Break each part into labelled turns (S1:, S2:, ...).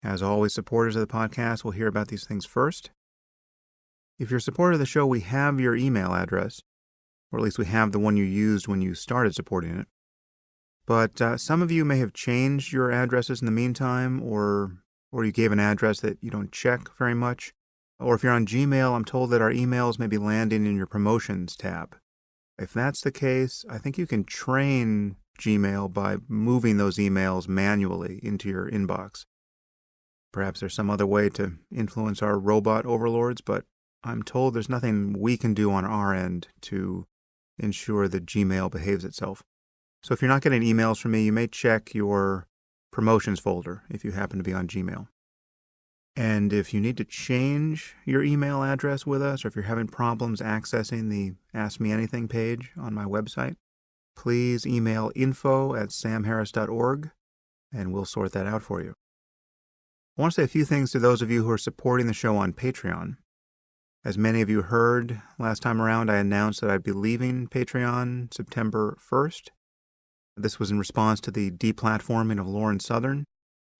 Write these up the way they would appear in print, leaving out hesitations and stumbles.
S1: As always, supporters of the podcast will hear about these things first. If you're a supporter of the show, we have your email address, or at least we have the one you used when you started supporting it. But some of you may have changed your addresses in the meantime, or you gave an address that you don't check very much. Or if you're on Gmail, I'm told that our emails may be landing in your promotions tab. If that's the case, I think you can train Gmail by moving those emails manually into your inbox. Perhaps there's some other way to influence our robot overlords, but I'm told there's nothing we can do on our end to ensure that Gmail behaves itself. So if you're not getting emails from me, you may check your promotions folder if you happen to be on Gmail. And if you need to change your email address with us, or if you're having problems accessing the Ask Me Anything page on my website, please email info@samharris.org, and we'll sort that out for you. I want to say a few things to those of you who are supporting the show on Patreon. As many of you heard last time around, I announced that I'd be leaving Patreon September 1st. This was in response to the deplatforming of Lauren Southern,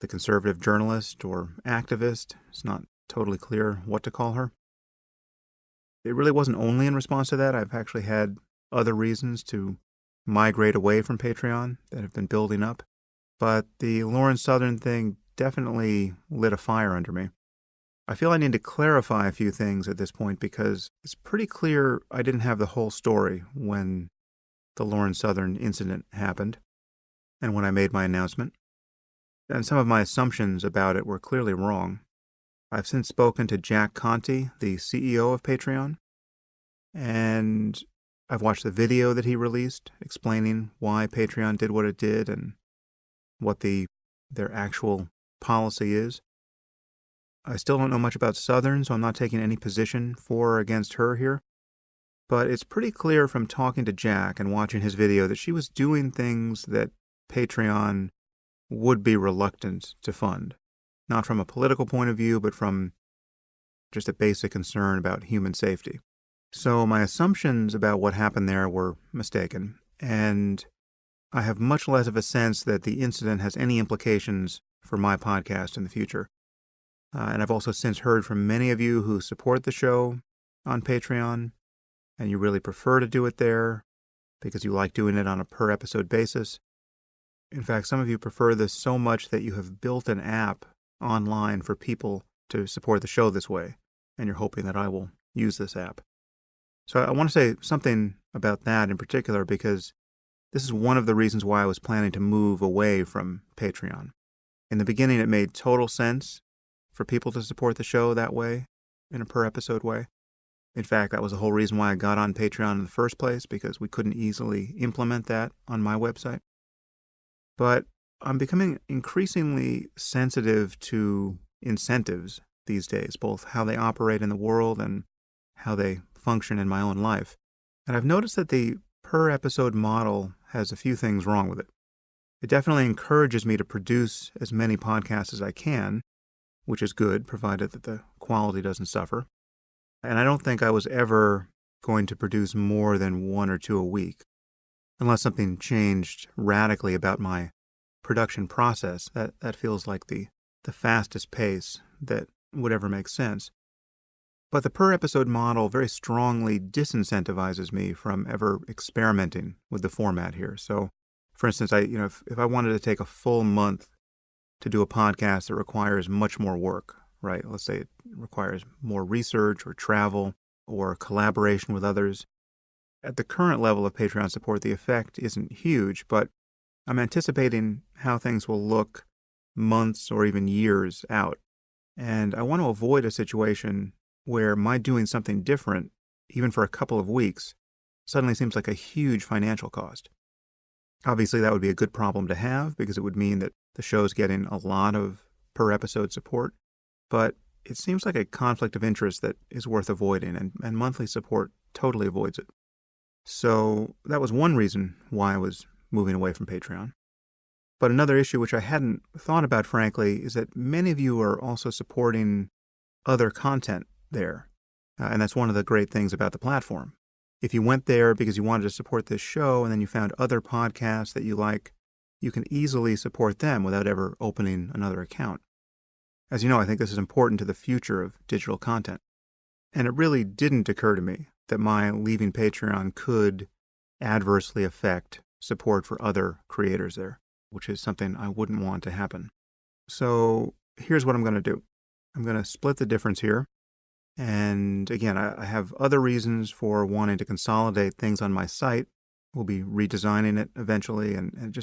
S1: the conservative journalist or activist. It's not totally clear what to call her. It really wasn't only in response to that. I've actually had other reasons to migrate away from Patreon that have been building up. But the Lauren Southern thing definitely lit a fire under me. I feel I need to clarify a few things at this point because it's pretty clear I didn't have the whole story when the Lauren Southern incident happened and when I made my announcement. And some of my assumptions about it were clearly wrong. I've since spoken to Jack Conte, the CEO of Patreon, and I've watched the video that he released explaining why Patreon did what it did and what their actual policy is. I still don't know much about Southern, so I'm not taking any position for or against her here. But it's pretty clear from talking to Jack and watching his video that she was doing things that Patreon would be reluctant to fund. Not from a political point of view, but from just a basic concern about human safety. So my assumptions about what happened there were mistaken, and I have much less of a sense that the incident has any implications for my podcast in the future. And I've also since heard from many of you who support the show on Patreon, and you really prefer to do it there because you like doing it on a per-episode basis. In fact, some of you prefer this so much that you have built an app online for people to support the show this way, and you're hoping that I will use this app. So I want to say something about that in particular because this is one of the reasons why I was planning to move away from Patreon. In the beginning, it made total sense for people to support the show that way, in a per-episode way. In fact, that was the whole reason why I got on Patreon in the first place, because we couldn't easily implement that on my website. But I'm becoming increasingly sensitive to incentives these days, both how they operate in the world and how they function in my own life. And I've noticed that the per-episode model has a few things wrong with it. It definitely encourages me to produce as many podcasts as I can, which is good, provided that the quality doesn't suffer. And I don't think I was ever going to produce more than 1 or 2 a week, unless something changed radically about my production process. That feels like the fastest pace that would ever make sense. But the per-episode model very strongly disincentivizes me from ever experimenting with the format here. So, for instance, if I wanted to take a full month to do a podcast that requires much more work, right? Let's say it requires more research or travel or collaboration with others. At the current level of Patreon support, the effect isn't huge, but I'm anticipating how things will look months or even years out. And I want to avoid a situation where my doing something different, even for a couple of weeks, suddenly seems like a huge financial cost. Obviously, that would be a good problem to have because it would mean that the show's getting a lot of per-episode support. But it seems like a conflict of interest that is worth avoiding, and monthly support totally avoids it. So that was one reason why I was moving away from Patreon. But another issue which I hadn't thought about, frankly, is that many of you are also supporting other content there. And that's one of the great things about the platform. If you went there because you wanted to support this show and then you found other podcasts that you like, you can easily support them without ever opening another account. As you know, I think this is important to the future of digital content. And it really didn't occur to me that my leaving Patreon could adversely affect support for other creators there, which is something I wouldn't want to happen. So here's what I'm going to do. I'm going to split the difference here. And again, I have other reasons for wanting to consolidate things on my site. We'll be redesigning it eventually, and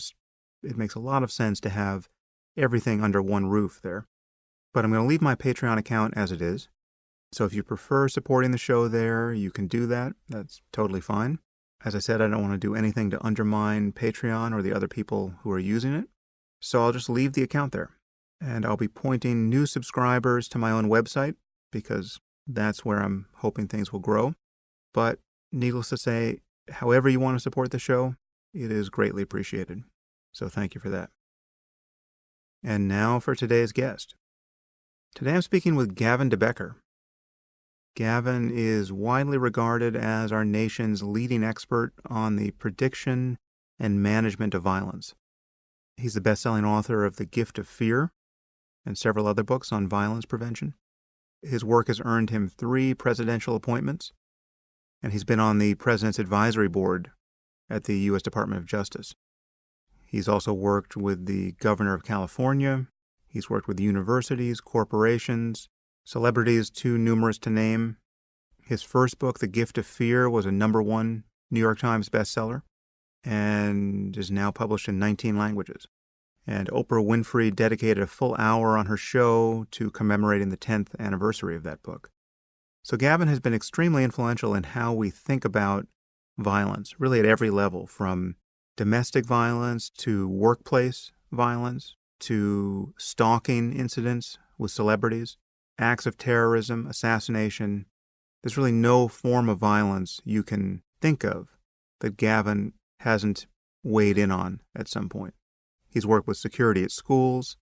S1: it makes a lot of sense to have everything under one roof there. But I'm going to leave my Patreon account as it is. So if you prefer supporting the show there, you can do that. That's totally fine. As I said, I don't want to do anything to undermine Patreon or the other people who are using it. So I'll just leave the account there. And I'll be pointing new subscribers to my own website because that's where I'm hoping things will grow. But needless to say, however you want to support the show, it is greatly appreciated. So thank you for that. And now for today's guest. Today I'm speaking with Gavin de Becker. Gavin is widely regarded as our nation's leading expert on the prediction and management of violence. He's the best-selling author of The Gift of Fear and several other books on violence prevention. His work has earned him 3 presidential appointments, and he's been on the President's Advisory Board at the U.S. Department of Justice. He's also worked with the Governor of California. He's worked with universities, corporations, celebrities too numerous to name. His first book, The Gift of Fear, was a #1 New York Times bestseller and is now published in 19 languages. And Oprah Winfrey dedicated a full hour on her show to commemorating the 10th anniversary of that book. So Gavin has been extremely influential in how we think about violence, really at every level, from domestic violence to workplace violence to stalking incidents with celebrities, acts of terrorism, assassination. There's really no form of violence you can think of that Gavin hasn't weighed in on at some point. He's worked with security at schools.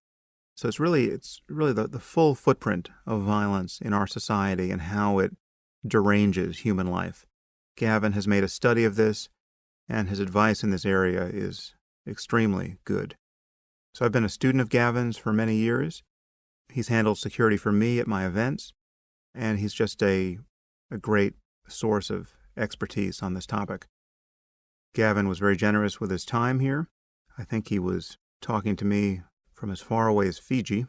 S1: So it's really the full footprint of violence in our society and how it deranges human life. Gavin has made a study of this, and his advice in this area is extremely good. So I've been a student of Gavin's for many years. He's handled security for me at my events, and he's just a great source of expertise on this topic. Gavin was very generous with his time here. I think he was talking to me from as far away as Fiji,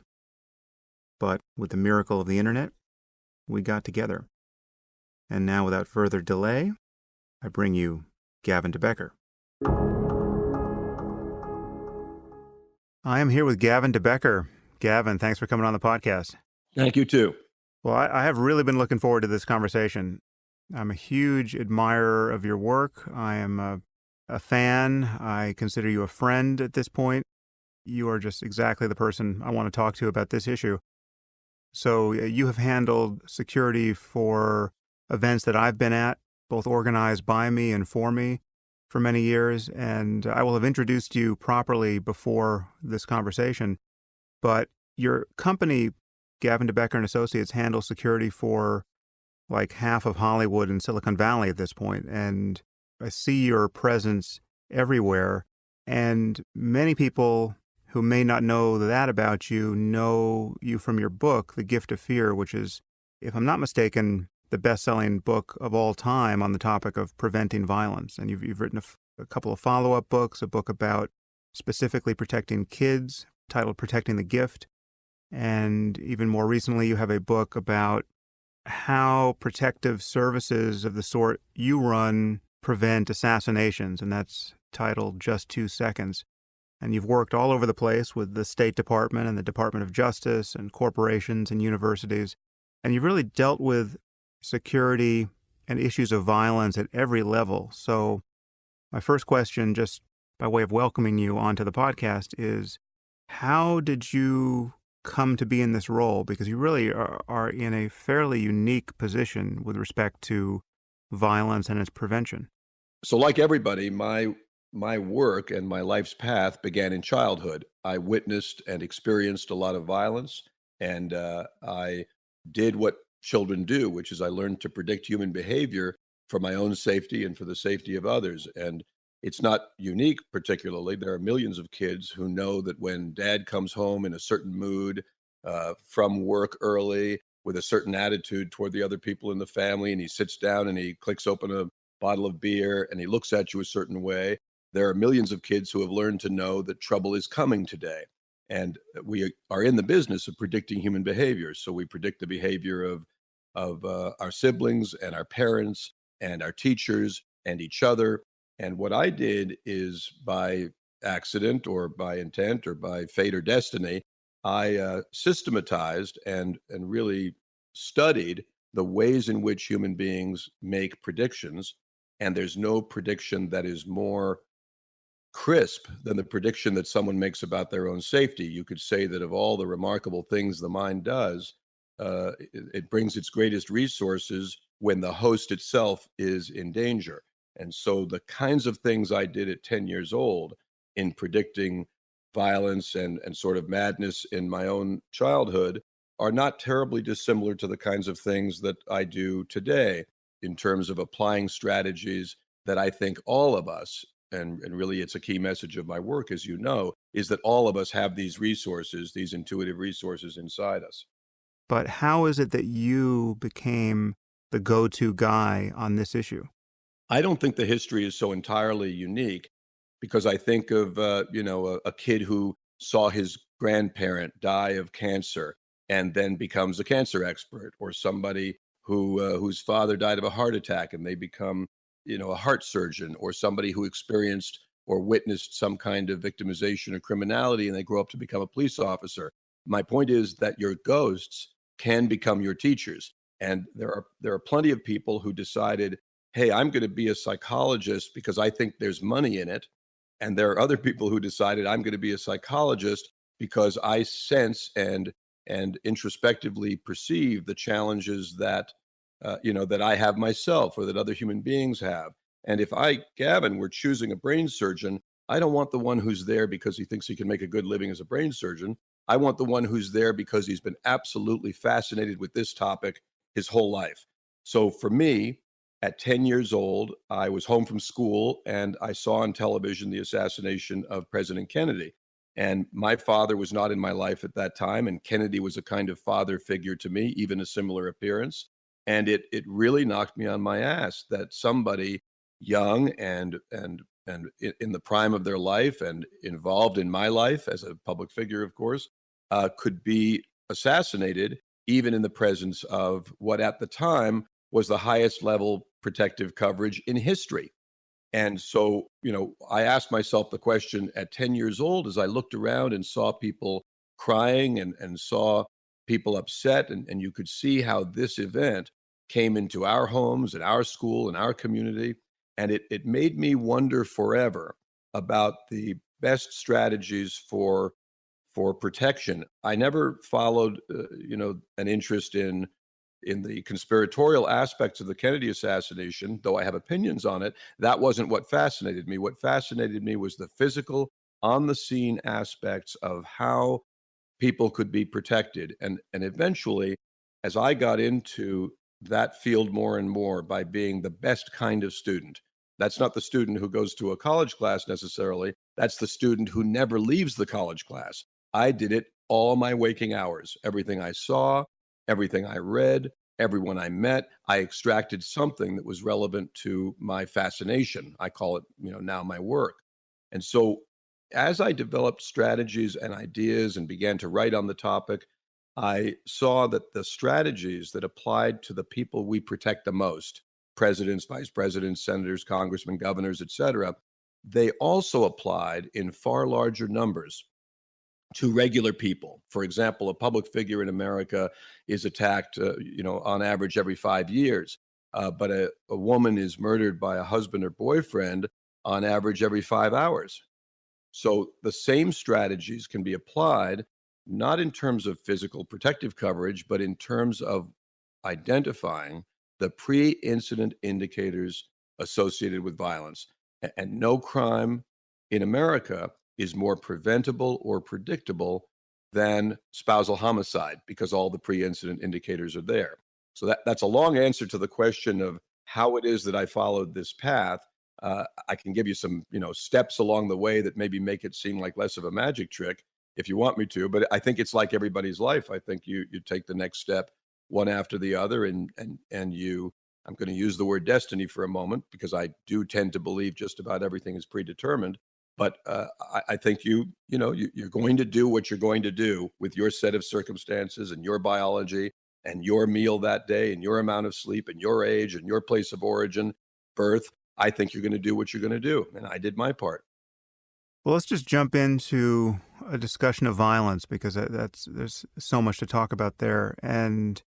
S1: but with the miracle of the internet, we got together. And now, without further delay, I bring you Gavin de Becker. I am here with Gavin de Becker. Gavin, thanks for coming on the podcast.
S2: Thank you, too.
S1: Well, I have really been looking forward to this conversation. I'm a huge admirer of your work. I am a fan. I consider you a friend at this point. You are just exactly the person I want to talk to about this issue. So you have handled security for events that I've been at, both organized by me and for me, for many years. And I will have introduced you properly before this conversation. But your company, Gavin de Becker and Associates, handles security for like half of Hollywood and Silicon Valley at this point. And I see your presence everywhere. And many people who may not know that about you know you from your book, The Gift of Fear, which is, if I'm not mistaken, the best-selling book of all time on the topic of preventing violence. And you've written a couple of follow-up books, a book about specifically protecting kids, titled Protecting the Gift. And even more recently, you have a book about how protective services of the sort you run prevent assassinations, and that's titled Just 2 Seconds. And you've worked all over the place with the State Department and the Department of Justice and corporations and universities. And you've really dealt with security and issues of violence at every level. So my first question, just by way of welcoming you onto the podcast, is how did you come to be in this role? Because you really are in a fairly unique position with respect to violence and its prevention.
S2: So like everybody, my work and my life's path began in childhood. I witnessed and experienced a lot of violence, and I did what children do, which is I learned to predict human behavior for my own safety and for the safety of others. And it's not unique particularly. There are millions of kids who know that when dad comes home in a certain mood, from work early with a certain attitude toward the other people in the family, and he sits down and he clicks open a bottle of beer and he looks at you a certain way. There are millions of kids who have learned to know that trouble is coming today. And we are in the business of predicting human behavior. So we predict the behavior of our siblings and our parents and our teachers and each other. And what I did is, by accident or by intent or by fate or destiny, I systematized and really studied the ways in which human beings make predictions. And there's no prediction that is more crisp than the prediction that someone makes about their own safety. You could say that of all the remarkable things the mind does, it brings its greatest resources when the host itself is in danger. And so the kinds of things I did at 10 years old in predicting violence and sort of madness in my own childhood are not terribly dissimilar to the kinds of things that I do today in terms of applying strategies that I think all of us, and really it's a key message of my work, as you know, is that all of us have these resources, these intuitive resources inside us.
S1: But how is it that you became the go-to guy on this issue?
S2: I don't think the history is so entirely unique, because I think of a kid who saw his grandparent die of cancer and then becomes a cancer expert, or somebody whose father died of a heart attack and they become a heart surgeon, or somebody who experienced or witnessed some kind of victimization or criminality and they grow up to become a police officer. My point is that your ghosts can become your teachers, and there are plenty of people who decided, hey, I'm going to be a psychologist because I think there's money in it. And there are other people who decided, I'm going to be a psychologist because I sense and introspectively perceive the challenges that I have myself or that other human beings have. And if I, Gavin, were choosing a brain surgeon, I don't want the one who's there because he thinks he can make a good living as a brain surgeon. I want the one who's there because he's been absolutely fascinated with this topic his whole life. So for me, at 10 years old, I was home from school and I saw on television the assassination of President Kennedy. And my father was not in my life at that time, and Kennedy was a kind of father figure to me, even a similar appearance. And it really knocked me on my ass that somebody young and in the prime of their life and involved in my life as a public figure, of course, could be assassinated, even in the presence of what at the time was the highest level protective coverage in history. And so, I asked myself the question at 10 years old as I looked around and saw people crying and saw people upset. And you could see how this event came into our homes and our school and our community. And it made me wonder forever about the best strategies for protection. I never followed, an interest in the conspiratorial aspects of the Kennedy assassination, though I have opinions on it. That wasn't what fascinated me. What fascinated me was the physical, on the scene aspects of how people could be protected. And eventually, as I got into that field more and more by being the best kind of student, that's not the student who goes to a college class necessarily. That's the student who never leaves the college class. I did it all my waking hours. Everything I saw, everything I read, everyone I met, I extracted something that was relevant to my fascination. I call it, now my work. And so as I developed strategies and ideas and began to write on the topic, I saw that the strategies that applied to the people we protect the most, presidents, vice presidents, senators, congressmen, governors, etc., they also applied in far larger numbers to regular people. For example, a public figure in America is attacked, on average every 5 years, but a woman is murdered by a husband or boyfriend on average every 5 hours. So the same strategies can be applied, not in terms of physical protective coverage, but in terms of identifying the pre incident indicators associated with violence. And no crime in America is more preventable or predictable than spousal homicide, because all the pre incident indicators are there. So that's a long answer to the question of how it is that I followed this path. I can give you some, steps along the way that maybe make it seem like less of a magic trick if you want me to. But I think it's like everybody's life. I think you take the next step one after the other, and you. I'm going to use the word destiny for a moment because I do tend to believe just about everything is predetermined. But I think you're going to do what you're going to do with your set of circumstances and your biology and your meal that day and your amount of sleep and your age and your place of origin, birth. I think you're going to do what you're going to do, and I did my part.
S1: Well, let's just jump into a discussion of violence because there's so much to talk about there. And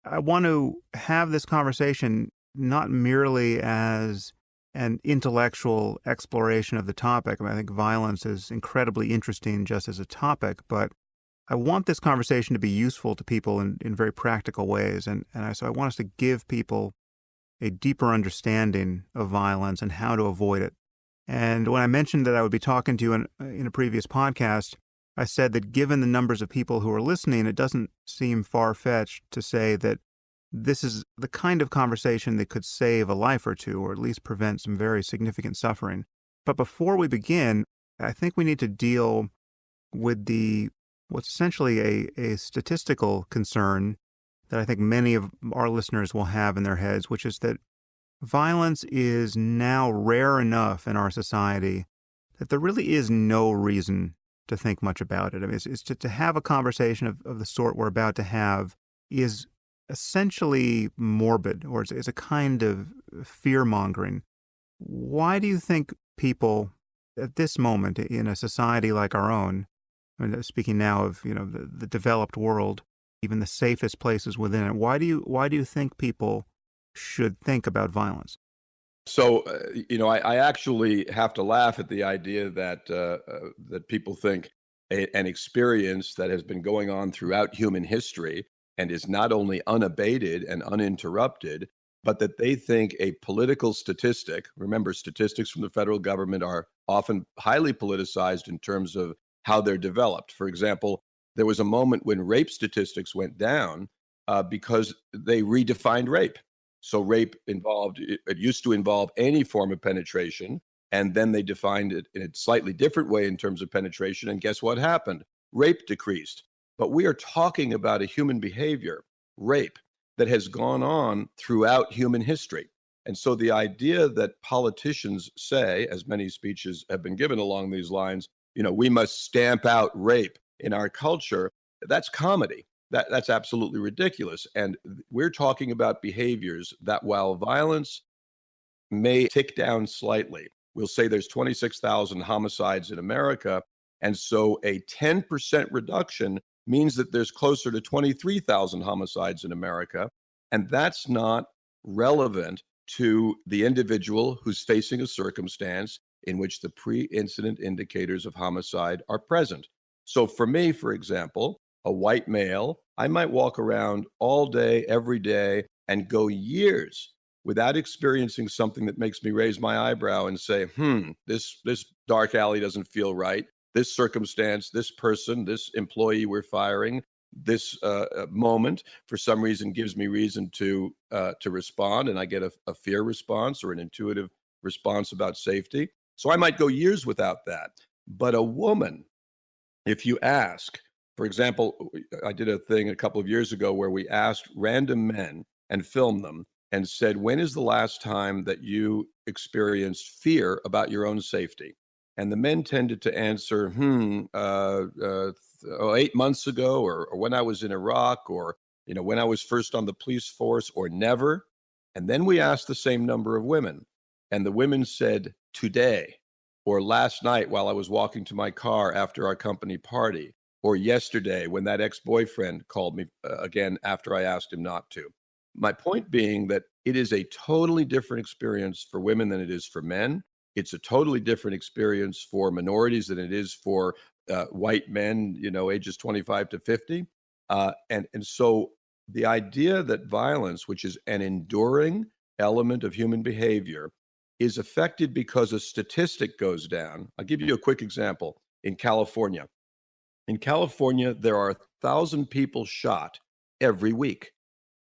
S1: I want to have this conversation not merely as an intellectual exploration of the topic. I mean, I think violence is incredibly interesting just as a topic, but I want this conversation to be useful to people in very practical ways. So I want us to give people a deeper understanding of violence and how to avoid it. And when I mentioned that I would be talking to you in a previous podcast, I said that given the numbers of people who are listening, it doesn't seem far-fetched to say that this is the kind of conversation that could save a life or two, or at least prevent some very significant suffering. But before we begin, I think we need to deal with what's essentially a statistical concern that I think many of our listeners will have in their heads, which is that violence is now rare enough in our society that there really is no reason to think much about it. I mean, it's to have a conversation of the sort we're about to have is essentially morbid, or it's a kind of fear-mongering. Why do you think people at this moment in a society like our own, I mean, speaking now of the developed world, even the safest places within it, why do you think people should think about violence?
S2: So, I actually have to laugh at the idea that people think an experience that has been going on throughout human history and is not only unabated and uninterrupted, but that they think a political statistic. Remember, statistics from the federal government are often highly politicized in terms of how they're developed. For example, there was a moment when rape statistics went down because they redefined rape. So rape it used to involve any form of penetration, and then they defined it in a slightly different way in terms of penetration. And guess what happened? Rape decreased. But we are talking about a human behavior, rape, that has gone on throughout human history. And so the idea that politicians say, as many speeches have been given along these lines, we must stamp out rape in our culture, that's comedy. That's absolutely ridiculous. And we're talking about behaviors that, while violence may tick down slightly, we'll say there's 26,000 homicides in America. And so a 10% reduction means that there's closer to 23,000 homicides in America. And that's not relevant to the individual who's facing a circumstance in which the pre-incident indicators of homicide are present. So for me, for example, a white male, I might walk around all day, every day, and go years without experiencing something that makes me raise my eyebrow and say, this dark alley doesn't feel right. This circumstance, this person, this employee we're firing, this moment, for some reason, gives me reason to respond, and I get a fear response or an intuitive response about safety. So I might go years without that. But a woman, if you ask, for example, I did a thing a couple of years ago where we asked random men and filmed them and said, when is the last time that you experienced fear about your own safety? And the men tended to answer, 8 months ago, or when I was in Iraq, or when I was first on the police force, or never. And then we asked the same number of women, and the women said, today, or last night while I was walking to my car after our company party, or yesterday when that ex-boyfriend called me again after I asked him not to. My point being that it is a totally different experience for women than it is for men. It's a totally different experience for minorities than it is for white men, ages 25 to 50. And so the idea that violence, which is an enduring element of human behavior, is affected because a statistic goes down. I'll give you a quick example. In California, there are 1,000 people shot every week.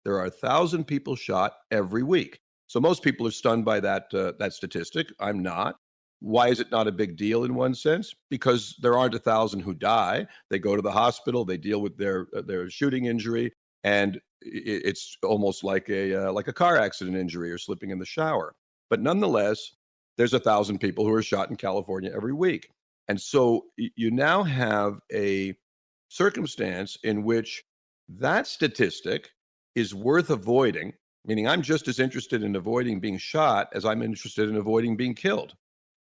S2: There are 1,000 people shot every week. So most people are stunned by that statistic. I'm not. Why is it not a big deal in one sense? Because there aren't 1,000 who die. They go to the hospital, they deal with their shooting injury, and it's almost like a car accident injury or slipping in the shower. But nonetheless, there's 1,000 people who are shot in California every week, and so you now have a circumstance in which that statistic is worth avoiding. Meaning, I'm just as interested in avoiding being shot as I'm interested in avoiding being killed.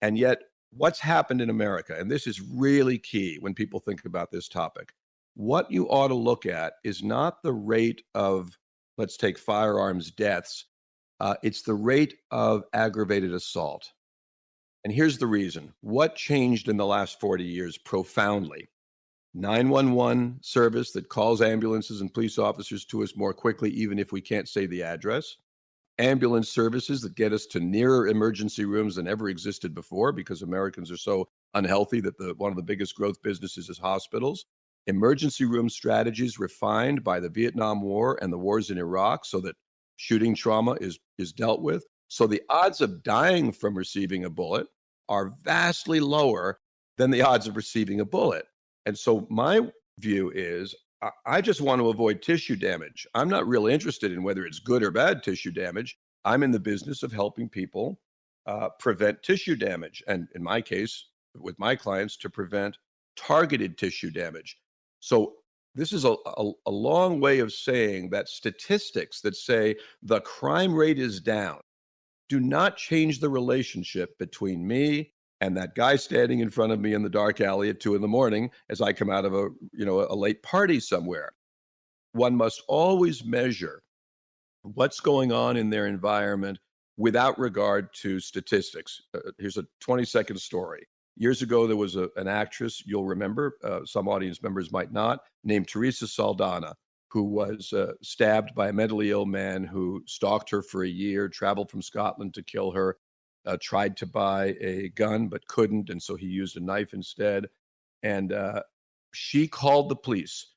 S2: And yet, what's happened in America, and this is really key when people think about this topic, what you ought to look at is not the rate of, let's take firearms deaths, it's the rate of aggravated assault. And here's the reason. What changed in the last 40 years profoundly? 911 service that calls ambulances and police officers to us more quickly, even if we can't say the address. Ambulance services that get us to nearer emergency rooms than ever existed before because Americans are so unhealthy that one of the biggest growth businesses is hospitals. Emergency room strategies refined by the Vietnam War and the wars in Iraq so that shooting trauma is dealt with. So the odds of dying from receiving a bullet are vastly lower than the odds of receiving a bullet. And so my view is I just want to avoid tissue damage. I'm not really interested in whether it's good or bad tissue damage. I'm in the business of helping people prevent tissue damage. And in my case, with my clients, to prevent targeted tissue damage. So this is a long way of saying that statistics that say the crime rate is down do not change the relationship between me and that guy standing in front of me in the dark alley at 2 a.m. as I come out of a late party somewhere. One must always measure what's going on in their environment without regard to statistics. Here's a 20-second story. Years ago, there was an actress, you'll remember, some audience members might not, named Teresa Saldana, who was stabbed by a mentally ill man who stalked her for a year, traveled from Scotland to kill her, tried to buy a gun but couldn't, and so he used a knife instead. And she called the police,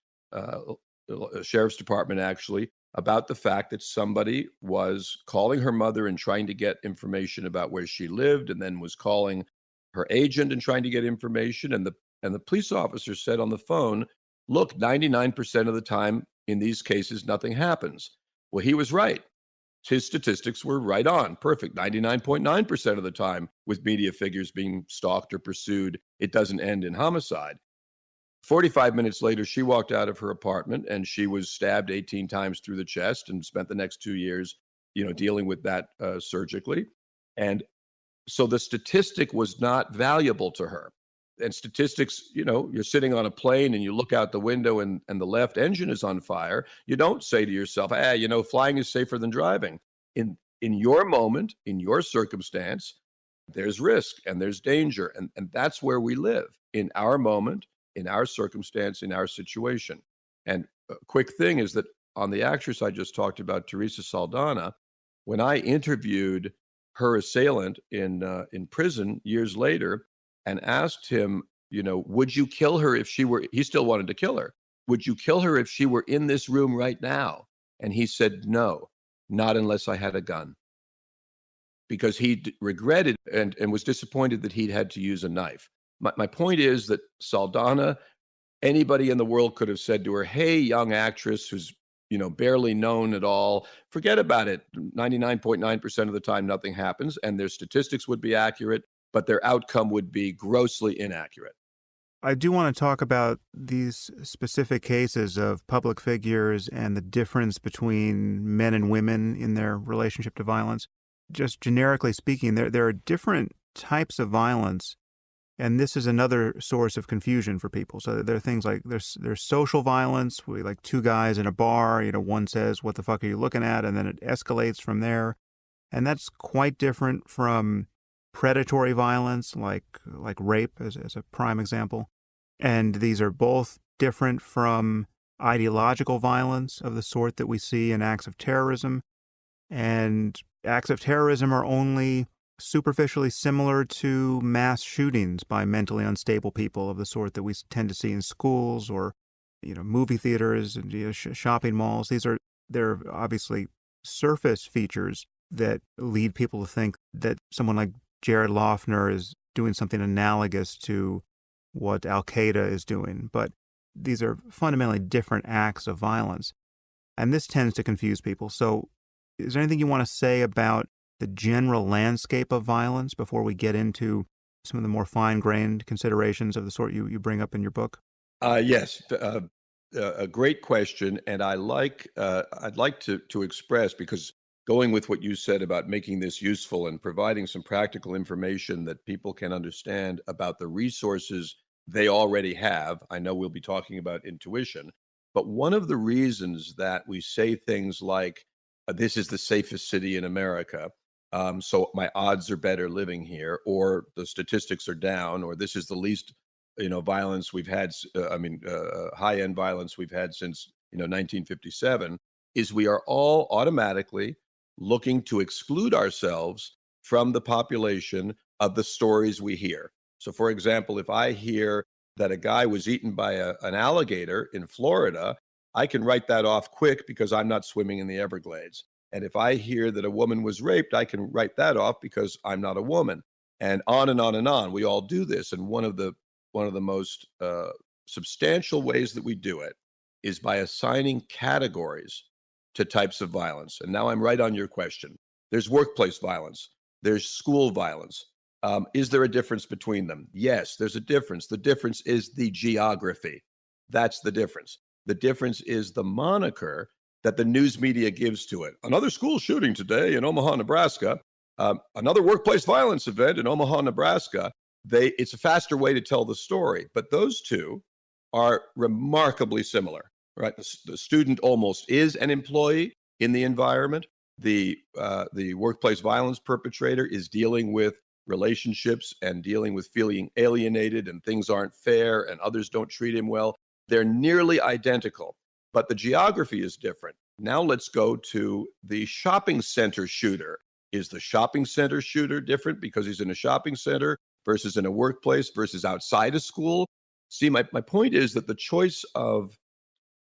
S2: sheriff's department actually, about the fact that somebody was calling her mother and trying to get information about where she lived, and then was calling her agent and trying to get information. And the police officer said on the phone, "Look, 99% of the time in these cases, nothing happens." Well, he was right. His statistics were right on, perfect. 99.9% of the time with media figures being stalked or pursued, it doesn't end in homicide. 45 minutes later, she walked out of her apartment and she was stabbed 18 times through the chest and spent the next 2 years, dealing with that surgically. And so the statistic was not valuable to her. And statistics, you're sitting on a plane and you look out the window and the left engine is on fire. You don't say to yourself, flying is safer than driving. In your moment, in your circumstance, there's risk and there's danger. And that's where we live, in our moment, in our circumstance, in our situation. And a quick thing is that on the actress I just talked about, Teresa Saldana, when I interviewed her assailant in prison years later and asked him, would you kill her if she were, he still wanted to kill her. Would you kill her if she were in this room right now? And he said, no, not unless I had a gun. Because he regretted and was disappointed that he'd had to use a knife. My point is that Saldana, anybody in the world could have said to her, "Hey, young actress who's barely known at all, forget about it. 99.9% of the time, nothing happens, and their statistics would be accurate, but their outcome would be grossly inaccurate."
S1: I do want to talk about these specific cases of public figures and the difference between men and women in their relationship to violence. Just generically speaking, there are different types of violence, and this is another source of confusion for people. So there are things like there's social violence, like two guys in a bar, one says, "What the fuck are you looking at?" And then it escalates from there. And that's quite different from predatory violence, like rape as a prime example. And these are both different from ideological violence of the sort that we see in acts of terrorism. And acts of terrorism are only superficially similar to mass shootings by mentally unstable people of the sort that we tend to see in schools or, movie theaters and shopping malls. They're obviously surface features that lead people to think that someone like Jared Loughner is doing something analogous to what Al Qaeda is doing, but these are fundamentally different acts of violence. And this tends to confuse people. So, is there anything you want to say about the general landscape of violence before we get into some of the more fine-grained considerations of the sort you bring up in your book?
S2: Yes, a great question, and I'd like to express, because going with what you said about making this useful and providing some practical information that people can understand about the resources they already have. I know we'll be talking about intuition, but one of the reasons that we say things like, "This is the safest city in America," so my odds are better living here, or the statistics are down, or this is the least violence we've had, high end violence we've had since 1957, is we are all automatically looking to exclude ourselves from the population of the stories we hear. So, for example, if I hear that a guy was eaten by an alligator in Florida, I can write that off quick because I'm not swimming in the Everglades. And if I hear that a woman was raped, I can write that off because I'm not a woman. And on and on and on. We all do this. And one of the most substantial ways that we do it is by assigning categories to types of violence. And now I'm right on your question. There's workplace violence, there's school violence. Is there a difference between them? Yes, there's a difference. The difference is the geography. That's the difference. The difference is the moniker that the news media gives to it. Another school shooting today in Omaha, Nebraska. Another workplace violence event in Omaha, Nebraska. It's a faster way to tell the story, but those two are remarkably similar, right? The student almost is an employee in the environment. The workplace violence perpetrator is dealing with relationships and dealing with feeling alienated, and things aren't fair and others don't treat him well. They're nearly identical, but the geography is different. Now let's go to the shopping center shooter. Is the shopping center shooter different because he's in a shopping center versus in a workplace versus outside of school? See, my point is that the choice of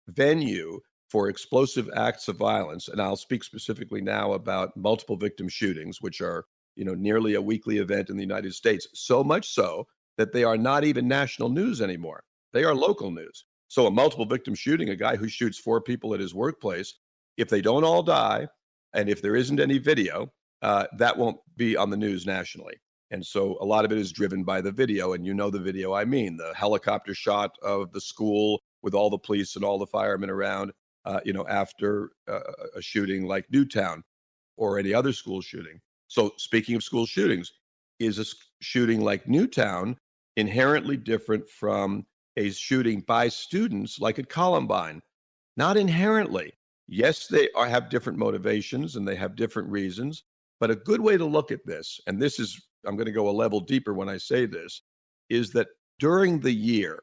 S2: venue for explosive acts of violence, and I'll speak specifically now about multiple victim shootings, which are, nearly a weekly event in the United States, so much so that they are not even national news anymore. They are local news. So a multiple victim shooting, a guy who shoots 4 people at his workplace, if they don't all die, and if there isn't any video, that won't be on the news nationally. And so a lot of it is driven by the video. And the video I mean, the helicopter shot of the school with all the police and all the firemen around, after a shooting like Newtown or any other school shooting. So speaking of school shootings, is a shooting like Newtown inherently different from a shooting by students like at Columbine? Not inherently. Yes, have different motivations and they have different reasons. But a good way to look at this, and I'm going to go a level deeper when I say this, is that during the year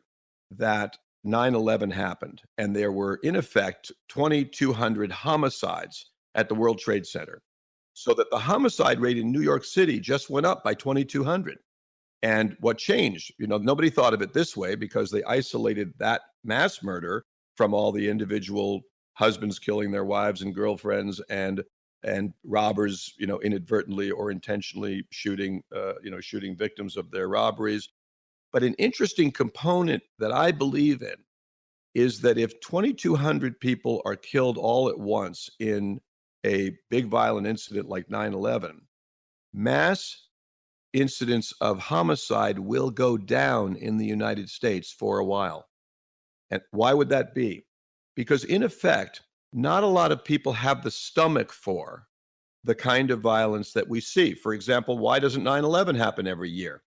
S2: that 9/11 happened, and there were in effect 2,200 homicides at the World Trade Center, so that the homicide rate in New York City just went up by 2,200. And what changed? Nobody thought of it this way because they isolated that mass murder from all the individual husbands killing their wives and girlfriends, and robbers, inadvertently or intentionally shooting victims of their robberies. But an interesting component that I believe in is that if 2,200 people are killed all at once in a big violent incident like 9/11, mass incidents of homicide will go down in the United States for a while. And why would that be? Because in effect, not a lot of people have the stomach for the kind of violence that we see. For example, why doesn't 9/11 happen every year?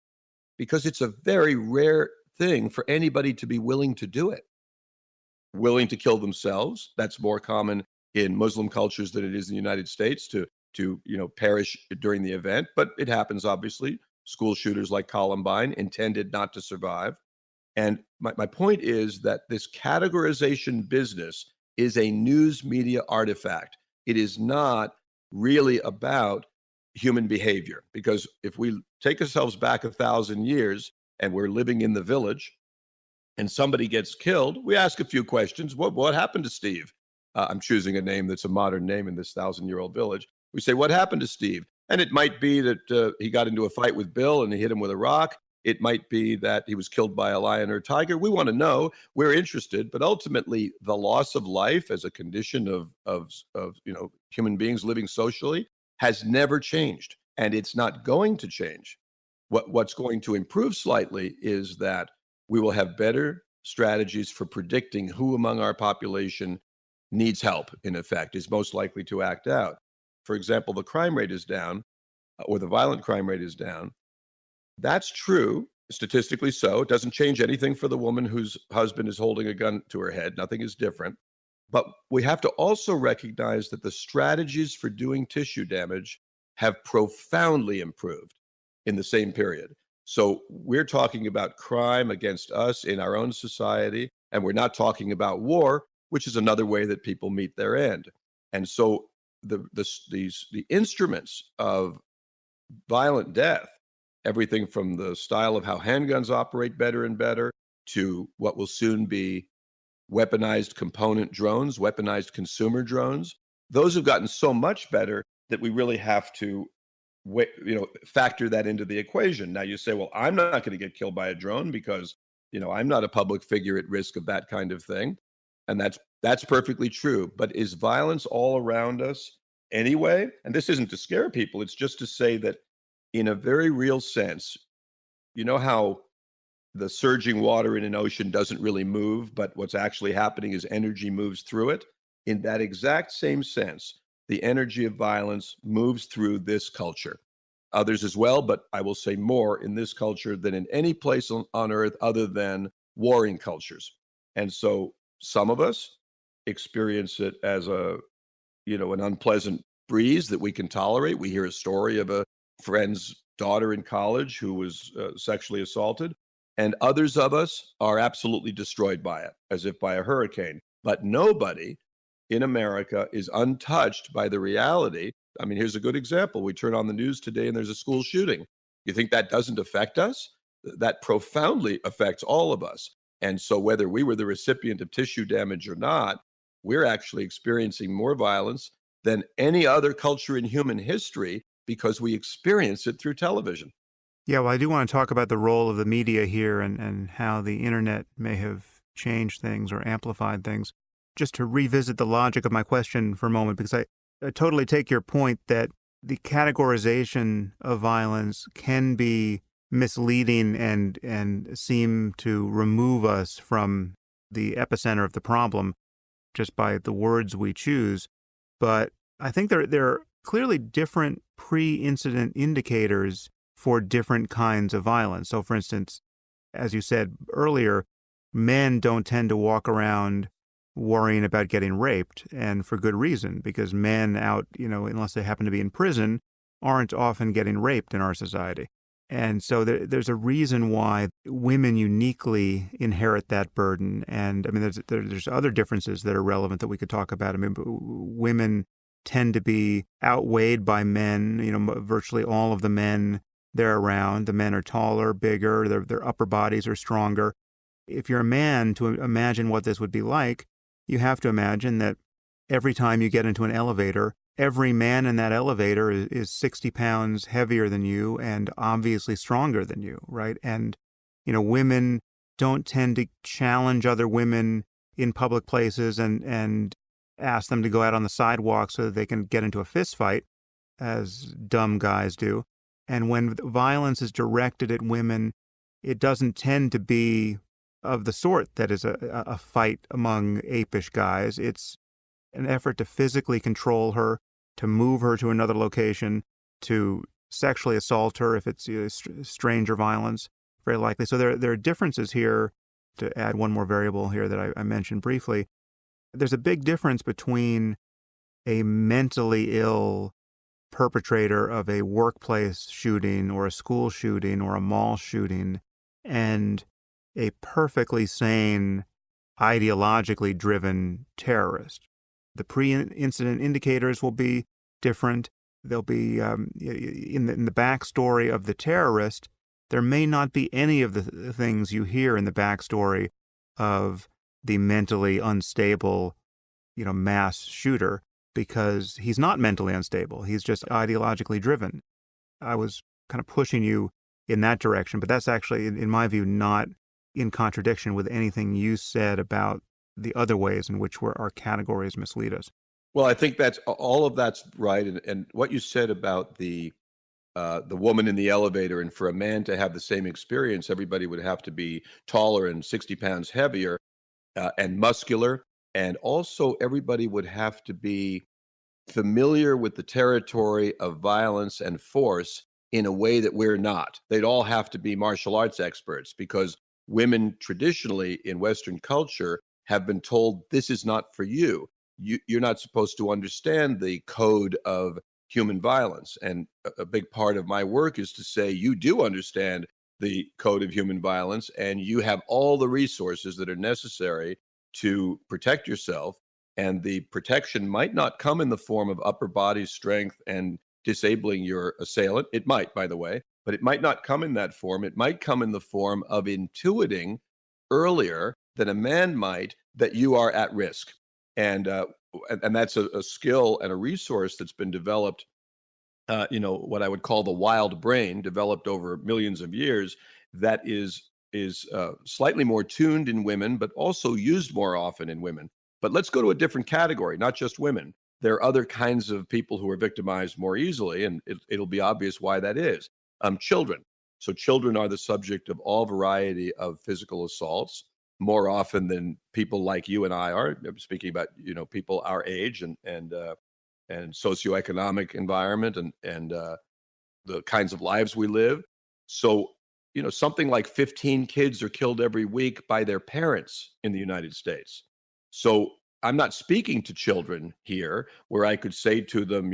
S2: Because it's a very rare thing for anybody to be willing to do it. Willing to kill themselves. That's more common in Muslim cultures than it is in the United States to perish during the event, but it happens obviously. School shooters like Columbine intended not to survive. And my point is that this categorization business is a news media artifact. It is not really about human behavior, because if we take ourselves back 1,000 years and we're living in the village and somebody gets killed, we ask a few questions. What happened to Steve? I'm choosing a name that's a modern name in this 1,000-year-old village. We say, what happened to Steve? And it might be that he got into a fight with Bill and he hit him with a rock. It might be that he was killed by a lion or a tiger. We want to know. We're interested, but ultimately, the loss of life as a condition of human beings living socially has never changed, and it's not going to change. What's going to improve slightly is that we will have better strategies for predicting who among our population needs help, in effect, is most likely to act out. For example, the crime rate is down, or the violent crime rate is down. That's true, statistically so. It doesn't change anything for the woman whose husband is holding a gun to her head. Nothing is different. But we have to also recognize that the strategies for doing tissue damage have profoundly improved in the same period. So we're talking about crime against us in our own society, and we're not talking about war, which is another way that people meet their end. And so the instruments of violent death, everything from the style of how handguns operate better and better to what will soon be weaponized component drones, weaponized consumer drones. Those have gotten so much better that we really have to factor that into the equation. Now you say, well, I'm not going to get killed by a drone because, I'm not a public figure at risk of that kind of thing. And that's perfectly true. But is violence all around us anyway? And this isn't to scare people. It's just to say that in a very real sense, you know how the surging water in an ocean doesn't really move, but what's actually happening is energy moves through it. In that exact same sense, the energy of violence moves through this culture. Others as well, but I will say more in this culture than in any place on earth other than warring cultures. And so some of us experience it as an unpleasant breeze that we can tolerate. We hear a story of a friend's daughter in college who was sexually assaulted, and others of us are absolutely destroyed by it, as if by a hurricane. But nobody in America is untouched by the reality. I mean, here's a good example. We turn on the news today and there's a school shooting. You think that doesn't affect us? That profoundly affects all of us. And so, whether we were the recipient of tissue damage or not, we're actually experiencing more violence than any other culture in human history because we experience it through television.
S1: Yeah, well, I do want to talk about the role of the media here and how the internet may have changed things or amplified things. Just to revisit the logic of my question for a moment, because I totally take your point that the categorization of violence can be misleading and seem to remove us from the epicenter of the problem just by the words we choose. But I think there are clearly different pre-incident indicators for different kinds of violence. So, for instance, as you said earlier, men don't tend to walk around worrying about getting raped, and for good reason, because men out, unless they happen to be in prison, aren't often getting raped in our society. And so there's a reason why women uniquely inherit that burden. And I mean, there's other differences that are relevant that we could talk about. I mean, women tend to be outweighed by men. Virtually all of the men they're around, the men are taller, bigger, their upper bodies are stronger. If you're a man, to imagine what this would be like, you have to imagine that every time you get into an elevator, every man in that elevator is 60 pounds heavier than you and obviously stronger than you, right? And, women don't tend to challenge other women in public places and ask them to go out on the sidewalk so that they can get into a fist fight, as dumb guys do. And when violence is directed at women, it doesn't tend to be of the sort that is a fight among apish guys. It's an effort to physically control her, to move her to another location, to sexually assault her if it's stranger violence, very likely. So there are differences here. To add one more variable here that I mentioned briefly, there's a big difference between a mentally ill perpetrator of a workplace shooting or a school shooting or a mall shooting and a perfectly sane, ideologically driven terrorist. The pre-incident indicators will be different. They'll be in the backstory of the terrorist. There may not be any of the things you hear in the backstory of the mentally unstable, mass shooter. because he's not mentally unstable. He's just ideologically driven. I was kind of pushing you in that direction, but that's actually, in my view, not in contradiction with anything you said about the other ways in which our categories mislead us.
S2: Well, I think that's all of that's right, and what you said about the woman in the elevator, and for a man to have the same experience, everybody would have to be taller and 60 pounds heavier and muscular, and also everybody would have to be familiar with the territory of violence and force in a way that we're not. They'd all have to be martial arts experts because women traditionally in Western culture have been told this is not for you. You're not supposed to understand the code of human violence. And a big part of my work is to say you do understand the code of human violence and you have all the resources that are necessary to protect yourself, and the protection might not come in the form of upper body strength and disabling your assailant. It might, by the way, but it might not come in that form. It might come in the form of intuiting earlier than a man might that you are at risk. And that's a skill and a resource that's been developed, what I would call the wild brain, developed over millions of years, that is slightly more tuned in women, but also used more often in women. But let's go to a different category, not just women. There are other kinds of people who are victimized more easily, and it'll be obvious why that is. Children. So children are the subject of all variety of physical assaults more often than people like you and I are. I'm speaking about people our age and socioeconomic environment and the kinds of lives we live. So, something like 15 kids are killed every week by their parents in the United States. So, I'm not speaking to children here where I could say to them,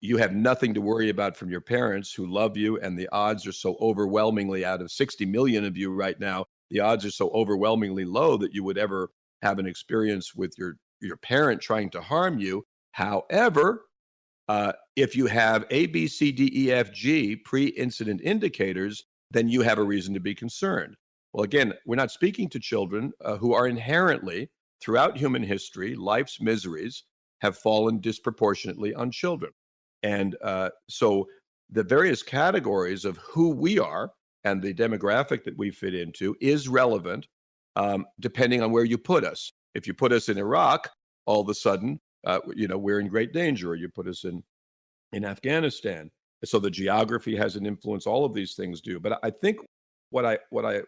S2: you have nothing to worry about from your parents who love you, and the odds are so overwhelmingly, out of 60 million of you right now, the odds are so overwhelmingly low that you would ever have an experience with your parent trying to harm you. However, if you have A, B, C, D, E, F, G pre-incident indicators, then you have a reason to be concerned. Well, again, we're not speaking to children who are inherently, throughout human history, life's miseries have fallen disproportionately on children. And so the various categories of who we are and the demographic that we fit into is relevant depending on where you put us. If you put us in Iraq, all of a sudden, we're in great danger. Or you put us in Afghanistan. So the geography has an influence. All of these things do. But I think what I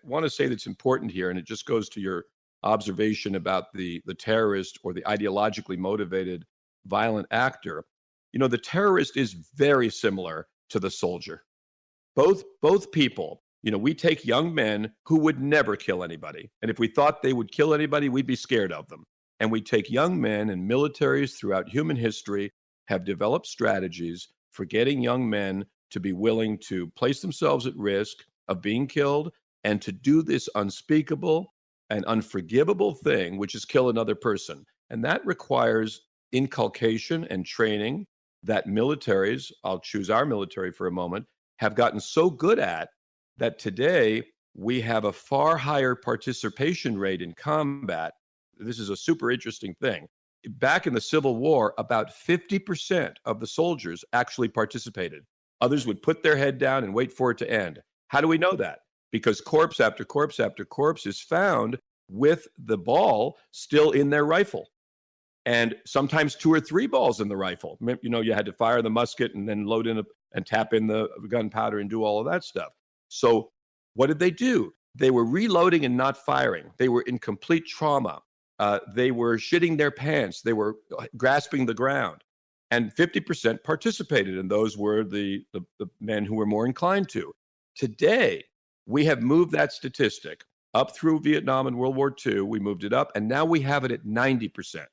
S2: want to say that's important here, and it just goes to your observation about the terrorist or the ideologically motivated violent actor. The terrorist is very similar to the soldier. Both people. We take young men who would never kill anybody, and if we thought they would kill anybody, we'd be scared of them. And we take young men, and militaries throughout human history have developed strategies for getting young men to be willing to place themselves at risk of being killed and to do this unspeakable and unforgivable thing, which is kill another person. And that requires inculcation and training that militaries, I'll choose our military for a moment, have gotten so good at that today we have a far higher participation rate in combat. This is a super interesting thing. Back in the Civil War, about 50% of the soldiers actually participated. Others would put their head down and wait for it to end. How do we know that? Because corpse after corpse after corpse is found with the ball still in their rifle. And sometimes 2 or 3 balls in the rifle. You had to fire the musket and then load in and tap in the gunpowder and do all of that stuff. So what did they do? They were reloading and not firing. They were in complete trauma. They were shitting their pants. They were grasping the ground. And 50% participated, and those were the men who were more inclined to. Today, we have moved that statistic up through Vietnam and World War II. We moved it up, and now we have it at 90%.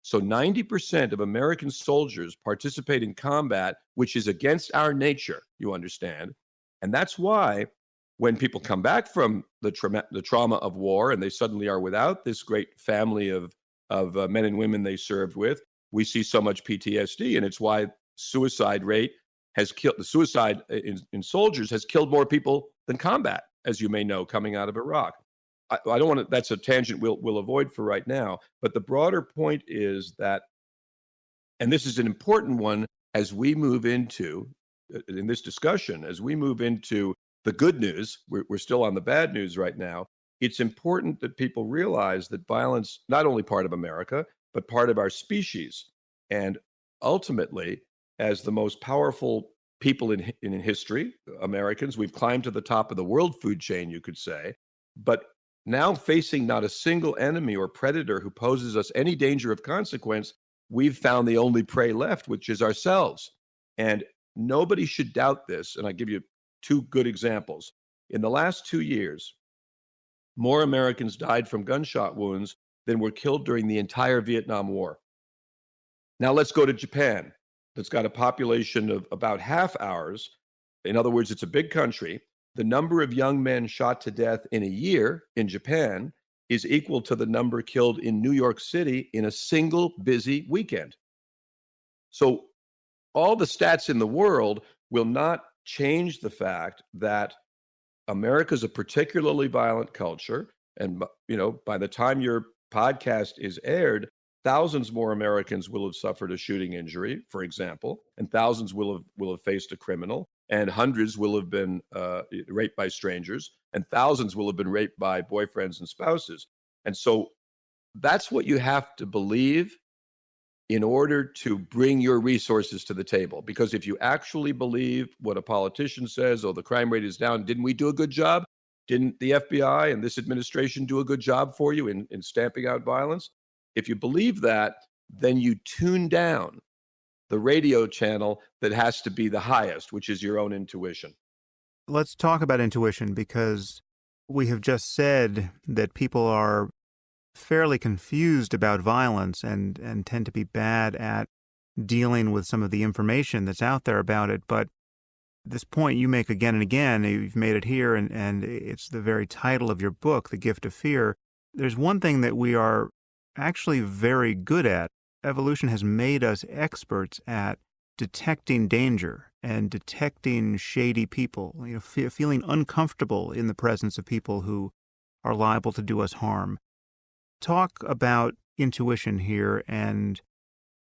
S2: So 90% of American soldiers participate in combat, which is against our nature, you understand. And that's why when people come back from the trauma of war and they suddenly are without this great family of men and women they served with, we see so much PTSD. And it's why suicide rate has killed, the suicide in soldiers has killed more people than combat, as you may know, coming out of Iraq. I don't want to, that's a tangent we'll avoid for right now. But the broader point is that And this is an important one as we move into, in this discussion, as we move into the good news. We're still on the bad news right now. It's important that people realize that violence, not only part of America, but part of our species. And ultimately, as the most powerful people in history, Americans, we've climbed to the top of the world food chain, you could say. But now facing not a single enemy or predator who poses us any danger of consequence, we've found the only prey left, which is ourselves. And nobody should doubt this. And I give you two good examples. In the last 2 years, more Americans died from gunshot wounds than were killed during the entire Vietnam War. Now let's go to Japan, that's got a population of about half ours. In other words, it's a big country. The number of young men shot to death in a year in Japan is equal to the number killed in New York City in a single busy weekend. So all the stats in the world will not change the fact that America's a particularly violent culture. And, by the time your podcast is aired, thousands more Americans will have suffered a shooting injury, for example, and thousands will have faced a criminal, and hundreds will have been raped by strangers, and thousands will have been raped by boyfriends and spouses. And so that's what you have to believe in order to bring your resources to the table. Because if you actually believe what a politician says, oh, the crime rate is down, didn't we do a good job? Didn't the FBI and this administration do a good job for you in stamping out violence? If you believe that, then you tune down the radio channel that has to be the highest, which is your own intuition.
S1: Let's talk about intuition, because we have just said that people are fairly confused about violence and tend to be bad at dealing with some of the information that's out there about it. But this point you make again and again, you've made it here, and it's the very title of your book, The Gift of Fear. There's one thing that we are actually very good at. Evolution has made us experts at detecting danger and detecting shady people, feeling uncomfortable in the presence of people who are liable to do us harm. Talk about intuition here and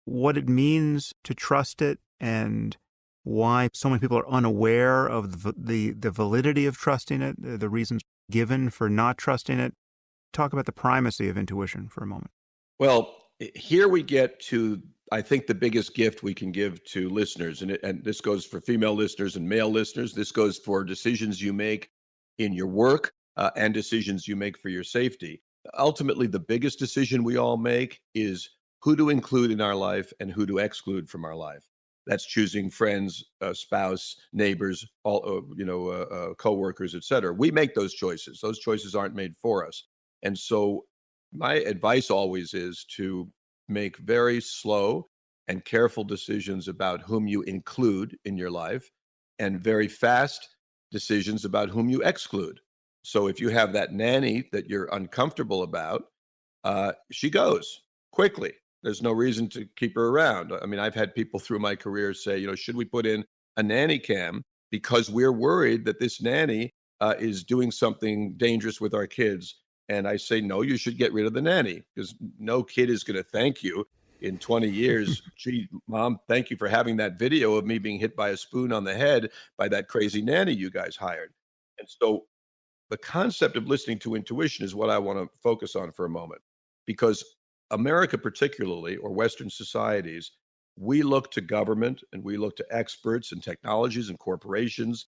S1: what it means to trust it, and why so many people are unaware of the validity of trusting it, the reasons given for not trusting it. Talk about the primacy of intuition for a moment.
S2: Well, here we get to, I think, the biggest gift we can give to listeners. And this goes for female listeners and male listeners. This goes for decisions you make in your work and decisions you make for your safety. Ultimately, the biggest decision we all make is who to include in our life and who to exclude from our life. That's choosing friends, spouse, neighbors, coworkers, et cetera. We make those choices. Those choices aren't made for us. And so my advice always is to make very slow and careful decisions about whom you include in your life, and very fast decisions about whom you exclude. So if you have that nanny that you're uncomfortable about, she goes quickly. There's no reason to keep her around. I mean, I've had people through my career say, should we put in a nanny cam because we're worried that this nanny is doing something dangerous with our kids? And I say, no, you should get rid of the nanny, because no kid is going to thank you in 20 years. Gee, mom, thank you for having that video of me being hit by a spoon on the head by that crazy nanny you guys hired. And so the concept of listening to intuition is what I want to focus on for a moment, because America, particularly, or Western societies, we look to government and we look to experts and technologies and corporations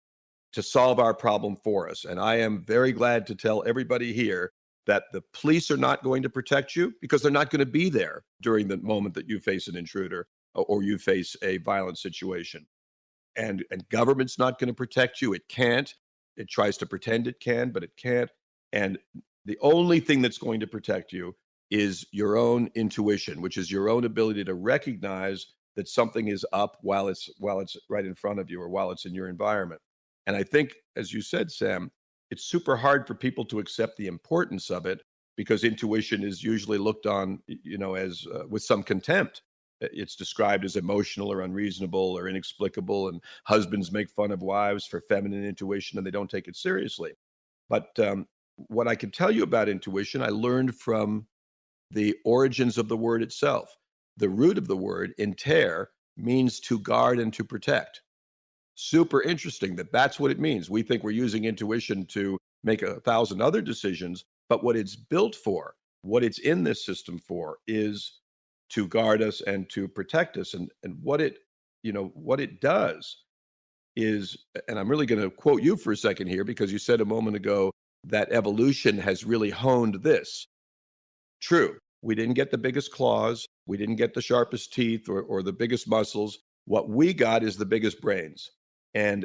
S2: to solve our problem for us. And I am very glad to tell everybody here that the police are not going to protect you, because they're not going to be there during the moment that you face an intruder or you face a violent situation. And government's not going to protect you. It can't. It tries to pretend it can, but it can't. And the only thing that's going to protect you is your own intuition, which is your own ability to recognize that something is up while it's right in front of you, or while it's in your environment. And I think, as you said, Sam, it's super hard for people to accept the importance of it, because intuition is usually looked on, as with some contempt. It's described as emotional or unreasonable or inexplicable, and husbands make fun of wives for feminine intuition, and they don't take it seriously. But what I can tell you about intuition, I learned from the origins of the word itself. The root of the word, inter, means to guard and to protect. Super interesting that that's what it means. We think we're using intuition to make 1,000 other decisions, but what it's built for, what it's in this system for, is to guard us and to protect us. And what it does is, and I'm really going to quote you for a second here, because you said a moment ago that evolution has really honed this. True. We didn't get the biggest claws. We didn't get the sharpest teeth or the biggest muscles. What we got is the biggest brains. And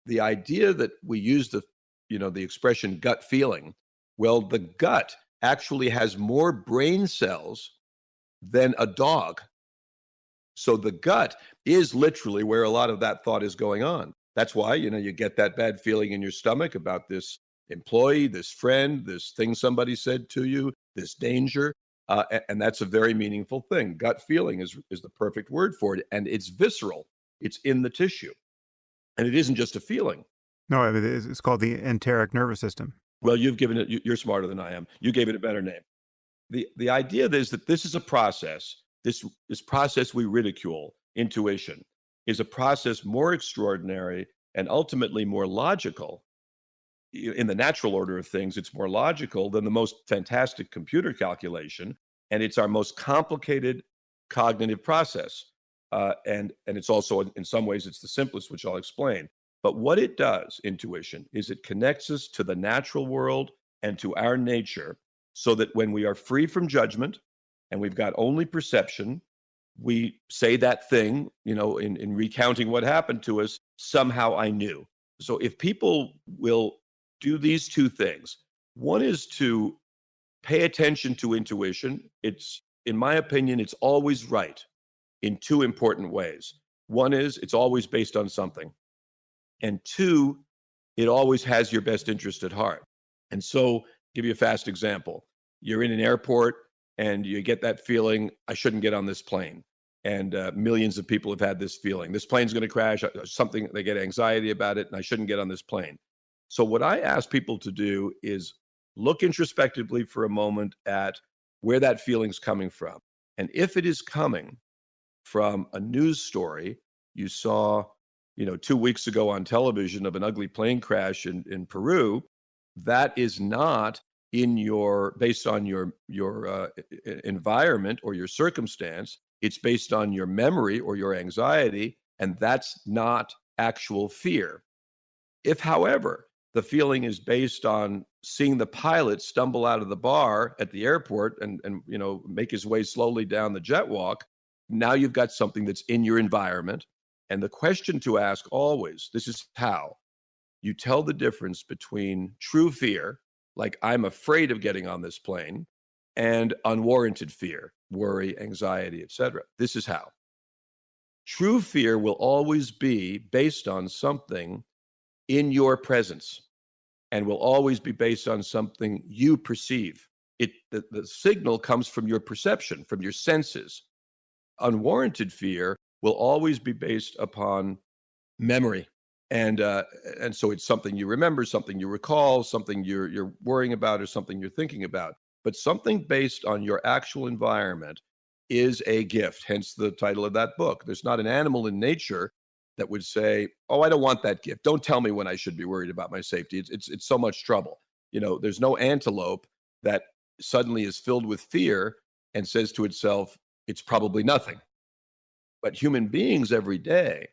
S2: the idea that we use the expression gut feeling, well, the gut actually has more brain cells than a dog. So the gut is literally where a lot of that thought is going on. That's why, you get that bad feeling in your stomach about this employee, this friend, this thing somebody said to you, this danger. And that's a very meaningful thing. Gut feeling is the perfect word for it. And it's visceral, it's in the tissue. And it isn't just a feeling.
S1: No, I mean, it's called the enteric nervous system.
S2: Well, you've given it, you're smarter than I am. You gave it a better name. The idea is that this is a process, this process we ridicule, intuition, is a process more extraordinary and ultimately more logical. In the natural order of things, it's more logical than the most fantastic computer calculation, and it's our most complicated cognitive process. And it's also, in some ways, it's the simplest, which I'll explain. But what it does, intuition, is it connects us to the natural world and to our nature, so that when we are free from judgment and we've got only perception, we say that thing, in recounting what happened to us, somehow I knew. So if people will do these two things, one is to pay attention to intuition. In my opinion, it's always right in two important ways. One is it's always based on something. And two, it always has your best interest at heart. And so, give you a fast example. You're in an airport and you get that feeling, I shouldn't get on this plane. And millions of people have had this feeling. This plane's going to crash, something, they get anxiety about it, and I shouldn't get on this plane. So what I ask people to do is look introspectively for a moment at where that feeling's coming from. And if it is coming from a news story you saw, 2 weeks ago on television of an ugly plane crash in Peru, that is not based on your environment or your circumstance. It's based on your memory or your anxiety, and that's not actual fear. If, however, the feeling is based on seeing the pilot stumble out of the bar at the airport and make his way slowly down the jet walk, now you've got something that's in your environment. And the question to ask always, this is how you tell the difference between true fear, like I'm afraid of getting on this plane, and unwarranted fear, worry, anxiety, etc. This is how. True fear will always be based on something in your presence and will always be based on something you perceive. The signal comes from your perception, from your senses. Unwarranted fear will always be based upon memory. And so it's something you remember, something you recall, something you're worrying about, or something you're thinking about. But something based on your actual environment is a gift, hence the title of that book. There's not an animal in nature that would say, oh, I don't want that gift. Don't tell me when I should be worried about my safety. It's so much trouble. There's no antelope that suddenly is filled with fear and says to itself, it's probably nothing. But human beings every day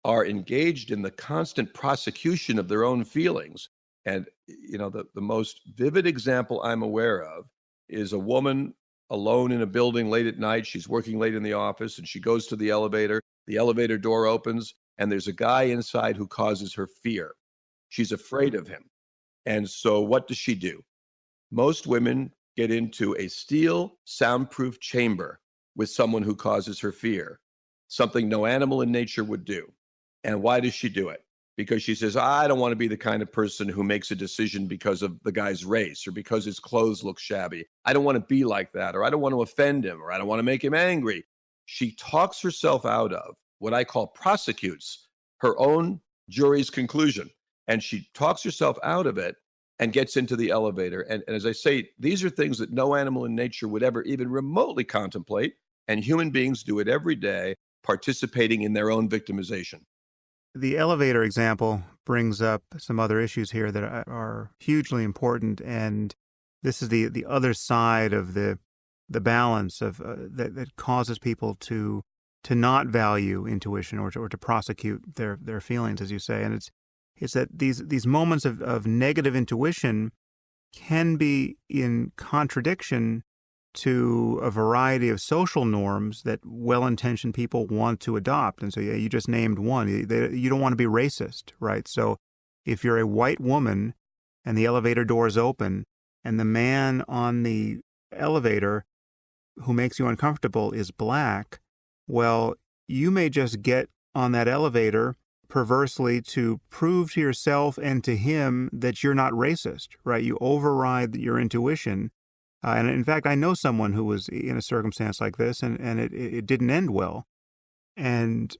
S2: are engaged in the constant prosecution of their own feelings. And, the most vivid example I'm aware of is a woman alone in a building late at night. She's working late in the office and she goes to the elevator. The elevator door opens and there's a guy inside who causes her fear. She's afraid of him. And so what does she do? Most women get into a steel soundproof chamber with someone who causes her fear, something no animal in nature would do. And why does she do it? Because she says, I don't want to be the kind of person who makes a decision because of the guy's race or because his clothes look shabby. I don't want to be like that, or I don't want to offend him, or I don't want to make him angry. She talks herself out of what I call prosecutes her own jury's conclusion. And she talks herself out of it and gets into the elevator. And as I say, these are things that no animal in nature would ever even remotely contemplate And human beings do it every day, participating in their own victimization.
S1: The elevator example brings up some other issues here that are hugely important, and this is the other side of the balance of that causes people to not value intuition or to prosecute their feelings, as you say. And it's that these moments of negative intuition can be in contradiction to a variety of social norms that well-intentioned people want to adopt. And so, yeah, you just named one. You don't want to be racist, right? So if you're a white woman and the elevator door is open and the man on the elevator who makes you uncomfortable is black, well, you may just get on that elevator perversely to prove to yourself and to him that you're not racist, right? You override your intuition. And in fact, I know someone who was in a circumstance like this, and it didn't end well. And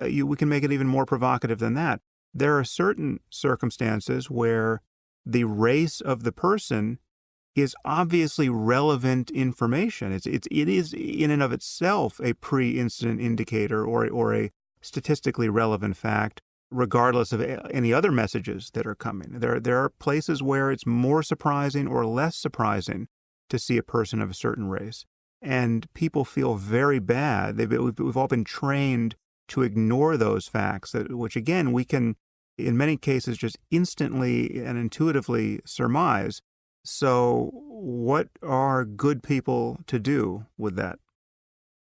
S1: we can make it even more provocative than that. There are certain circumstances where the race of the person is obviously relevant information. It is in and of itself a pre-incident indicator or a statistically relevant fact, regardless of any other messages that are coming. There are places where it's more surprising or less surprising to see a person of a certain race. And people feel very bad. We've all been trained to ignore those facts, which again, we can, in many cases, just instantly and intuitively surmise. So what are good people to do with that?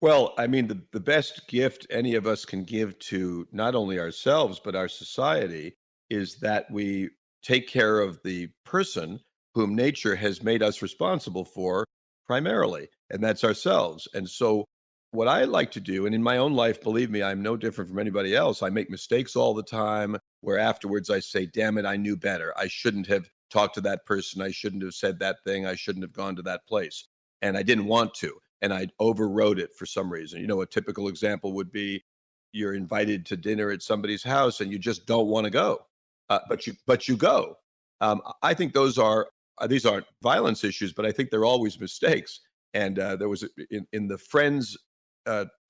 S2: Well, I mean, the best gift any of us can give to not only ourselves, but our society is that we take care of the person whom nature has made us responsible for primarily, and that's ourselves. And so, what I like to do, and in my own life, believe me, I'm no different from anybody else. I make mistakes all the time where afterwards I say, damn it, I knew better. I shouldn't have talked to that person. I shouldn't have said that thing. I shouldn't have gone to that place. And I didn't want to, and I overrode it for some reason. You know, a typical example would be you're invited to dinner at somebody's house and you just don't want to go, but you go. I think these aren't violence issues, but I think they're always mistakes. And there was in the Friends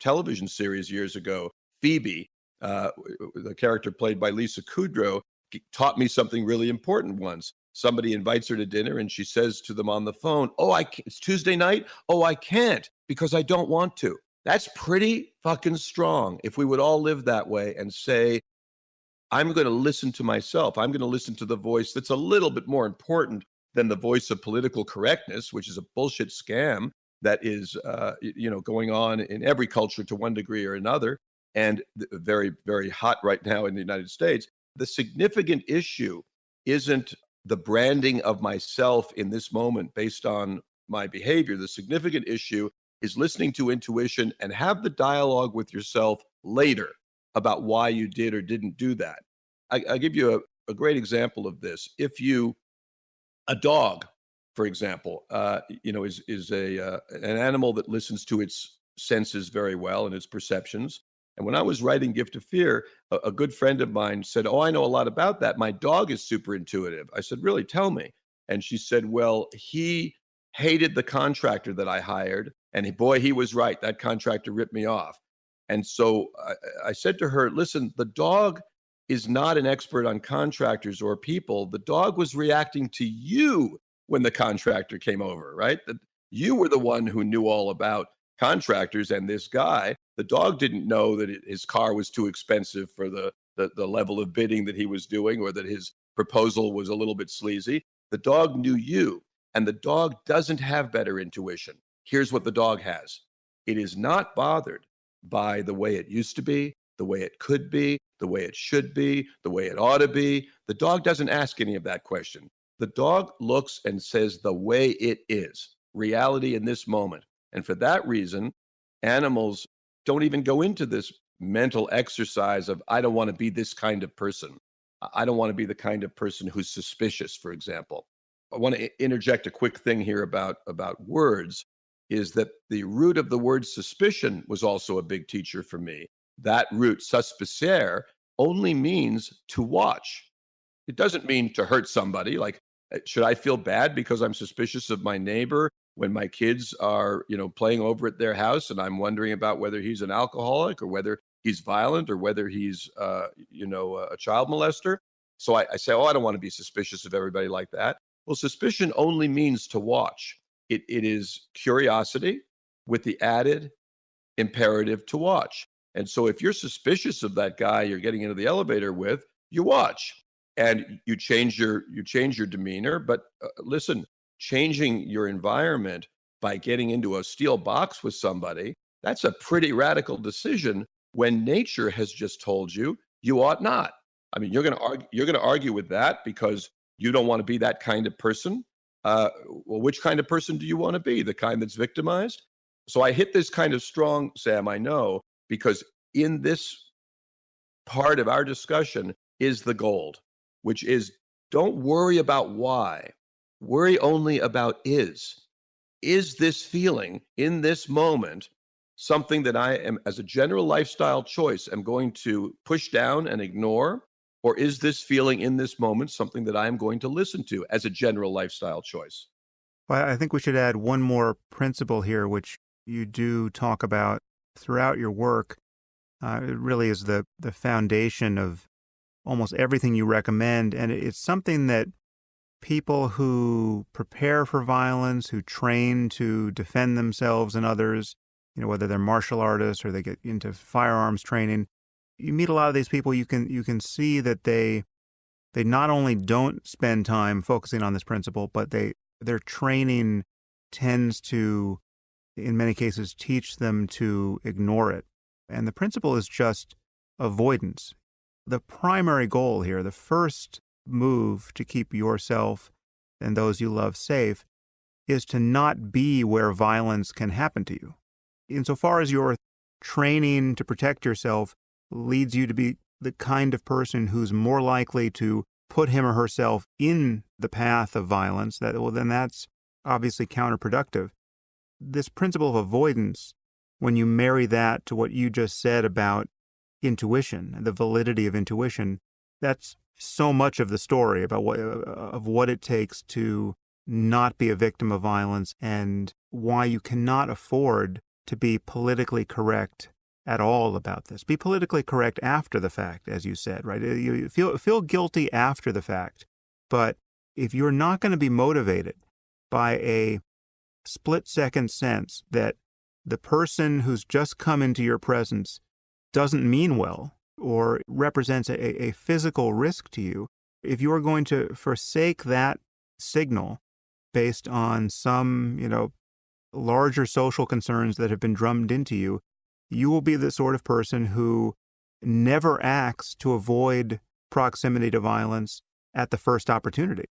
S2: television series years ago, Phoebe, the character played by Lisa Kudrow, taught me something really important once. Somebody invites her to dinner and she says to them on the phone, "Oh, it's Tuesday night. Oh, I can't because I don't want to." That's pretty fucking strong. If we would all live that way and say, I'm going to listen to myself. I'm going to listen to the voice that's a little bit more important than the voice of political correctness, which is a bullshit scam that is, going on in every culture to one degree or another, and very, very hot right now in the United States. The significant issue isn't the branding of myself in this moment based on my behavior. The significant issue is listening to intuition and have the dialogue with yourself later about why you did or didn't do that. I give you a great example of this. A dog, for example, is an animal that listens to its senses very well and its perceptions. And when I was writing Gift of Fear, a good friend of mine said, "Oh, I know a lot about that. My dog is super intuitive." I said, "Really? Tell me." And she said, "Well, he hated the contractor that I hired, and boy, he was right. That contractor ripped me off." And so I said to her, "Listen, the dog is not an expert on contractors or people. The dog was reacting to you when the contractor came over, right? That you were the one who knew all about contractors and this guy. The dog didn't know that his car was too expensive for the level of bidding that he was doing, or that his proposal was a little bit sleazy. The dog knew you, and the dog doesn't have better intuition. Here's what the dog has: it is not bothered by the way it used to be, the way it could be, the way it should be, the way it ought to be. The dog doesn't ask any of that question. The dog looks and says the way it is, reality in this moment. And for that reason, animals don't even go into this mental exercise of, I don't want to be this kind of person. I don't want to be the kind of person who's suspicious, for example. I want to interject a quick thing here about words, is that the root of the word suspicion was also a big teacher for me. That root, suspicere, only means to watch. It doesn't mean to hurt somebody. Like, should I feel bad because I'm suspicious of my neighbor? when my kids are, playing over at their house and I'm wondering about whether he's an alcoholic or whether he's violent or whether he's, a child molester. So I say, oh, I don't want to be suspicious of everybody like that. Well, suspicion only means to watch. It is curiosity with the added imperative to watch. And so if you're suspicious of that guy you're getting into the elevator with, you watch and you change your demeanor. But listen, changing your environment by getting into a steel box with somebody, that's a pretty radical decision when nature has just told you you ought not. I mean, you're going to argue with that because you don't want to be that kind of person. Well, which kind of person do you want to be? The kind that's victimized? So I hit this kind of strong, Sam, I know, because in this part of our discussion is the gold, which is don't worry about why. Worry only about is. Is this feeling in this moment something that I am, as a general lifestyle choice, am going to push down and ignore? Or is this feeling in this moment something that I am going to listen to as a general lifestyle choice?
S1: Well, I think we should add one more principle here, which you do talk about throughout your work. It really is the foundation of almost everything you recommend. And it's something that people who prepare for violence, who train to defend themselves and others, whether they're martial artists or they get into firearms training, you meet a lot of these people, you can see that they not only don't spend time focusing on this principle, but their training tends to, in many cases, teach them to ignore it. And the principle is just avoidance. The primary goal here, the first move to keep yourself and those you love safe, is to not be where violence can happen to you. Insofar as your training to protect yourself leads you to be the kind of person who's more likely to put him or herself in the path of violence, then that's obviously counterproductive. This principle of avoidance, when you marry that to what you just said about intuition, the validity of intuition, that's so much of the story about what it takes to not be a victim of violence and why you cannot afford to be politically correct at all about this. Be politically correct after the fact, as you said, right? You feel guilty after the fact. But if you're not going to be motivated by a split-second sense that the person who's just come into your presence doesn't mean well or represents a physical risk to you, if you are going to forsake that signal based on some, larger social concerns that have been drummed into you, you will be the sort of person who never acts to avoid proximity to violence at the first opportunity.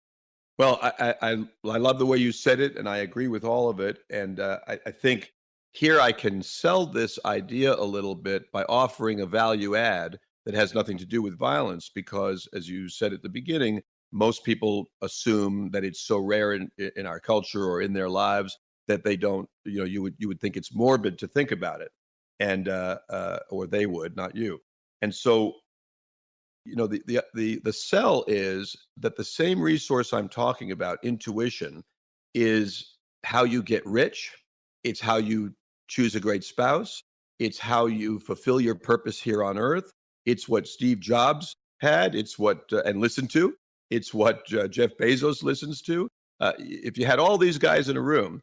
S2: Well, I love the way you said it, and I agree with all of it. And I think here I can sell this idea a little bit by offering a value add that has nothing to do with violence, because, as you said at the beginning, most people assume that it's so rare in our culture or in their lives that they don't. You would think it's morbid to think about it, and or they would, not you. And so the sell is that the same resource I'm talking about, intuition, is how you get rich. It's how you choose a great spouse. It's how you fulfill your purpose here on earth. It's what Steve Jobs had. It's what and listened to. It's what Jeff Bezos listens to. If you had all these guys in a room,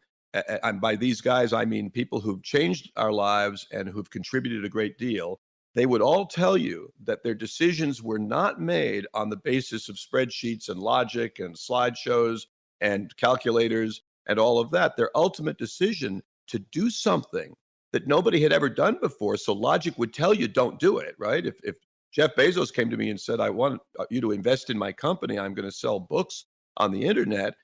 S2: and by these guys I mean people who've changed our lives and who've contributed a great deal, they would all tell you that their decisions were not made on the basis of spreadsheets and logic and slideshows and calculators and all of that. Their ultimate decision to do something that nobody had ever done before. So logic would tell you don't do it, right? If Jeff Bezos came to me and said, I want you to invest in my company, I'm going to sell books on the internet.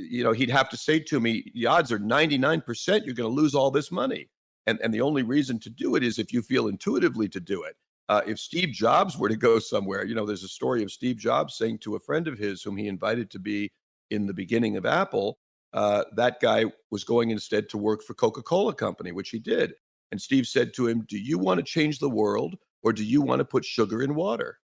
S2: He'd have to say to me, the odds are 99% you're going to lose all this money. And the only reason to do it is if you feel intuitively to do it. If Steve Jobs were to go somewhere, there's a story of Steve Jobs saying to a friend of his whom he invited to be in the beginning of Apple, that guy was going instead to work for Coca-Cola Company, which he did. And Steve said to him, do you want to change the world or do you want to put sugar in water?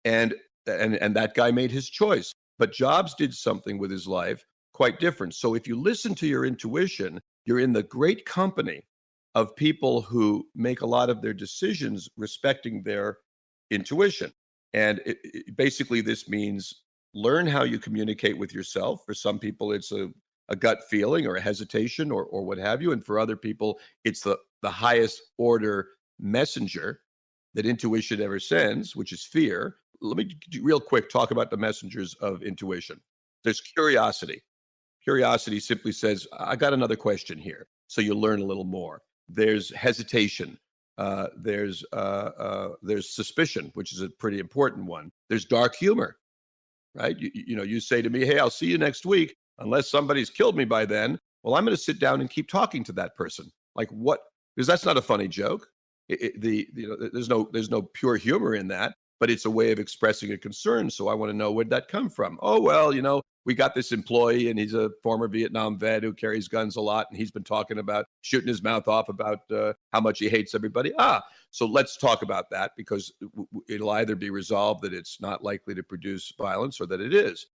S2: And that guy made his choice. But Jobs did something with his life quite different. So if you listen to your intuition, you're in the great company of people who make a lot of their decisions respecting their intuition. And basically, this means learn how you communicate with yourself. For some people, it's a gut feeling or a hesitation or what have you. And for other people, it's the highest order messenger that intuition ever sends, which is fear. Let me real quick talk about the messengers of intuition. There's curiosity. Curiosity simply says, I got another question here. So you learn a little more. There's hesitation. There's suspicion, which is a pretty important one. There's dark humor, right? You say to me, hey, I'll see you next week. Unless somebody's killed me by then, well, I'm going to sit down and keep talking to that person. Like what? Because that's not a funny joke. There's no pure humor in that, but it's a way of expressing a concern. So I want to know, where'd that come from? Oh, well, we got this employee and he's a former Vietnam vet who carries guns a lot. And he's been talking about shooting his mouth off about how much he hates everybody. So let's talk about that because it'll either be resolved that it's not likely to produce violence or that it is.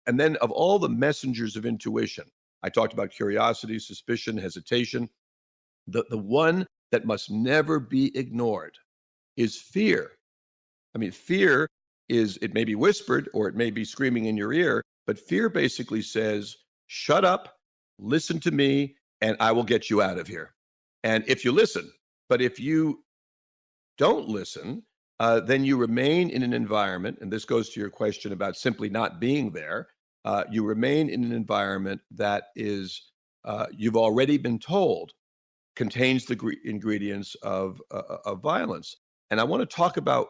S2: And then of all the messengers of intuition, I talked about curiosity, suspicion, hesitation. The one that must never be ignored is fear. I mean, fear it may be whispered or it may be screaming in your ear, but fear basically says, shut up, listen to me, and I will get you out of here. And if you listen, but if you don't listen, then you remain in an environment, and this goes to your question about simply not being there. You remain in an environment that is, you've already been told, contains the ingredients of violence. And I want to talk about,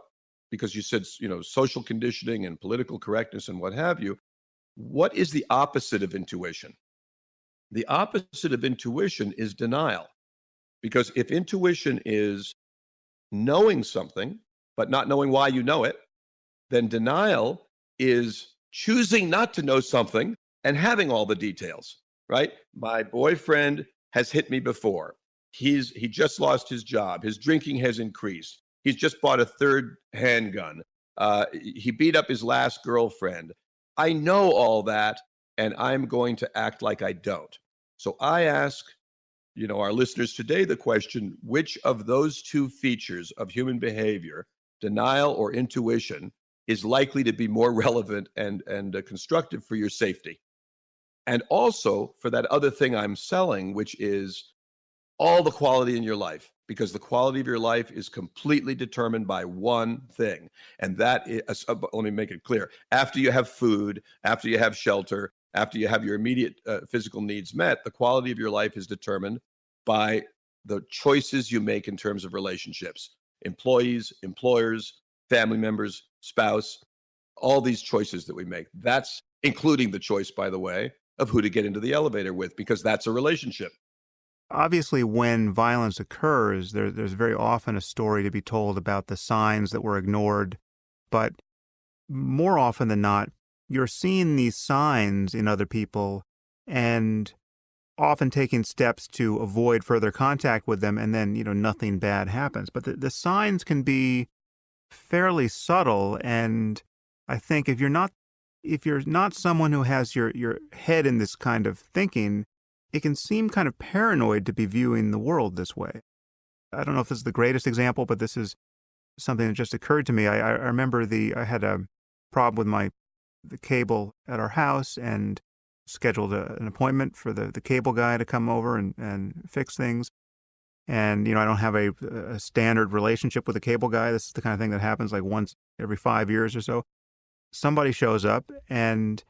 S2: because you said, social conditioning and political correctness and what have you. What is the opposite of intuition? The opposite of intuition is denial. Because if intuition is knowing something, but not knowing why you know it, then denial is choosing not to know something and having all the details, right? My boyfriend has hit me before. He just lost his job. His drinking has increased. He's just bought a third handgun. He beat up his last girlfriend. I know all that, and I'm going to act like I don't. So I ask, our listeners today the question, which of those two features of human behavior, denial or intuition, is likely to be more relevant and constructive for your safety? And also for that other thing I'm selling, which is all the quality in your life, because the quality of your life is completely determined by one thing. And that is, let me make it clear, after you have food, after you have shelter, after you have your immediate physical needs met, the quality of your life is determined by the choices you make in terms of relationships, employees, employers, family members, spouse, all these choices that we make. That's including the choice, by the way, of who to get into the elevator with, because that's a relationship.
S1: Obviously, when violence occurs, there's very often a story to be told about the signs that were ignored. But more often than not, you're seeing these signs in other people and often taking steps to avoid further contact with them, and then, nothing bad happens. But the signs can be fairly subtle, and I think if you're not someone who has your head in this kind of thinking, it can seem kind of paranoid to be viewing the world this way. I don't know if this is the greatest example, but this is something that just occurred to me. I remember I had a problem with the cable at our house and scheduled an appointment for the cable guy to come over and fix things. And, I don't have a standard relationship with the cable guy. This is the kind of thing that happens like once every 5 years or so. Somebody shows up and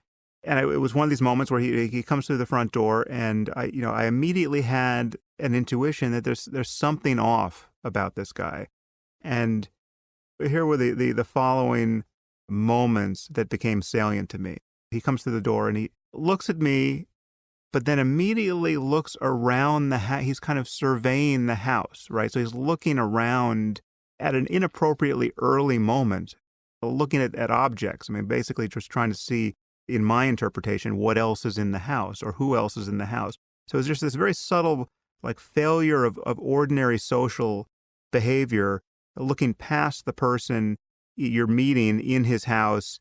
S1: it was one of these moments where he comes through the front door, and I immediately had an intuition that there's something off about this guy. And here were the following moments that became salient to me. He comes through the door and he looks at me, but then immediately looks around the house. He's kind of surveying the house, right? So he's looking around at an inappropriately early moment, looking at objects. I mean, basically just trying to see, in my interpretation, what else is in the house or who else is in the house. So it's just this very subtle, like, failure of ordinary social behavior, looking past the person you're meeting in his house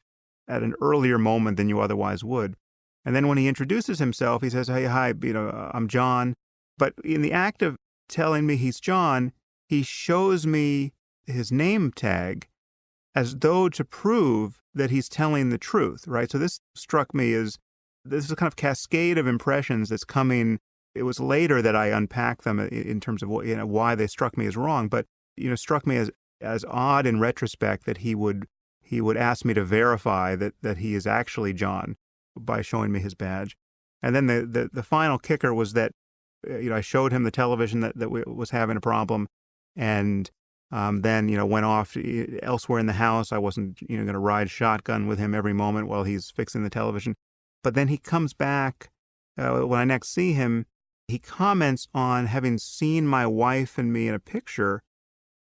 S1: at an earlier moment than you otherwise would. And then when he introduces himself, he says, "Hey, hi, I'm John." But in the act of telling me he's John, he shows me his name tag as though to prove that he's telling the truth, right? So this struck me as this is a kind of cascade of impressions that's coming. It was later that I unpacked them in terms of why they struck me as wrong, but struck me as odd in retrospect that he would ask me to verify that he is actually John by showing me his badge. And then the final kicker was that I showed him the television that was having a problem, and then went off elsewhere in the house. I wasn't going to ride shotgun with him every moment while he's fixing the television. But then he comes back when I next see him. He comments on having seen my wife and me in a picture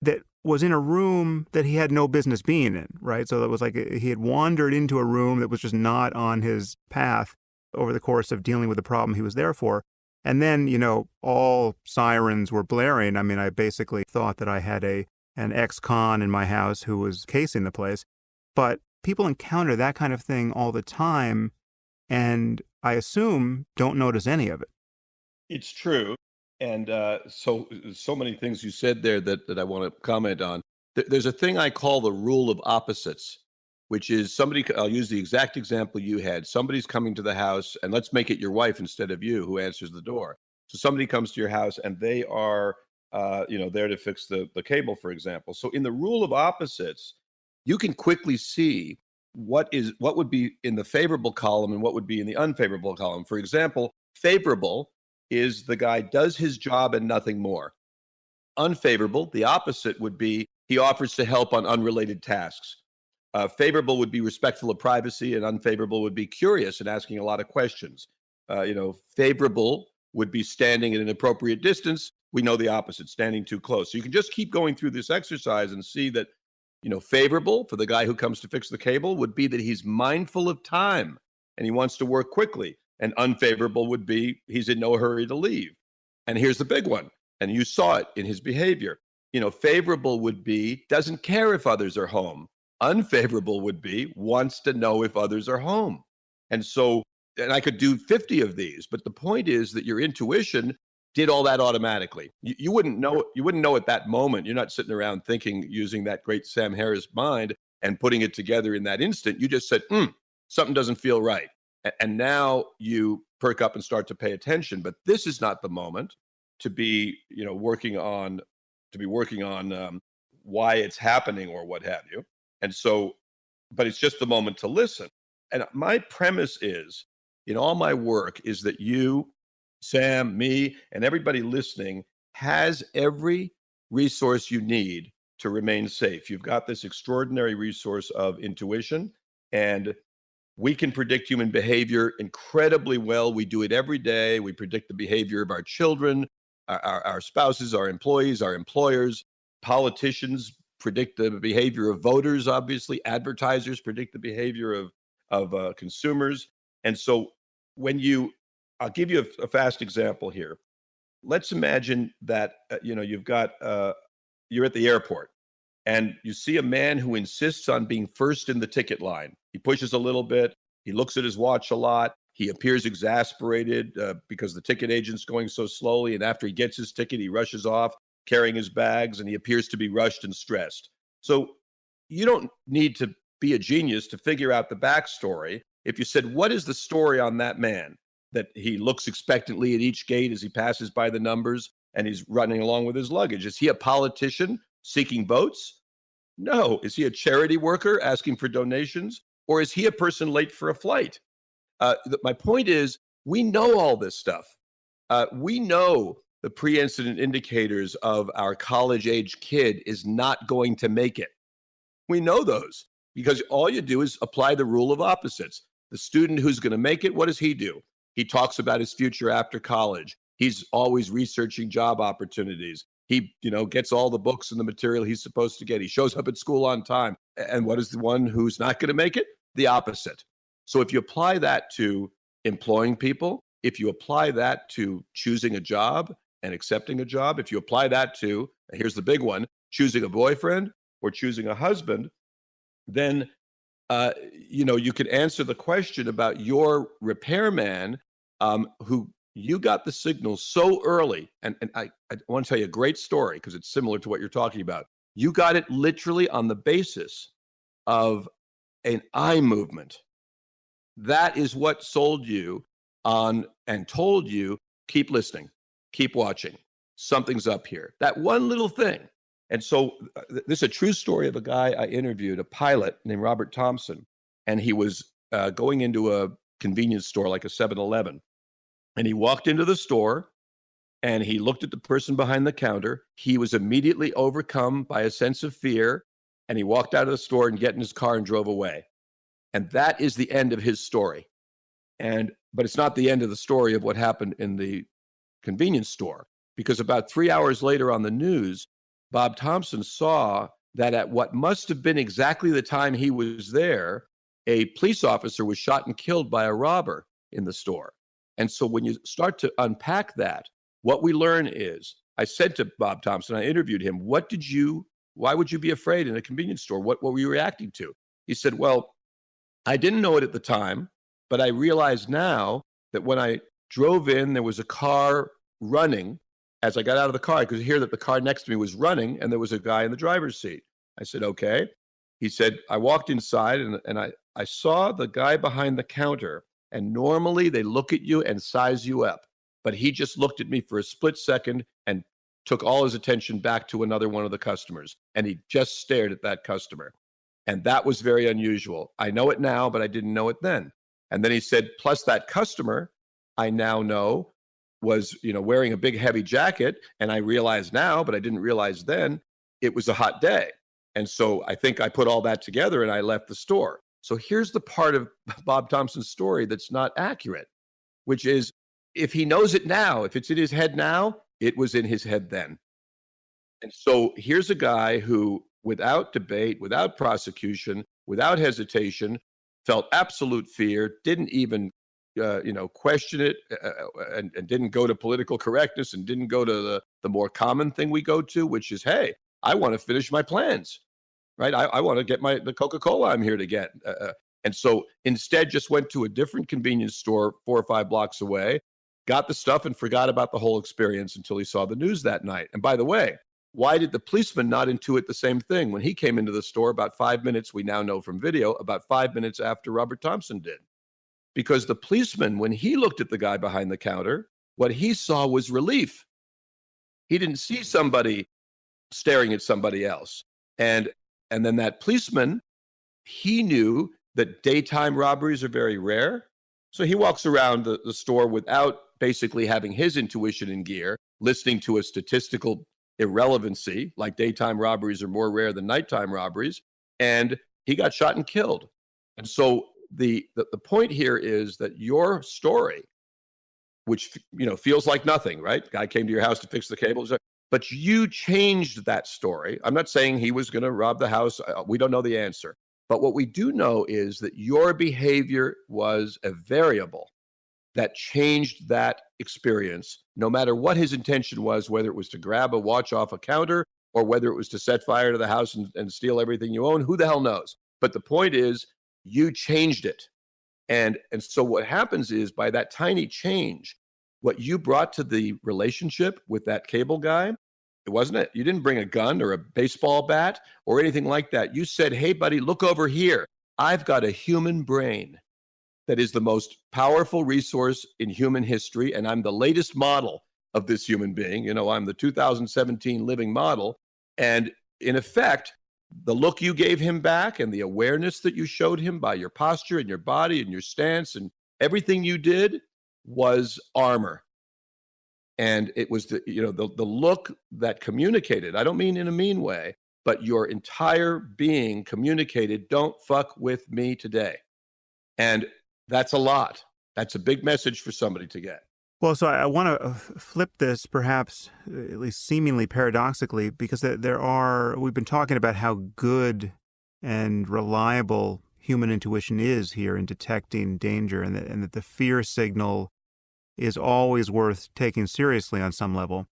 S1: that was in a room that he had no business being in, right? So it was like he had wandered into a room that was just not on his path over the course of dealing with the problem he was there for. And then, all sirens were blaring. I mean, I basically thought that I had an ex-con in my house who was casing the place. But people encounter that kind of thing all the time, and I assume don't notice any of it.
S2: It's true. And so many things you said there that I want to comment on. There's a thing I call the rule of opposites, which is I'll use the exact example you had. Somebody's coming to the house, and let's make it your wife instead of you who answers the door. So somebody comes to your house, and they are, there to fix the cable, for example. So in the rule of opposites, you can quickly see what would be in the favorable column and what would be in the unfavorable column. For example, favorable is the guy does his job and nothing more. Unfavorable, the opposite would be he offers to help on unrelated tasks. Favorable would be respectful of privacy, and unfavorable would be curious and asking a lot of questions. Favorable would be standing at an appropriate distance. We know the opposite, standing too close. So you can just keep going through this exercise and see that, favorable for the guy who comes to fix the cable would be that he's mindful of time and he wants to work quickly. And unfavorable would be he's in no hurry to leave. And here's the big one, and you saw it in his behavior. Favorable would be doesn't care if others are home. Unfavorable would be wants to know if others are home. And so, and I could do 50 of these, but the point is that your intuition did all that automatically. You wouldn't know. You wouldn't know at that moment. You're not sitting around thinking, using that great Sam Harris mind and putting it together in that instant. You just said, something doesn't feel right. And now you perk up and start to pay attention. But this is not the moment to be, working on why it's happening or what have you. And so, but it's just the moment to listen. And my premise is, in all my work, is that you, Sam, me, and everybody listening has every resource you need to remain safe. You've got this extraordinary resource of intuition, and we can predict human behavior incredibly well. We do it every day. We predict the behavior of our children, our spouses, our employees, our employers. Politicians predict the behavior of voters, obviously. Advertisers predict the behavior of consumers. And so I'll give you a fast example here. Let's imagine that, you're at the airport and you see a man who insists on being first in the ticket line. He pushes a little bit. He looks at his watch a lot. He appears exasperated because the ticket agent's going so slowly. And after he gets his ticket, he rushes off carrying his bags, and he appears to be rushed and stressed. So you don't need to be a genius to figure out the backstory. If you said, what is the story on that man? That he looks expectantly at each gate as he passes by the numbers and he's running along with his luggage. Is he a politician seeking votes? No. Is he a charity worker asking for donations? Or is he a person late for a flight? My point is, we know all this stuff. We know the pre-incident indicators of our college-age kid is not going to make it. We know those because all you do is apply the rule of opposites. The student who's going to make it, what does he do? He talks about his future after college. He's always researching job opportunities. He, gets all the books and the material he's supposed to get. He shows up at school on time. And what is the one who's not going to make it? The opposite. So if you apply that to employing people, if you apply that to choosing a job and accepting a job, if you apply that to, here's the big one, choosing a boyfriend or choosing a husband, then You could answer the question about your repairman, who you got the signal so early. And I want to tell you a great story because it's similar to what you're talking about. You got it literally on the basis of an eye movement. That is what sold you on and told you, keep listening, keep watching. Something's up here. That one little thing. And so this is a true story of a guy I interviewed, a pilot named Robert Thompson. And he was going into a convenience store like a 7-Eleven. And he walked into the store and he looked at the person behind the counter. He was immediately overcome by a sense of fear. And he walked out of the store and get in his car and drove away. And that is the end of his story. But it's not the end of the story of what happened in the convenience store, because about 3 hours later on the news, Bob Thompson saw that at what must have been exactly the time he was there, a police officer was shot and killed by a robber in the store. And so when you start to unpack that, what we learn is, I said to Bob Thompson, I interviewed him, why would you be afraid in a convenience store? What were you reacting to? He said, well, I didn't know it at the time, but I realize now that when I drove in, there was a car running. As I got out of the car, I could hear that the car next to me was running and there was a guy in the driver's seat. I said, okay. He said, I walked inside and I saw the guy behind the counter, and normally they look at you and size you up. But he just looked at me for a split second and took all his attention back to another one of the customers. And he just stared at that customer. And that was very unusual. I know it now, but I didn't know it then. And then he said, plus that customer, I now know was, wearing a big heavy jacket. And I realize now, but I didn't realize then, it was a hot day. And so I think I put all that together and I left the store. So here's the part of Bob Thompson's story that's not accurate, which is, if he knows it now, if it's in his head now, it was in his head then. And so here's a guy who, without debate, without prosecution, without hesitation, felt absolute fear, didn't even question it, and didn't go to political correctness, and didn't go to the more common thing we go to, which is, hey, I want to finish my plans, right? I want to get the Coca-Cola I'm here to get. And so instead just went to a different convenience store 4 or 5 blocks away, got the stuff and forgot about the whole experience until he saw the news that night. And by the way, why did the policeman not intuit the same thing when he came into the store about 5 minutes, we now know from video, about 5 minutes after Robert Thompson did? Because the policeman, when he looked at the guy behind the counter, what he saw was relief. He didn't see somebody staring at somebody else. And then that policeman, he knew that daytime robberies are very rare. So he walks around the store without basically having his intuition in gear, listening to a statistical irrelevancy, like daytime robberies are more rare than nighttime robberies, and he got shot and killed. And so the point here is that your story, which feels like nothing, right? Guy came to your house to fix the cables, but you changed that story. I'm not saying he was going to rob the house. We don't know the answer. But what we do know is that your behavior was a variable that changed that experience, no matter what his intention was, whether it was to grab a watch off a counter or whether it was to set fire to the house and steal everything you own. Who the hell knows? But the point is, you changed it. And so what happens is, by that tiny change, what you brought to the relationship with that cable guy, it wasn't it. You didn't bring a gun or a baseball bat or anything like that. You said, hey, buddy, look over here. I've got a human brain that is the most powerful resource in human history, and I'm the latest model of this human being. I'm the 2017 living model. And in effect, the look you gave him back and the awareness that you showed him by your posture and your body and your stance and everything you did was armor. And it was the look that communicated. I don't mean in a mean way, but your entire being communicated, don't fuck with me today. And that's a lot. That's a big message for somebody to get.
S1: Well, so I want to flip this, perhaps at least seemingly paradoxically, because we've been talking about how good and reliable human intuition is here in detecting danger, and that the fear signal is always worth taking seriously on some level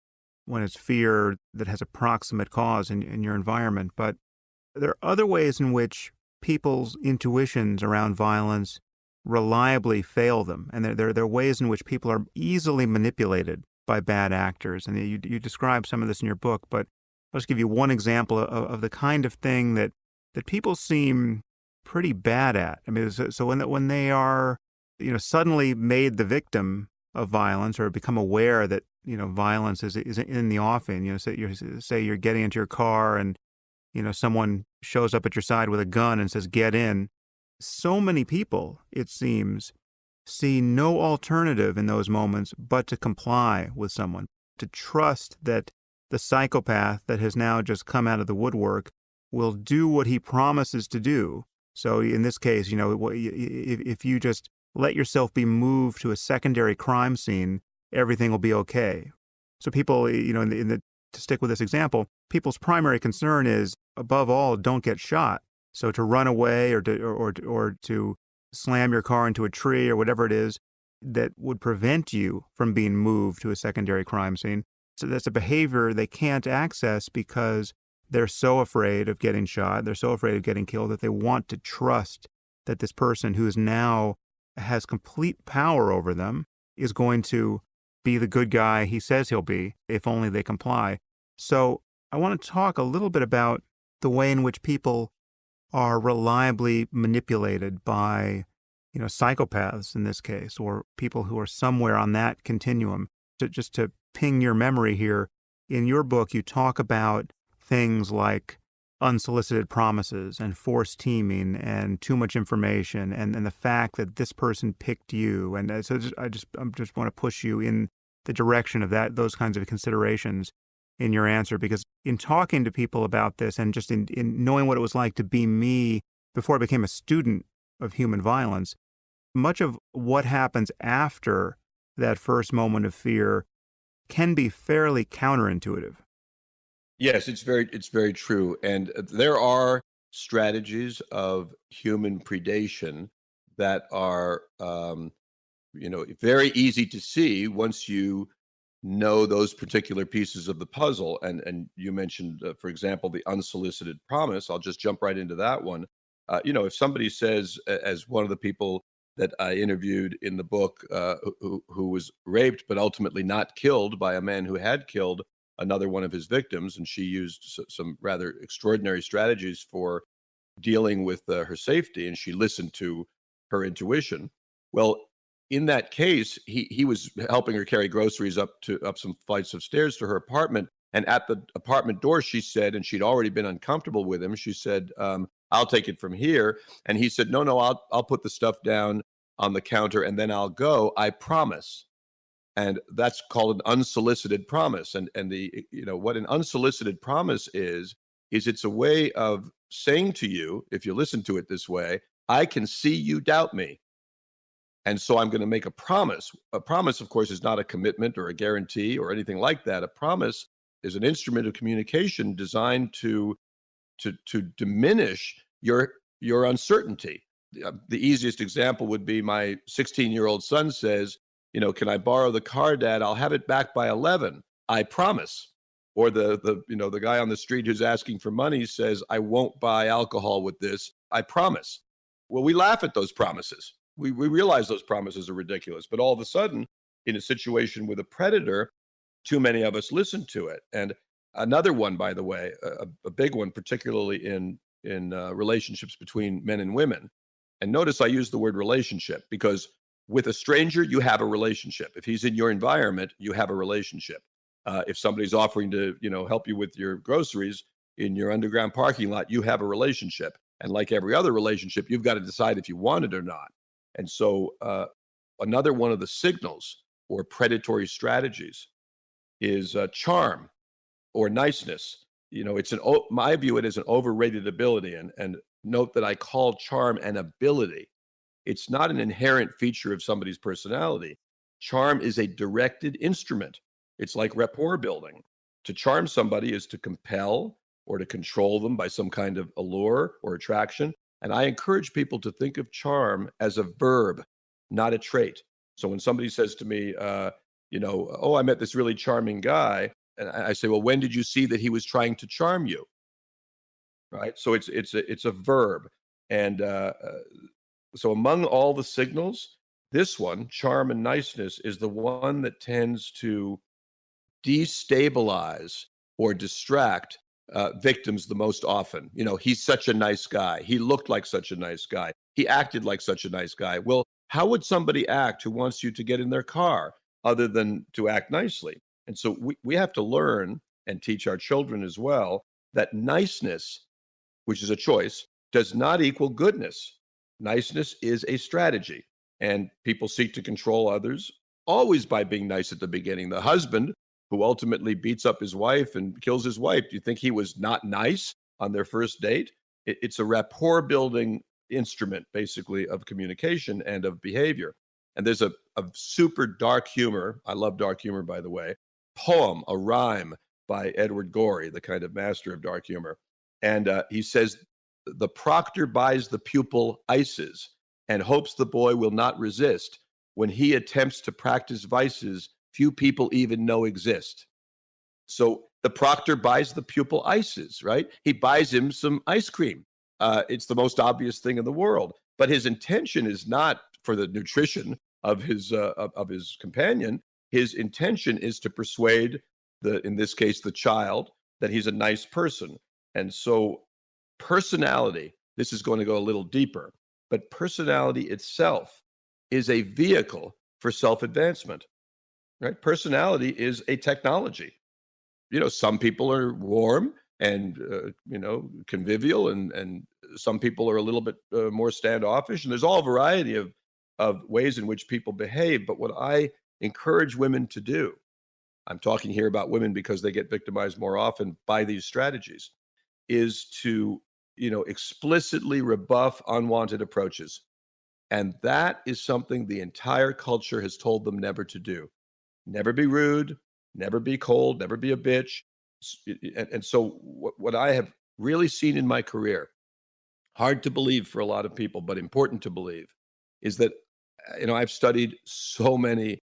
S1: when it's fear that has a proximate cause in your environment. But there are other ways in which people's intuitions around violence reliably fail them, and there are ways in which people are easily manipulated by bad actors. And you describe some of this in your book, but I'll just give you one example of the kind of thing that people seem pretty bad at. I mean, so when they are, suddenly made the victim of violence or become aware that, violence is in the offing, say you're getting into your car and, someone shows up at your side with a gun and says, "Get in." So many people, it seems, see no alternative in those moments but to comply with someone, to trust that the psychopath that has now just come out of the woodwork will do what he promises to do. So in this case, if you just let yourself be moved to a secondary crime scene, everything will be okay. So people, to stick with this example, people's primary concern is, above all, don't get shot. So to run away or to slam your car into a tree or whatever it is that would prevent you from being moved to a secondary crime scene. So that's a behavior they can't access because they're so afraid of getting shot, they're so afraid of getting killed that they want to trust that this person who is now has complete power over them is going to be the good guy he says he'll be if only they comply. So I want to talk a little bit about the way in which people are reliably manipulated by, psychopaths in this case, or people who are somewhere on that continuum. Just to ping your memory here, in your book, you talk about things like unsolicited promises and forced teaming and too much information and the fact that this person picked you. And so I just want to push you in the direction of those kinds of considerations in your answer, because in talking to people about this and just in knowing what it was like to be me before I became a student of human violence, much of what happens after that first moment of fear can be fairly counterintuitive.
S2: Yes, it's very true. And there are strategies of human predation that are, very easy to see once you know those particular pieces of the puzzle. And you mentioned, for example, the unsolicited promise. I'll just jump right into that one. If somebody says, as one of the people that I interviewed in the book, who was raped but ultimately not killed by a man who had killed another one of his victims, and she used some rather extraordinary strategies for dealing with her safety, and she listened to her intuition. Well, in that case, he was helping her carry groceries up some flights of stairs to her apartment. And at the apartment door, she said, and she'd already been uncomfortable with him. She said, "I'll take it from here." And he said, "No, no, I'll put the stuff down on the counter and then I'll go. I promise." And that's called an unsolicited promise. And what an unsolicited promise is it's a way of saying to you, if you listen to it this way, "I can see you doubt me. And so I'm going to make a promise." A promise, of course, is not a commitment or a guarantee or anything like that. A promise is an instrument of communication designed to diminish your uncertainty. The easiest example would be my 16-year-old son says, "Can I borrow the car, Dad? I'll have it back by 11. I promise." Or the guy on the street who's asking for money says, "I won't buy alcohol with this. I promise." Well, we laugh at those promises. We realize those promises are ridiculous, but all of a sudden, in a situation with a predator, too many of us listen to it. And another one, by the way, a big one, particularly in relationships between men and women. And notice I use the word relationship because with a stranger, you have a relationship. If he's in your environment, you have a relationship. If somebody's offering to, help you with your groceries in your underground parking lot, you have a relationship. And like every other relationship, you've got to decide if you want it or not. And so, another one of the signals or predatory strategies is charm or niceness. I view it as an overrated ability. And note that I call charm an ability. It's not an inherent feature of somebody's personality. Charm is a directed instrument. It's like rapport building. To charm somebody is to compel or to control them by some kind of allure or attraction. And I encourage people to think of charm as a verb, not a trait. So when somebody says to me, "Oh, I met this really charming guy," and I say, "Well, when did you see that he was trying to charm you?" Right. So it's a verb. And so among all the signals, this one, charm and niceness, is the one that tends to destabilize or distract victims the most often. You know, he's such a nice guy. He looked like such a nice guy. He acted like such a nice guy. Well, how would somebody act who wants you to get in their car other than to act nicely? And so we have to learn and teach our children as well that niceness, which is a choice, does not equal goodness. Niceness is a strategy, and people seek to control others always by being nice at the beginning. The husband who ultimately beats up his wife and kills his wife, do you think he was not nice on their first date? It's a rapport building instrument, basically, of communication and of behavior. And there's a super dark humor. I love dark humor, by the way. Poem, a rhyme by Edward Gorey, the kind of master of dark humor. And he says, the proctor buys the pupil ices and hopes the boy will not resist. When he attempts to practice vices few people even know exist. So the proctor buys the pupil ices, right? He buys him some ice cream. It's the most obvious thing in the world, but his intention is not for the nutrition of his companion. His intention is to persuade in this case, the child, that he's a nice person. And so personality, this is going to go a little deeper, but personality itself is a vehicle for self-advancement, right? Personality is a technology. You know, some people are warm and, convivial, and some people are a little bit more standoffish. And there's all a variety of ways in which people behave. But what I encourage women to do, I'm talking here about women because they get victimized more often by these strategies, is to, explicitly rebuff unwanted approaches. And that is something the entire culture has told them never to do. Never be rude, never be cold, never be a bitch. And so, what I have really seen in my career, hard to believe for a lot of people, but important to believe, is that, I've studied so many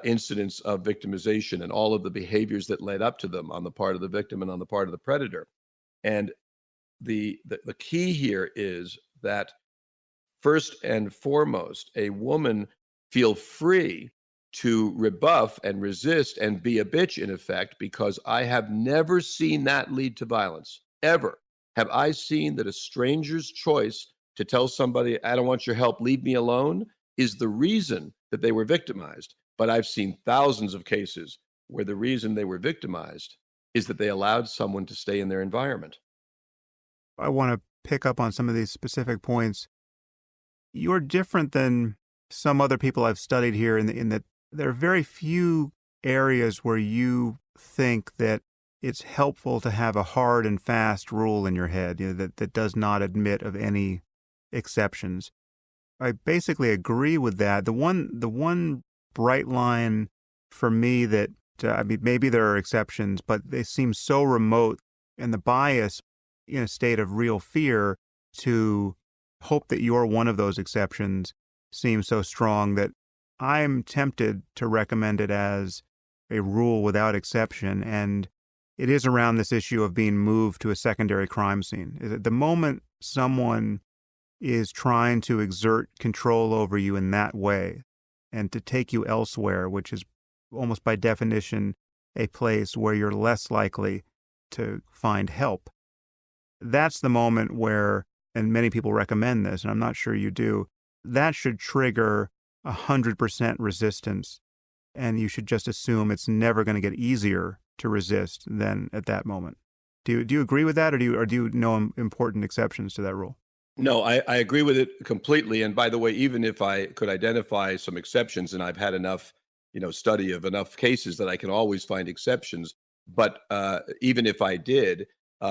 S2: incidents of victimization and all of the behaviors that led up to them on the part of the victim and on the part of the predator. And the key here is that first and foremost, a woman feel free to rebuff and resist and be a bitch, in effect, because I have never seen that lead to violence. Ever have I seen that a stranger's choice to tell somebody, I don't want your help, leave me alone, is the reason that they were victimized. But I've seen thousands of cases where the reason they were victimized is that they allowed someone to stay in their environment.
S1: I want to pick up on some of these specific points. You're different than some other people I've studied here in that there are very few areas where you think that it's helpful to have a hard and fast rule in your head, that does not admit of any exceptions. I basically agree with that. The one bright line for me that, maybe there are exceptions, but they seem so remote, and the bias in a state of real fear to hope that you're one of those exceptions seems so strong that I'm tempted to recommend it as a rule without exception. And it is around this issue of being moved to a secondary crime scene. Is it the moment someone is trying to exert control over you in that way and to take you elsewhere, which is almost by definition a place where you're less likely to find help. That's the moment where, and many people recommend this, and I'm not sure you do, that should trigger 100% resistance. And you should just assume it's never going to get easier to resist than at that moment. Do you agree with that, or do you know important exceptions to that rule?
S2: No, I agree with it completely. And by the way, even if I could identify some exceptions, and I've had enough, study of enough cases that I can always find exceptions. But even if I did,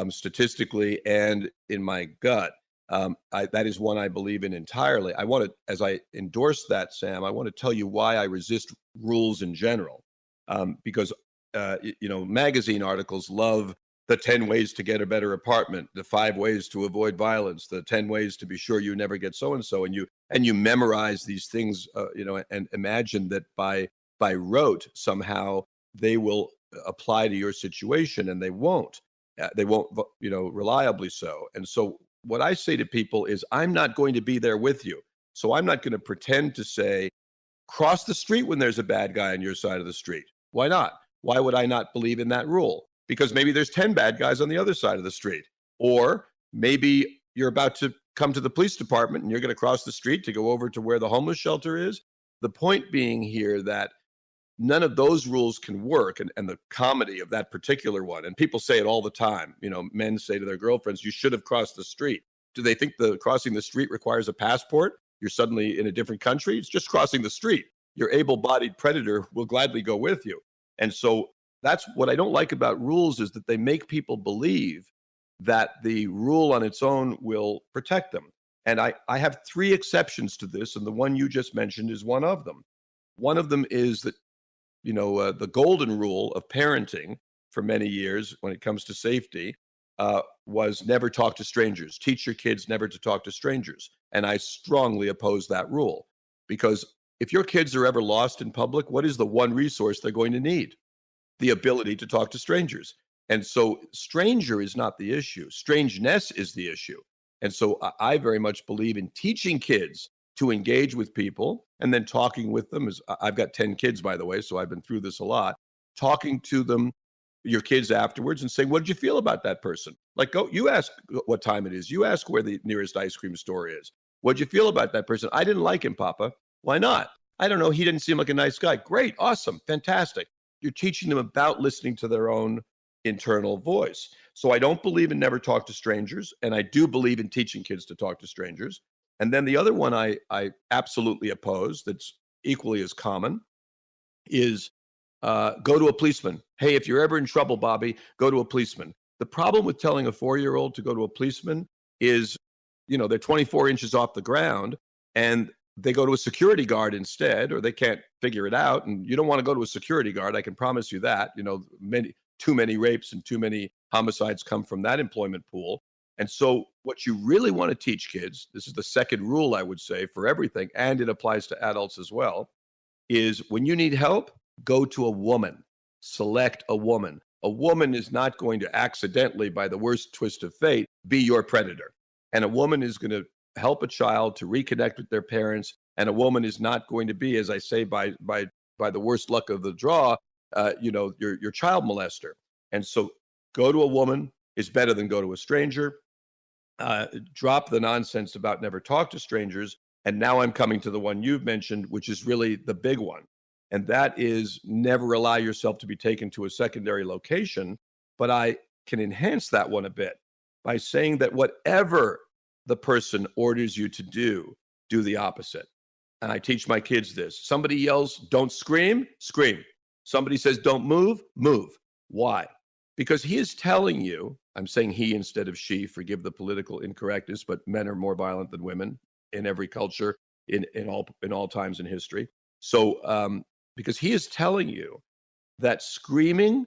S2: statistically and in my gut, that is one I believe in entirely. I want to, as I endorse that, Sam, I want to tell you why I resist rules in general, because magazine articles love the 10 ways to get a better apartment, the 5 ways to avoid violence, the 10 ways to be sure you never get so and so, and you memorize these things, and imagine that by rote somehow they will apply to your situation, and they won't. They won't, reliably so. And so what I say to people is, I'm not going to be there with you. So I'm not going to pretend to say, cross the street when there's a bad guy on your side of the street. Why not? Why would I not believe in that rule? Because maybe there's 10 bad guys on the other side of the street. Or maybe you're about to come to the police department and you're going to cross the street to go over to where the homeless shelter is. The point being here that none of those rules can work, and the comedy of that particular one, and people say it all the time, men say to their girlfriends, you should have crossed the street. Do they think the crossing the street requires a passport? You're suddenly in a different country? It's just crossing the street. Your able-bodied predator will gladly go with you. And so that's what I don't like about rules, is that they make people believe that the rule on its own will protect them. And I have three exceptions to this, and the one you just mentioned is one of them. One of them is that the golden rule of parenting for many years when it comes to safety was never talk to strangers. Teach your kids never to talk to strangers. And I strongly oppose that rule, because if your kids are ever lost in public, what is the one resource they're going to need? The ability to talk to strangers. And so stranger is not the issue. Strangeness is the issue. And so I very much believe in teaching kids to engage with people and then talking with them. I've got 10 kids, by the way, so I've been through this a lot. Talking to them, your kids afterwards, and saying, what did you feel about that person? Like, you ask what time it is. You ask where the nearest ice cream store is. What did you feel about that person? I didn't like him, Papa. Why not? I don't know. He didn't seem like a nice guy. Great. Awesome. Fantastic. You're teaching them about listening to their own internal voice. So I don't believe in never talk to strangers, and I do believe in teaching kids to talk to strangers. And then the other one I absolutely oppose, that's equally as common, is go to a policeman. Hey, if you're ever in trouble, Bobby, go to a policeman. The problem with telling a 4-year-old to go to a policeman is, they're 24 inches off the ground and they go to a security guard instead, or they can't figure it out. And you don't want to go to a security guard. I can promise you that. Too many rapes and too many homicides come from that employment pool. And so what you really want to teach kids, this is the second rule, I would say, for everything, and it applies to adults as well, is when you need help, go to a woman. Select a woman. A woman is not going to accidentally, by the worst twist of fate, be your predator. And a woman is going to help a child to reconnect with their parents. And a woman is not going to be, as I say, by the worst luck of the draw, your child molester. And so go to a woman is better than go to a stranger. Drop the nonsense about never talk to strangers. And now I'm coming to the one you've mentioned, which is really the big one. And that is never allow yourself to be taken to a secondary location. But I can enhance that one a bit by saying that whatever the person orders you to do the opposite. And I teach my kids this. Somebody yells, don't scream, scream. Somebody says, don't move, move. Why? Because he is telling you, I'm saying he instead of she, forgive the political incorrectness, but men are more violent than women in every culture, in all times in history. So because he is telling you that screaming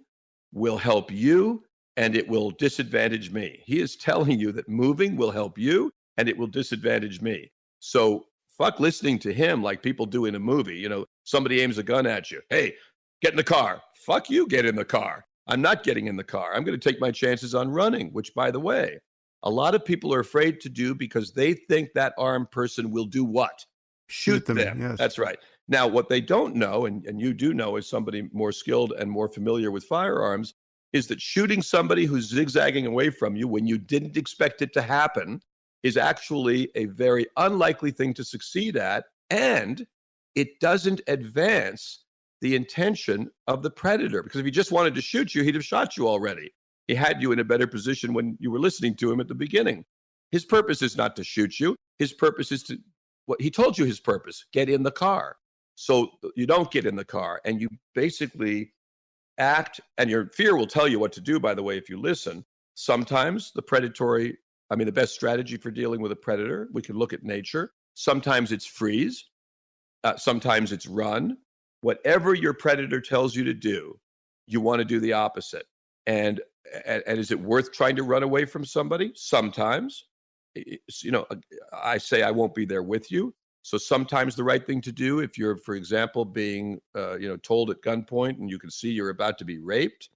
S2: will help you and it will disadvantage me. He is telling you that moving will help you and it will disadvantage me. So fuck listening to him like people do in a movie. Somebody aims a gun at you. Hey, get in the car. Fuck you, get in the car. I'm not getting in the car. I'm going to take my chances on running, which, by the way, a lot of people are afraid to do because they think that armed person will do what? Shoot them.
S1: Yes.
S2: That's right. Now, what they don't know, and you do know as somebody more skilled and more familiar with firearms, is that shooting somebody who's zigzagging away from you when you didn't expect it to happen is actually a very unlikely thing to succeed at, and it doesn't advance the intention of the predator. Because if he just wanted to shoot you, he'd have shot you already. He had you in a better position when you were listening to him at the beginning. His purpose is not to shoot you. His purpose is to, what he told you his purpose, get in the car. So you don't get in the car and you basically act, and your fear will tell you what to do, by the way, if you listen. Sometimes the best strategy for dealing with a predator, we can look at nature. Sometimes it's freeze. Sometimes it's run. Whatever your predator tells you to do, you want to do the opposite. And is it worth trying to run away from somebody? Sometimes. I say I won't be there with you. So sometimes the right thing to do, if you're, for example, being told at gunpoint and you can see you're about to be raped,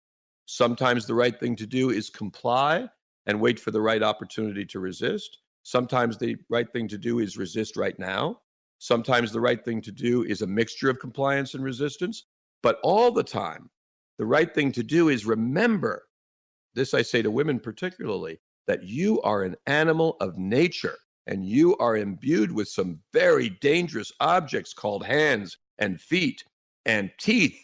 S2: sometimes the right thing to do is comply and wait for the right opportunity to resist. Sometimes the right thing to do is resist right now. Sometimes the right thing to do is a mixture of compliance and resistance. But all the time, the right thing to do is remember, this I say to women particularly, that you are an animal of nature and you are imbued with some very dangerous objects called hands and feet and teeth.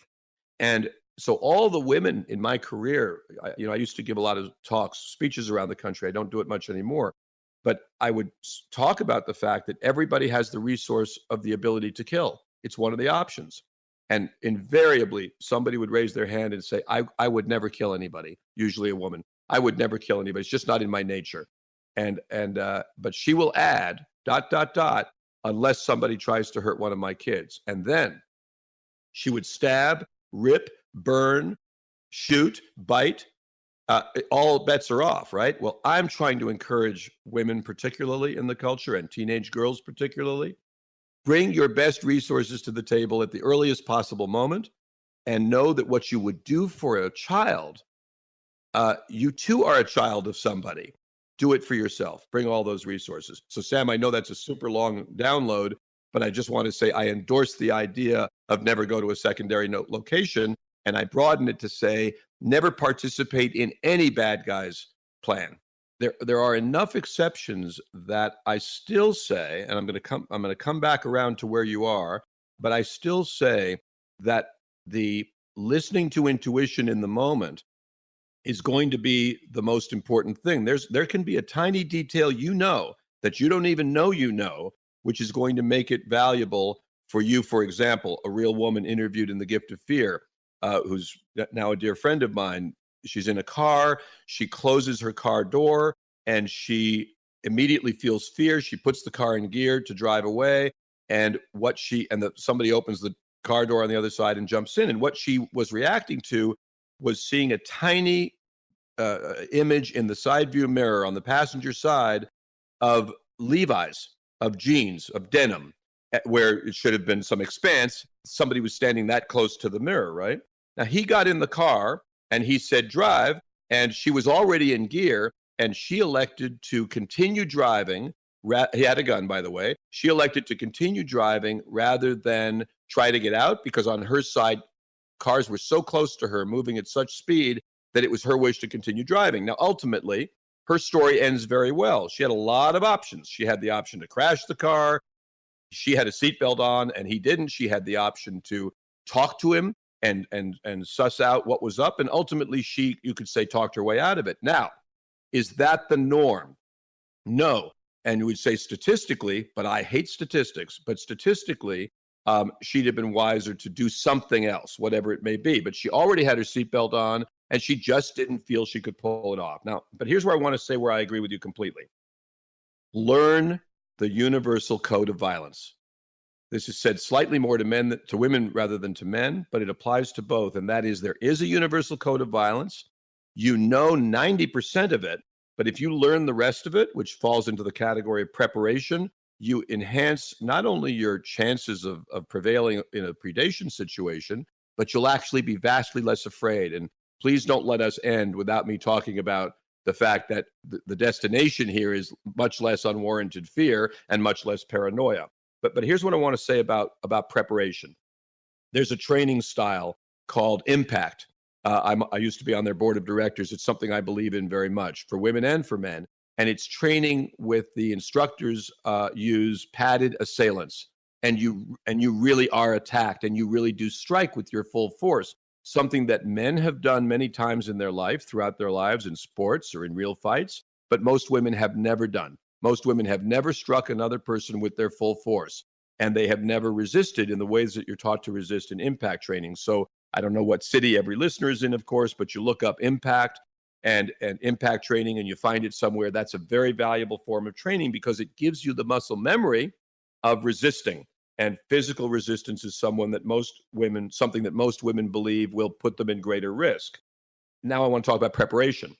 S2: And so all the women in my career, I used to give a lot of talks, speeches around the country. I don't do it much anymore, but I would talk about the fact that everybody has the resource of the ability to kill. It's one of the options. And invariably, somebody would raise their hand and say, I would never kill anybody, usually a woman. I would never kill anybody. It's just not in my nature. But she will add, dot, dot, dot, unless somebody tries to hurt one of my kids. And then she would stab, rip, burn, shoot, bite. All bets are off, right? Well, I'm trying to encourage women, particularly in the culture, and teenage girls, particularly. Bring your best resources to the table at the earliest possible moment and know that what you would do for a child, you too are a child of somebody. Do it for yourself. Bring all those resources. So, Sam, I know that's a super long download, but I just want to say I endorse the idea of never go to a secondary location. And I broaden it to say never participate in any bad guy's plan. There are enough exceptions that I still say, and I'm going to come back around to where you are, but I still say that the listening to intuition in the moment is going to be the most important thing. There can be a tiny detail that you don't even know, which is going to make it valuable for you. For example, a real woman interviewed in The Gift of Fear, who's now a dear friend of mine. She's in a car. She closes her car door and she immediately feels fear. She puts the car in gear to drive away. And somebody opens the car door on the other side and jumps in. And what she was reacting to was seeing a tiny image in the side view mirror on the passenger side of Levi's, of jeans, of denim, where it should have been some expanse. Somebody was standing that close to the mirror, right? Now, he got in the car and he said, drive. And she was already in gear and she elected to continue driving. He had a gun, by the way. She elected to continue driving rather than try to get out because on her side, cars were so close to her, moving at such speed that it was her wish to continue driving. Now, ultimately, her story ends very well. She had a lot of options. She had the option to crash the car. She had a seatbelt on and he didn't. She had the option to talk to him and suss out what was up. And ultimately, you could say, talked her way out of it. Now, is that the norm? No. And you would say statistically, but I hate statistics, but statistically, she'd have been wiser to do something else, whatever it may be. But she already had her seatbelt on and she just didn't feel she could pull it off. Now, but here's where I want to say where I agree with you completely. Learn the universal code of violence. This is said slightly more to women rather than to men, but it applies to both. And that is there is a universal code of violence. You know 90% of it, but if you learn the rest of it, which falls into the category of preparation, you enhance not only your chances of prevailing in a predation situation, but you'll actually be vastly less afraid. And please don't let us end without me talking about the fact that the destination here is much less unwarranted fear and much less paranoia. But here's what I want to say about preparation. There's a training style called impact. I used to be on their board of directors. It's something I believe in very much for women and for men. And it's training with the instructors use padded assailants. And you really are attacked and you really do strike with your full force. Something that men have done many times in their life, throughout their lives in sports or in real fights, but most women have never done. Most women have never struck another person with their full force, and they have never resisted in the ways that you're taught to resist in impact training. So I don't know what city every listener is in, of course, but you look up impact and impact training and you find it somewhere. That's a very valuable form of training because it gives you the muscle memory of resisting. And physical resistance is something that most women believe will put them in greater risk. Now I want to talk about preparation.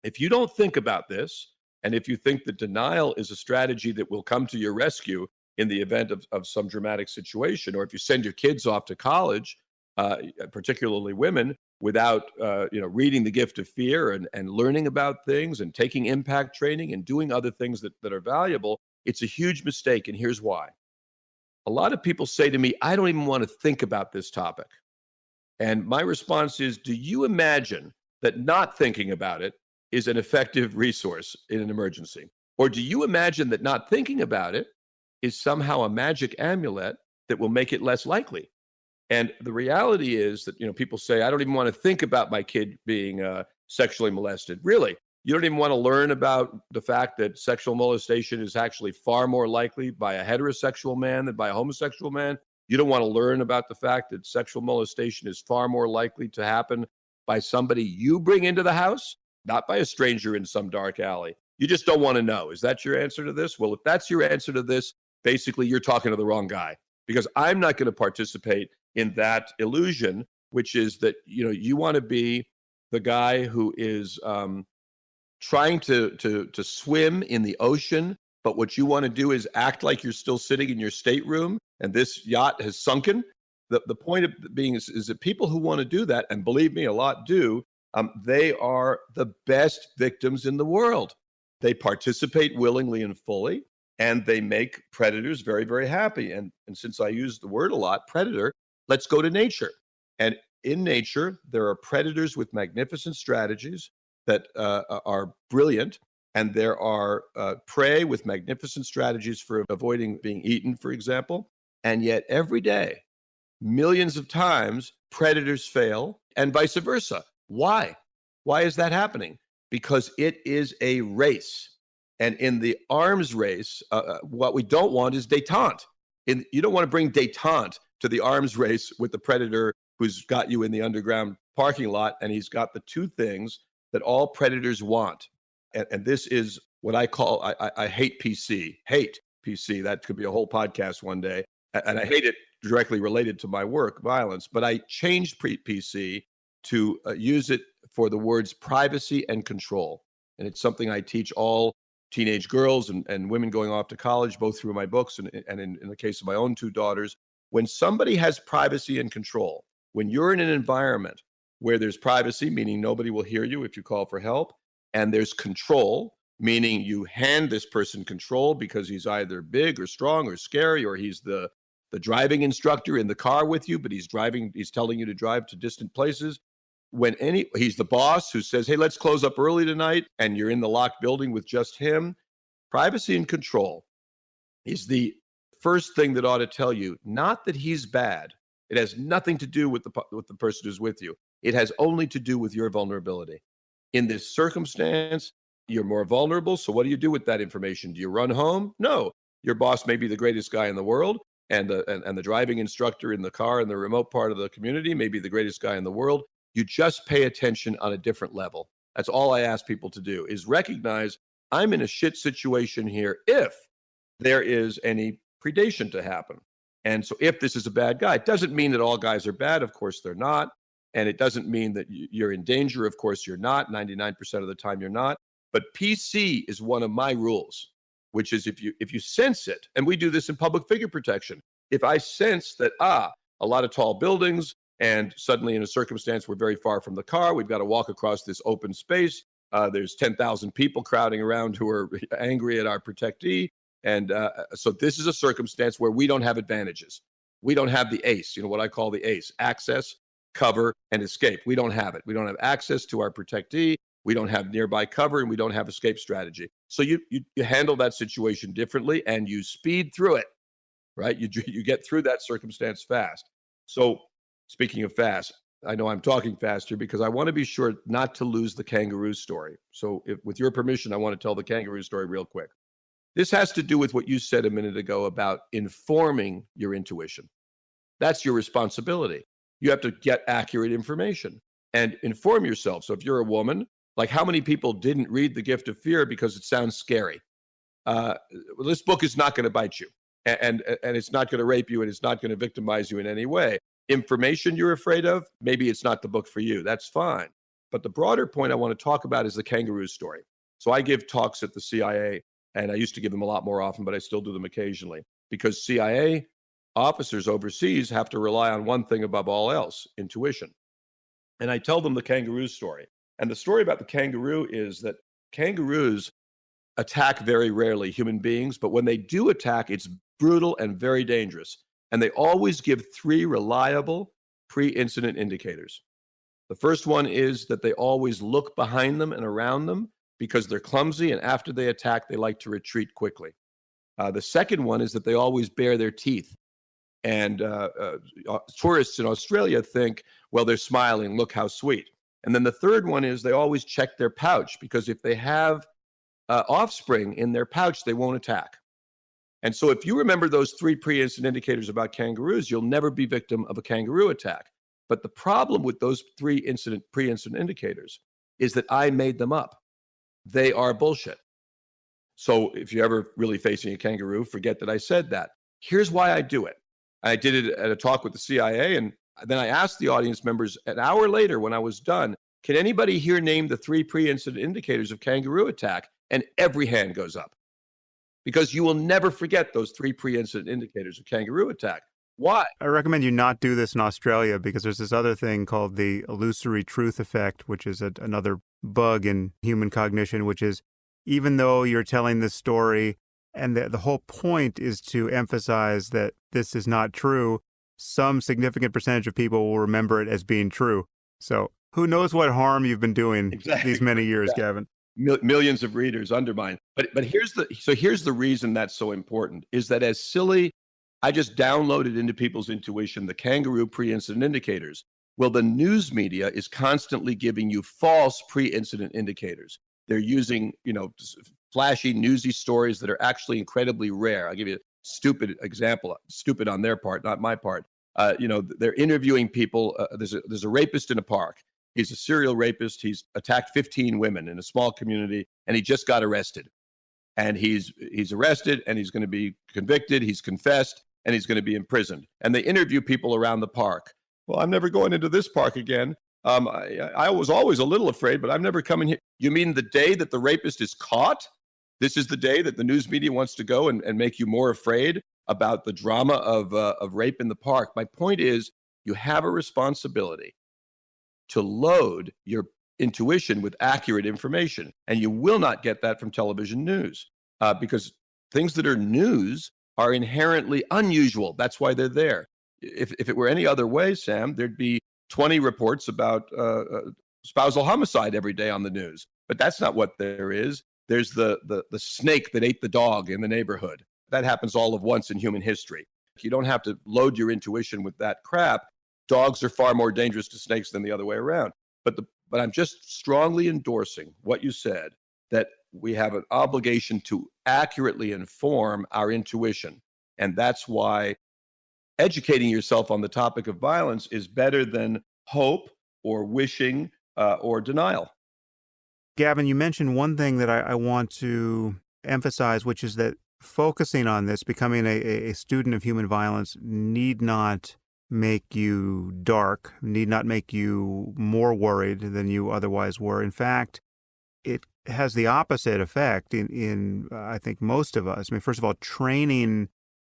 S2: If you don't think about this, and if you think that denial is a strategy that will come to your rescue in the event of some dramatic situation, or if you send your kids off to college, particularly women, without reading The Gift of Fear and learning about things and taking impact training and doing other things that are valuable, it's a huge mistake. And here's why. A lot of people say to me, I don't even want to think about this topic. And my response is, do you imagine that not thinking about it is an effective resource in an emergency? Or do you imagine that not thinking about it is somehow a magic amulet that will make it less likely? And the reality is that, people say, I don't even want to think about my kid being sexually molested. Really? You don't even want to learn about the fact that sexual molestation is actually far more likely by a heterosexual man than by a homosexual man? You don't want to learn about the fact that sexual molestation is far more likely to happen by somebody you bring into the house, not by a stranger in some dark alley. You just don't want to know. Is that your answer to this? Well, if that's your answer to this, basically you're talking to the wrong guy, because I'm not going to participate in that illusion, which is that, you want to be the guy who is trying to swim in the ocean, but what you want to do is act like you're still sitting in your stateroom and this yacht has sunken. The point of being is that people who want to do that, and believe me, a lot do, they are the best victims in the world. They participate willingly and fully, and they make predators very, very happy. And since I use the word a lot, predator, let's go to nature. And in nature, there are predators with magnificent strategies that are brilliant, and there are prey with magnificent strategies for avoiding being eaten, for example. And yet every day, millions of times, predators fail and vice versa. Why? Why is that happening? Because it is a race. And in the arms race, what we don't want is détente. You don't want to bring détente to the arms race with the predator who's got you in the underground parking lot, and he's got the two things that all predators want. And this is what I call, I hate PC. Hate PC. That could be a whole podcast one day. And I hate it directly related to my work, violence. But I changed PC to use it for the words privacy and control. And it's something I teach all teenage girls and women going off to college, both through my books and in the case of my own two daughters. When somebody has privacy and control, when you're in an environment where there's privacy, meaning nobody will hear you if you call for help, and there's control, meaning you hand this person control because he's either big or strong or scary, or he's the driving instructor in the car with you, but he's telling you to drive to distant places. He's the boss who says, hey, let's close up early tonight, and you're in the locked building with just him. Privacy and control is the first thing that ought to tell you, not that he's bad. It has nothing to do with the person who's with you. It has only to do with your vulnerability. In this circumstance, you're more vulnerable. So what do you do with that information? Do you run home? No. Your boss may be the greatest guy in the world, and the driving instructor in the car in the remote part of the community may be the greatest guy in the world. You just pay attention on a different level. That's all I ask people to do, is recognize I'm in a shit situation here if there is any predation to happen. And so if this is a bad guy, it doesn't mean that all guys are bad. Of course, they're not. And it doesn't mean that you're in danger. Of course, you're not. 99% of the time, you're not. But PC is one of my rules, which is if you sense it, and we do this in public figure protection. If I sense that, a lot of tall buildings, and suddenly in a circumstance we're very far from the car, we've got to walk across this open space. There's 10,000 people crowding around who are angry at our protectee. And so this is a circumstance where we don't have advantages. We don't have the ACE, what I call the ACE, access, cover, and escape. We don't have it. We don't have access to our protectee. We don't have nearby cover, and we don't have escape strategy. So you handle that situation differently, and you speed through it, right? You get through that circumstance fast. So speaking of fast, I know I'm talking faster because I want to be sure not to lose the kangaroo story. So with your permission, I want to tell the kangaroo story real quick. This has to do with what you said a minute ago about informing your intuition. That's your responsibility. You have to get accurate information and inform yourself. So if you're a woman, like how many people didn't read The Gift of Fear because it sounds scary? This book is not going to bite you, and it's not going to rape you, and it's not going to victimize you in any way. Information you're afraid of, maybe it's not the book for you. That's fine. But the broader point I want to talk about is the kangaroo story. So I give talks at the CIA, and I used to give them a lot more often, but I still do them occasionally, because CIA officers overseas have to rely on one thing above all else: intuition. And I tell them the kangaroo story. And the story about the kangaroo is that kangaroos attack very rarely human beings, but when they do attack, it's brutal and very dangerous. And they always give three reliable pre incident indicators. The first one is that they always look behind them and around them because they're clumsy, and after they attack, they like to retreat quickly. The second one is that they always bare their teeth. And tourists in Australia think, well, they're smiling, look how sweet. And then the third one is they always check their pouch because if they have offspring in their pouch, they won't attack. And so if you remember those three pre-incident indicators about kangaroos, you'll never be victim of a kangaroo attack. But the problem with those pre-incident indicators is that I made them up. They are bullshit. So if you're ever really facing a kangaroo, forget that I said that. Here's why I do it. I did it at a talk with the CIA, and then I asked the audience members an hour later when I was done, can anybody here name the three pre-incident indicators of kangaroo attack? And every hand goes up. Because you will never forget those three pre-incident indicators of kangaroo attack. Why?
S1: I recommend you not do this in Australia because there's this other thing called the illusory truth effect, which is another bug in human cognition, which is even though you're telling this story and the whole point is to emphasize that this is not true, some significant percentage of people will remember it as being true. So who knows what harm you've been doing these many years, Gavin.
S2: Millions of readers undermine. But here's the reason that's so important is that as silly, I just downloaded into people's intuition the kangaroo pre-incident indicators. Well, the news media is constantly giving you false pre-incident indicators. They're using, flashy, newsy stories that are actually incredibly rare. I'll give you a stupid example, stupid on their part, not my part. They're interviewing people. There's a rapist in a park. He's a serial rapist. He's attacked 15 women in a small community, and he just got arrested. And he's arrested, and he's going to be convicted. He's confessed, and he's going to be imprisoned. And they interview people around the park. Well, I'm never going into this park again. I was always a little afraid, but I'm never coming here. You mean the day that the rapist is caught? This is the day that the news media wants to go and make you more afraid about the drama of rape in the park. My point is, you have a responsibility to load your intuition with accurate information. And you will not get that from television news because things that are news are inherently unusual. That's why they're there. If it were any other way, Sam, there'd be 20 reports about spousal homicide every day on the news. But that's not what there is. There's the snake that ate the dog in the neighborhood. That happens all of once in human history. You don't have to load your intuition with that crap. Dogs are far more dangerous to snakes than the other way around. But I'm just strongly endorsing what you said, that we have an obligation to accurately inform our intuition. And that's why educating yourself on the topic of violence is better than hope or wishing or denial.
S1: Gavin, you mentioned one thing that I want to emphasize, which is that focusing on this, becoming a student of human violence, need not make you dark, need not make you more worried than you otherwise were. In fact, it has the opposite effect in I think most of us. I mean, first of all, training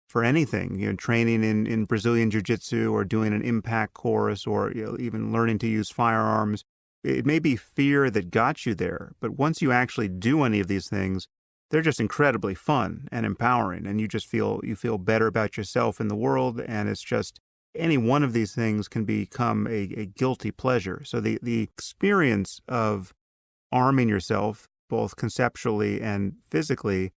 S1: for anything, training in Brazilian Jiu-Jitsu or doing an impact course or even learning to use firearms. It may be fear that got you there, but once you actually do any of these things, they're just incredibly fun and empowering, and you feel better about yourself in the world, and it's just any one of these things can become a guilty pleasure. So the experience of arming yourself, both conceptually and physically,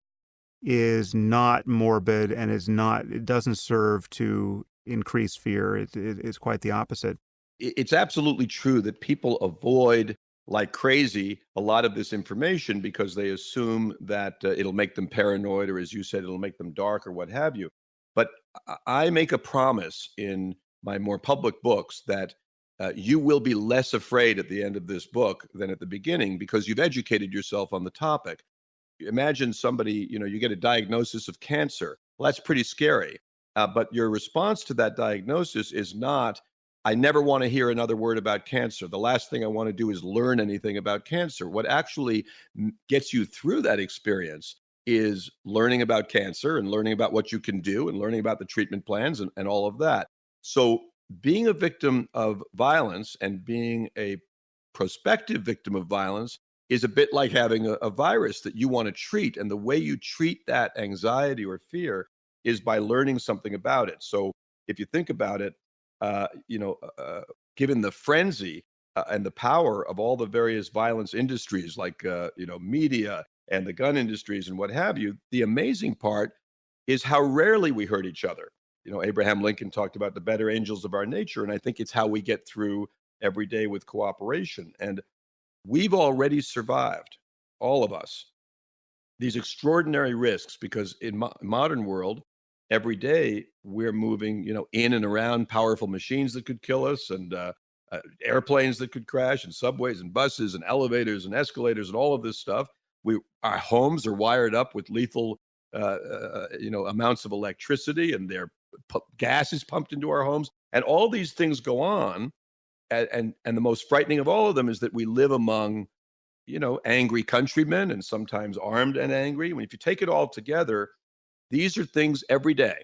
S1: is not morbid and it doesn't serve to increase fear. It's quite the opposite.
S2: It's absolutely true that people avoid like crazy a lot of this information because they assume that it'll make them paranoid, or as you said, it'll make them dark or what have you. But I make a promise in my more public books that you will be less afraid at the end of this book than at the beginning because you've educated yourself on the topic. Imagine somebody, you get a diagnosis of cancer. Well, that's pretty scary. But your response to that diagnosis is not, I never want to hear another word about cancer. The last thing I want to do is learn anything about cancer. What actually gets you through that experience is learning about cancer and learning about what you can do and learning about the treatment plans and all of that. So being a victim of violence and being a prospective victim of violence is a bit like having a virus that you want to treat. And the way you treat that anxiety or fear is by learning something about it. So if you think about it, uh, you know, uh, uh, given the frenzy and the power of all the various violence industries like, media and the gun industries and what have you, the amazing part is how rarely we hurt each other. Abraham Lincoln talked about the better angels of our nature, and I think it's how we get through every day with cooperation. And we've already survived, all of us, these extraordinary risks because in modern world, every day we're moving, in and around powerful machines that could kill us, and airplanes that could crash, and subways and buses and elevators and escalators and all of this stuff. Our homes are wired up with lethal, amounts of electricity, and gas is pumped into our homes, and all these things go on. And the most frightening of all of them is that we live among angry countrymen and sometimes armed and angry. If you take it all together, these are things every day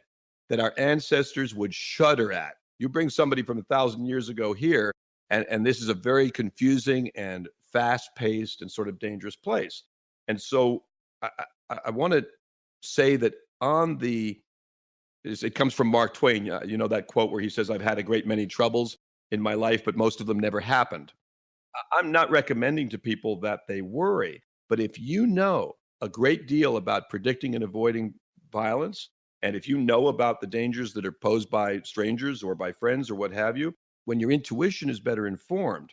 S2: that our ancestors would shudder at. You bring somebody from 1,000 years ago here, and this is a very confusing and fast-paced and sort of dangerous place. And so I want to say that it comes from Mark Twain. That quote where he says, "I've had a great many troubles in my life, but most of them never happened." I'm not recommending to people that they worry, but if you know a great deal about predicting and avoiding violence, and if you know about the dangers that are posed by strangers or by friends or what have you, when your intuition is better informed,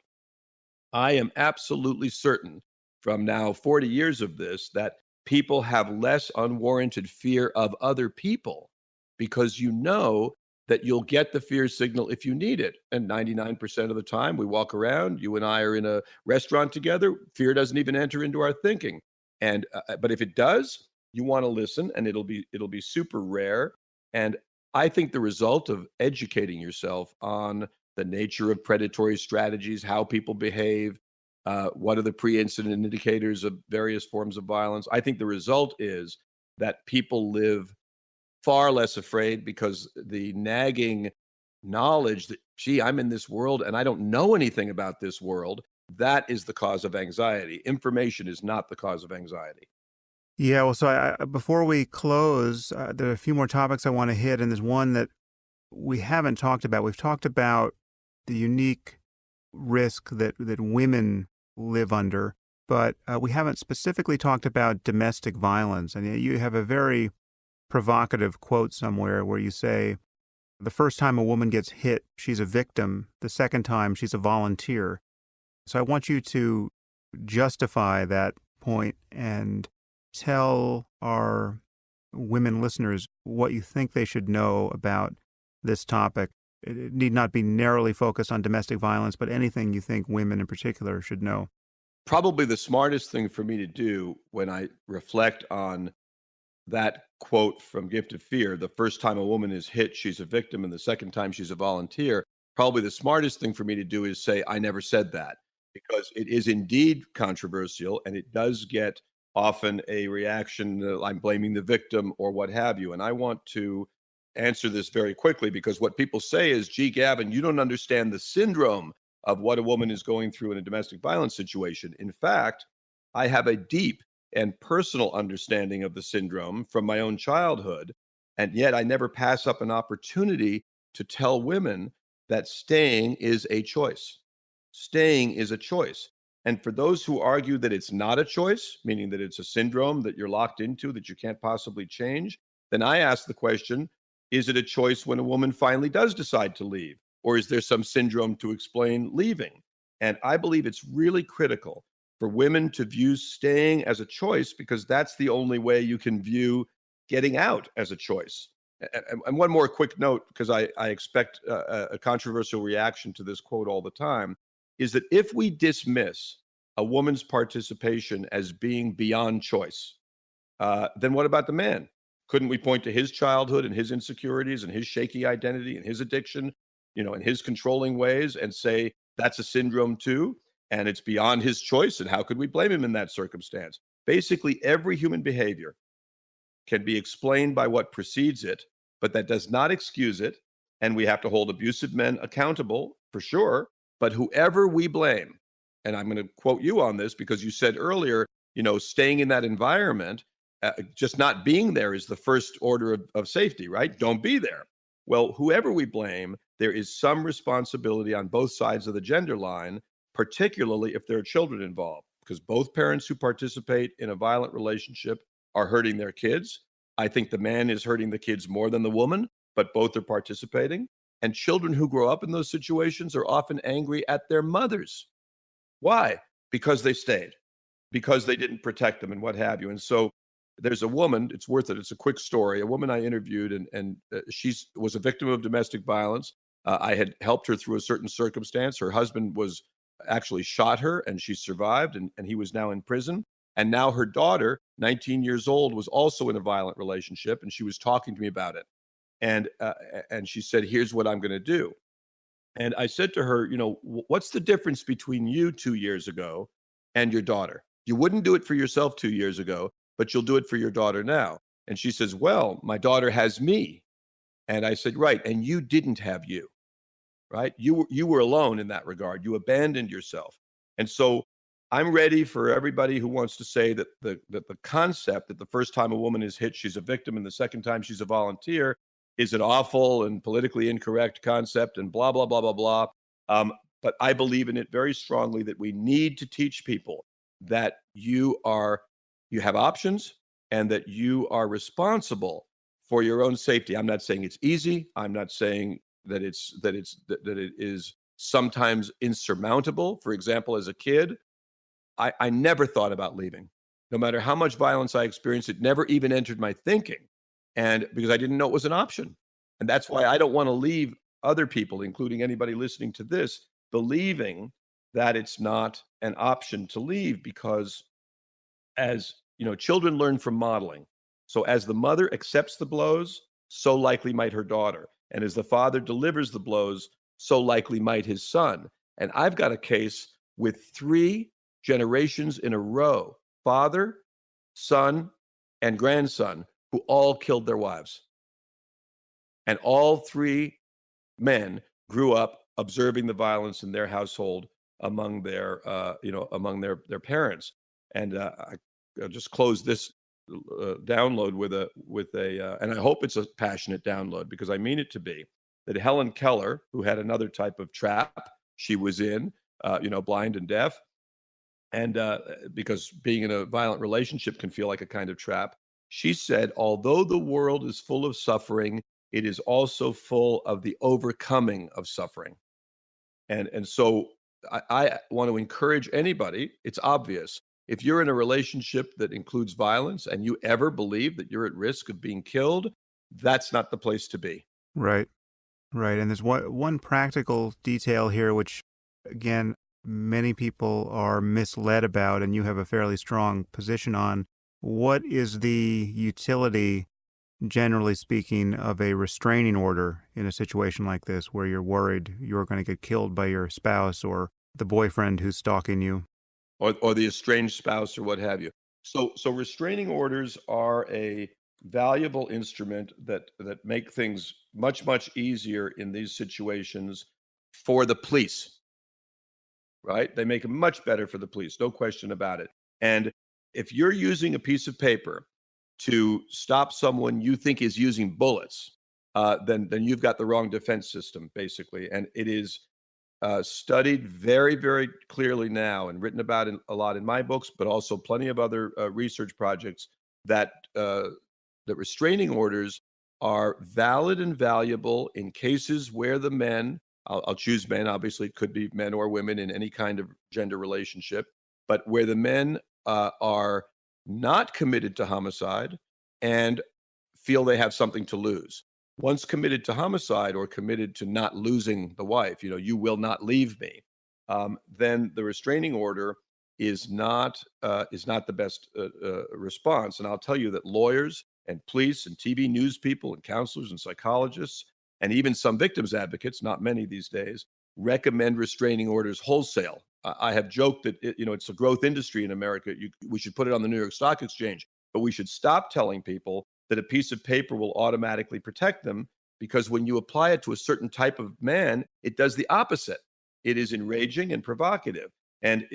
S2: I am absolutely certain from now 40 years of this that people have less unwarranted fear of other people because you know that you'll get the fear signal if you need it. And 99% of the time we walk around, you and I are in a restaurant together, fear doesn't even enter into our thinking. And but if it does, you want to listen, and it'll be super rare. And I think the result of educating yourself on the nature of predatory strategies, how people behave, what are the pre-incident indicators of various forms of violence. I think the result is that people live far less afraid because the nagging knowledge that, gee, I'm in this world and I don't know anything about this world, that is the cause of anxiety. Information is not the cause of anxiety.
S1: Yeah, well, so before we close, there are a few more topics I want to hit, and there's one that we haven't talked about. We've talked about the unique risk that women live under, but we haven't specifically talked about domestic violence. And you have a very provocative quote somewhere where you say, the first time a woman gets hit, she's a victim. The second time, she's a volunteer. So I want you to justify that point and tell our women listeners what you think they should know about this topic. It need not be narrowly focused on domestic violence, but anything you think women in particular should know.
S2: Probably the smartest thing for me to do when I reflect on that quote from Gift of Fear, the first time a woman is hit, she's a victim, and the second time she's a volunteer, probably the smartest thing for me to do is say, I never said that, because it is indeed controversial and it does get often a reaction, I'm blaming the victim or what have you. And I want to answer this very quickly because what people say is, gee, Gavin, you don't understand the syndrome of what a woman is going through in a domestic violence situation. In fact, I have a deep and personal understanding of the syndrome from my own childhood. And yet I never pass up an opportunity to tell women that staying is a choice. Staying is a choice. And for those who argue that it's not a choice, meaning that it's a syndrome that you're locked into that you can't possibly change, then I ask the question, is it a choice when a woman finally does decide to leave? Or is there some syndrome to explain leaving? And I believe it's really critical for women to view staying as a choice because that's the only way you can view getting out as a choice. And one more quick note, because I expect a controversial reaction to this quote all the time, is that if we dismiss a woman's participation as being beyond choice, then what about the man? Couldn't we point to his childhood and his insecurities and his shaky identity and his addiction, and his controlling ways and say that's a syndrome too? And it's beyond his choice. And how could we blame him in that circumstance? Basically, every human behavior can be explained by what precedes it, but that does not excuse it. and we have to hold abusive men accountable for sure. But whoever we blame, and I'm going to quote you on this because you said earlier, staying in that environment, just not being there is the first order of safety, right? Don't be there. Well, whoever we blame, there is some responsibility on both sides of the gender line, particularly if there are children involved, because both parents who participate in a violent relationship are hurting their kids. I think the man is hurting the kids more than the woman, but both are participating. And children who grow up in those situations are often angry at their mothers. Why? Because they stayed, because they didn't protect them and what have you. And so there's a woman, it's worth it. It's a quick story. A woman I interviewed, and she was a victim of domestic violence. I had helped her through a certain circumstance. Her husband was actually shot her and she survived, and he was now in prison. And now her daughter, 19 years old, was also in a violent relationship, and she was talking to me about it. And she said, "Here's what I'm going to do." And I said to her, "What's the difference between you 2 years ago and your daughter? You wouldn't do it for yourself 2 years ago, but you'll do it for your daughter now." And she says, "Well, my daughter has me." And I said, "Right. And you didn't have you, right? You were alone in that regard. You abandoned yourself." And so I'm ready for everybody who wants to say that the concept that the first time a woman is hit, she's a victim, and the second time she's a volunteer is an awful and politically incorrect concept, and blah blah blah blah blah. Um, but I believe in it very strongly that we need to teach people that you have options and that you are responsible for your own safety. I'm not saying it's easy. I'm not saying that it is sometimes insurmountable. For example, as a kid, I never thought about leaving. No matter how much violence I experienced, it never even entered my thinking. And because I didn't know it was an option. And that's why I don't want to leave other people, including anybody listening to this, believing that it's not an option to leave, because as children learn from modeling. So as the mother accepts the blows, so likely might her daughter. And as the father delivers the blows, so likely might his son. And I've got a case with three generations in a row: father, son, and grandson, who all killed their wives. And all three men grew up observing the violence in their household among their parents. And I'll just close this download with a and I hope it's a passionate download because I mean it to be, that Helen Keller, who had another type of trap she was in, blind and deaf, and because being in a violent relationship can feel like a kind of trap. She said, although the world is full of suffering, it is also full of the overcoming of suffering. And so I want to encourage anybody. It's obvious. If you're in a relationship that includes violence and you ever believe that you're at risk of being killed, that's not the place to be.
S1: Right. Right. And there's one practical detail here, which, again, many people are misled about, and you have a fairly strong position on. What is the utility, generally speaking, of a restraining order in a situation like this where you're worried you're going to get killed by your spouse or the boyfriend who's stalking you?
S2: Or the estranged spouse or what have you. So restraining orders are a valuable instrument that make things much easier in these situations for the police, right? They make it much better for the police, no question about it. And if you're using a piece of paper to stop someone you think is using bullets, then you've got the wrong defense system, basically. And it is studied very clearly now and written about a lot in my books, but also plenty of other research projects, that that restraining orders are valid and valuable in cases where the men, I'll choose men, obviously it could be men or women in any kind of gender relationship, but where the men are not committed to homicide and feel they have something to lose. Once committed to homicide or committed to not losing the wife, you will not leave me, then the restraining order is not the best response. And I'll tell you that lawyers and police and TV news people and counselors and psychologists and even some victims advocates, not many these days, recommend restraining orders wholesale. I have joked that it's a growth industry in America. We should put it on the New York Stock Exchange, but we should stop telling people that a piece of paper will automatically protect them, because when you apply it to a certain type of man, it does the opposite. It is enraging and provocative. And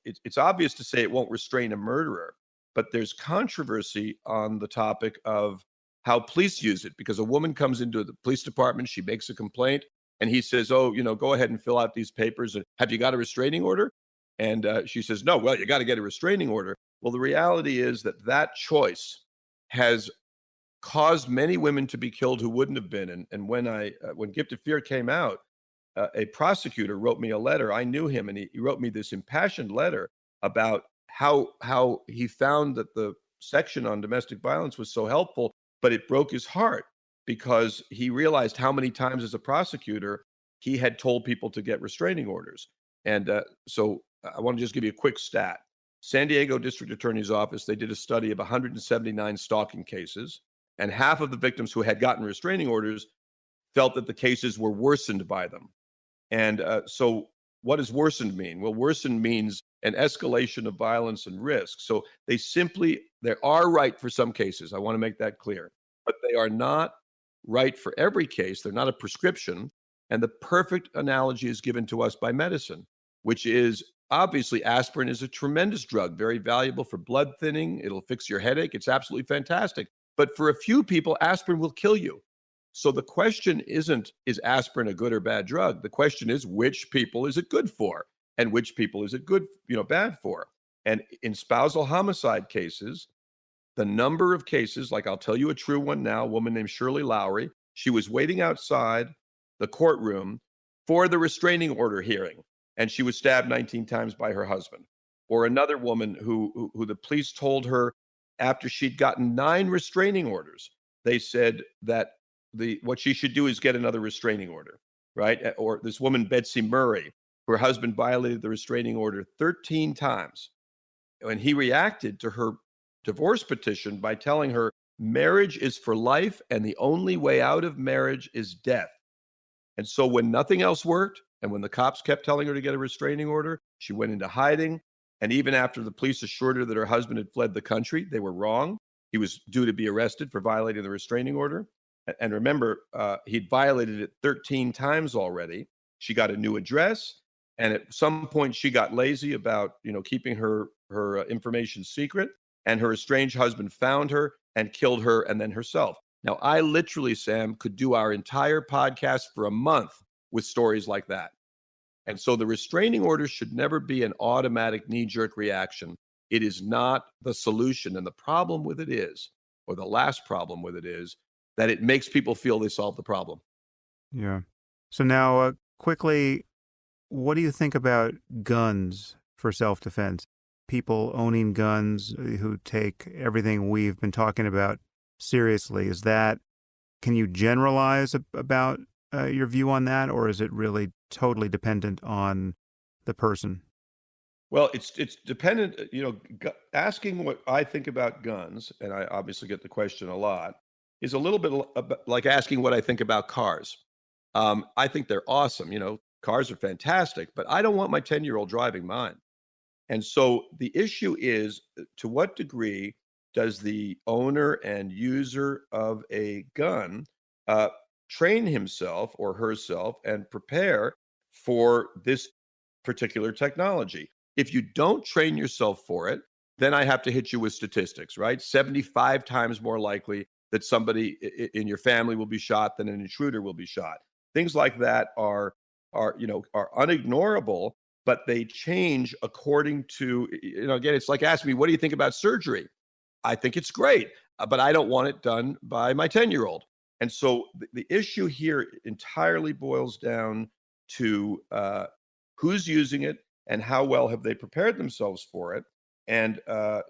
S2: it's obvious to say it won't restrain a murderer, but there's controversy on the topic of how police use it, because a woman comes into the police department, she makes a complaint, and he says, "Oh, go ahead and fill out these papers. And have you got a restraining order?" And she says, "No." "Well, you got to get a restraining order." Well, the reality is that that choice has caused many women to be killed who wouldn't have been. And when Gift of Fear came out, a prosecutor wrote me a letter. I knew him, and he wrote me this impassioned letter about how he found that the section on domestic violence was so helpful, but it broke his heart because he realized how many times as a prosecutor he had told people to get restraining orders. And so I want to just give you a quick stat. San Diego District Attorney's Office, they did a study of 179 stalking cases, and half of the victims who had gotten restraining orders felt that the cases were worsened by them. And so, what does worsened mean? Well, worsened means an escalation of violence and risk. So they are right for some cases. I want to make that clear, but they are not right for every case. They're not a prescription. And the perfect analogy is given to us by medicine, which is obviously aspirin is a tremendous drug, very valuable for blood thinning. It'll fix your headache. It's absolutely fantastic. But for a few people, aspirin will kill you. So the question isn't, is aspirin a good or bad drug? The question is, which people is it good for? And which people is it bad for? And in spousal homicide cases, the number of cases, like I'll tell you a true one now, a woman named Shirley Lowry, she was waiting outside the courtroom for the restraining order hearing, and she was stabbed 19 times by her husband. Or another woman who the police told her after she'd gotten 9 restraining orders, they said that what she should do is get another restraining order, right? Or this woman, Betsy Murray, her husband violated the restraining order 13 times. And he reacted to her divorce petition by telling her marriage is for life and the only way out of marriage is death. And so when nothing else worked, and when the cops kept telling her to get a restraining order, she went into hiding. And even after the police assured her that her husband had fled the country, they were wrong. He was due to be arrested for violating the restraining order. And remember, he'd violated it 13 times already. She got a new address, and at some point she got lazy about keeping her information secret, and her estranged husband found her and killed her and then herself. Now, I literally, Sam, could do our entire podcast for a month with stories like that. And so the restraining order should never be an automatic knee-jerk reaction. It is not the solution. And the problem with it is, or the last problem with it is, that it makes people feel they solved the problem.
S1: Yeah. So now, quickly, what do you think about guns for self-defense? People owning guns who take everything we've been talking about seriously. Can you generalize about your view on that, or is it really totally dependent on the person?
S2: Well, it's dependent, asking what I think about guns, and I obviously get the question a lot, is a little bit like asking what I think about cars. I think they're awesome. Cars are fantastic, but I don't want my 10-year-old driving mine. And so the issue is, to what degree does the owner and user of a gun train himself or herself and prepare for this particular technology? If you don't train yourself for it, then I have to hit you with statistics, right? 75 times more likely that somebody in your family will be shot than an intruder will be shot. Things like that are unignorable, but they change according to, again, it's like asking me, what do you think about surgery? I think it's great, but I don't want it done by my 10-year-old. And so the issue here entirely boils down to who's using it and how well have they prepared themselves for it. And, a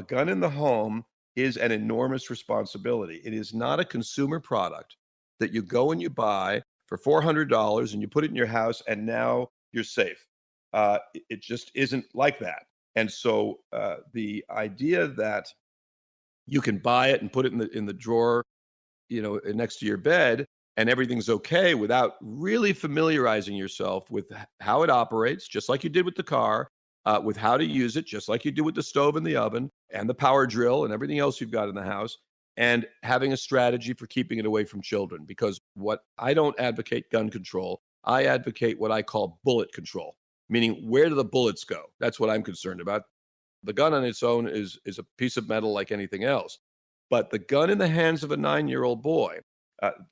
S2: gun in the home is an enormous responsibility. It is not a consumer product that you go and you buy for $400 and you put it in your house and now you're safe. It just isn't like that. And so the idea that you can buy it and put it in the drawer, next to your bed, and everything's okay without really familiarizing yourself with how it operates, just like you did with the car, with how to use it, just like you do with the stove and the oven and the power drill and everything else you've got in the house. and having a strategy for keeping it away from children. Because what I don't advocate gun control, I advocate what I call bullet control, meaning where do the bullets go? That's what I'm concerned about. The gun on its own is a piece of metal like anything else. But the gun in the hands of a 9-year-old boy,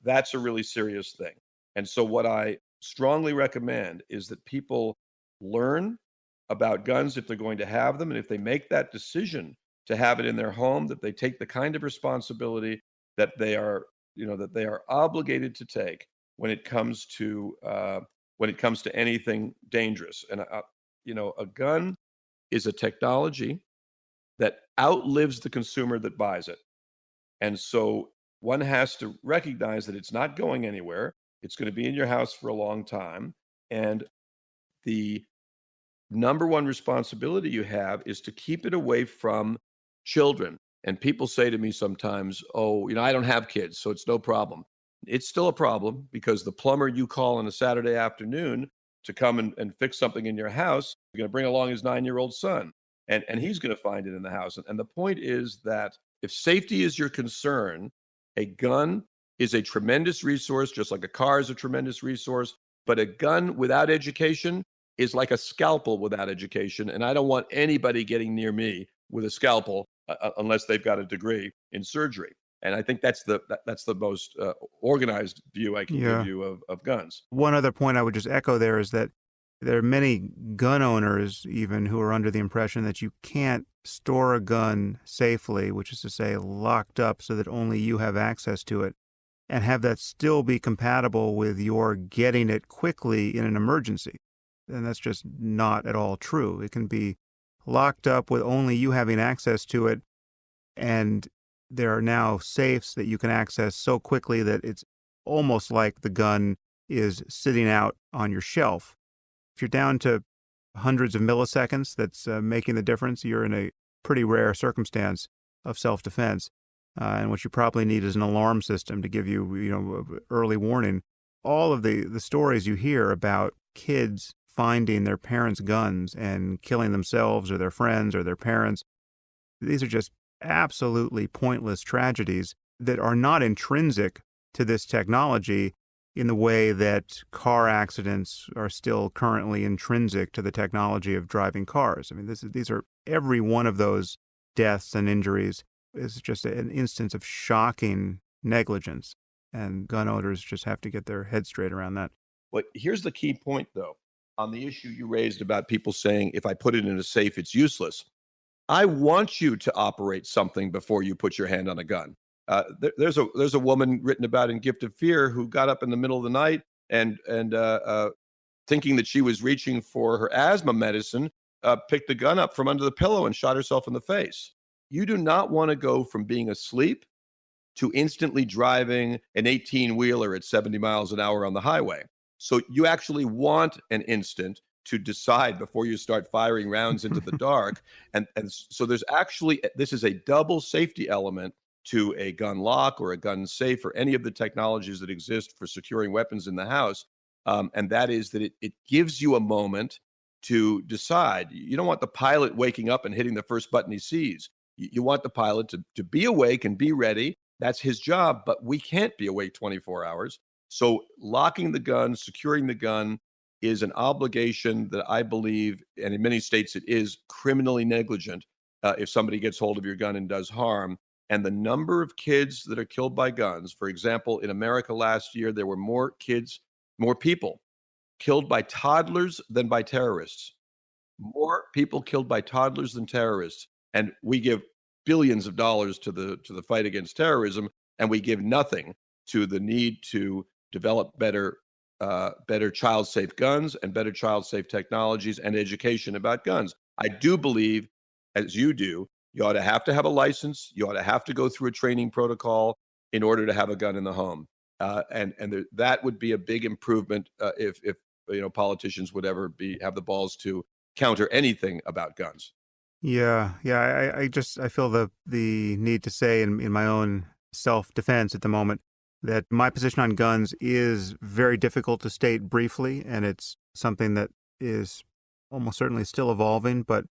S2: that's a really serious thing. And so what I strongly recommend is that people learn about guns if they're going to have them, and if they make that decision to have it in their home, that they take the kind of responsibility that they are obligated to take when it comes to anything dangerous. And a gun is a technology that outlives the consumer that buys it. And so one has to recognize that it's not going anywhere. It's going to be in your house for a long time. And the number one responsibility you have is to keep it away from children. And people say to me sometimes, oh, I don't have kids, so it's no problem. It's still a problem because the plumber you call on a Saturday afternoon to come and fix something in your house, you're going to bring along his 9-year-old son, and he's going to find it in the house. And the point is that if safety is your concern, a gun is a tremendous resource, just like a car is a tremendous resource. But a gun without education is like a scalpel without education, and I don't want anybody getting near me with a scalpel unless they've got a degree in surgery. And I think that's the most organized view I can give
S1: Yeah.
S2: you of guns.
S1: One other point I would just echo there is that there are many gun owners even who are under the impression that you can't store a gun safely, which is to say locked up so that only you have access to it, and have that still be compatible with your getting it quickly in an emergency. And that's just not at all true. It can be locked up with only you having access to it, and there are now safes that you can access so quickly that it's almost like the gun is sitting out on your shelf. If you're down to hundreds of milliseconds, that's making the difference. You're in a pretty rare circumstance of self-defense. And what you probably need is an alarm system to give you, early warning. All of the stories you hear about kids finding their parents' guns and killing themselves or their friends or their parents, these are just absolutely pointless tragedies that are not intrinsic to this technology in the way that car accidents are still currently intrinsic to the technology of driving cars. I mean, these are every one of those deaths and injuries is just an instance of shocking negligence, and gun owners just have to get their head straight around that.
S2: But here's the key point, though, on the issue you raised about people saying, if I put it in a safe, it's useless. I want you to operate something before you put your hand on a gun. There's a woman written about in Gift of Fear who got up in the middle of the night and thinking that she was reaching for her asthma medicine, picked the gun up from under the pillow and shot herself in the face. You do not want to go from being asleep to instantly driving an 18-wheeler at 70 miles an hour on the highway. So you actually want an instant to decide before you start firing rounds into the dark. And so this is a double safety element to a gun lock or a gun safe or any of the technologies that exist for securing weapons in the house. And that is that it gives you a moment to decide. You don't want the pilot waking up and hitting the first button he sees. You want the pilot to be awake and be ready. That's his job, but we can't be awake 24 hours. So locking the gun, securing the gun is an obligation that I believe, and in many states it is criminally negligent if somebody gets hold of your gun and does harm. And the number of kids that are killed by guns, for example, in America last year, there were more people killed by toddlers than by terrorists. More people killed by toddlers than terrorists. And we give billions of dollars to the fight against terrorism, and we give nothing to the need to develop better child safe guns and better child safe technologies and education about guns. I do believe, as you do, you ought to have a license. You ought to have to go through a training protocol in order to have a gun in the home. That would be a big improvement if politicians would ever have the balls to counter anything about guns.
S1: Yeah, yeah. I feel the need to say in my own self-defense at the moment that my position on guns is very difficult to state briefly, and it's something that is almost certainly still evolving. But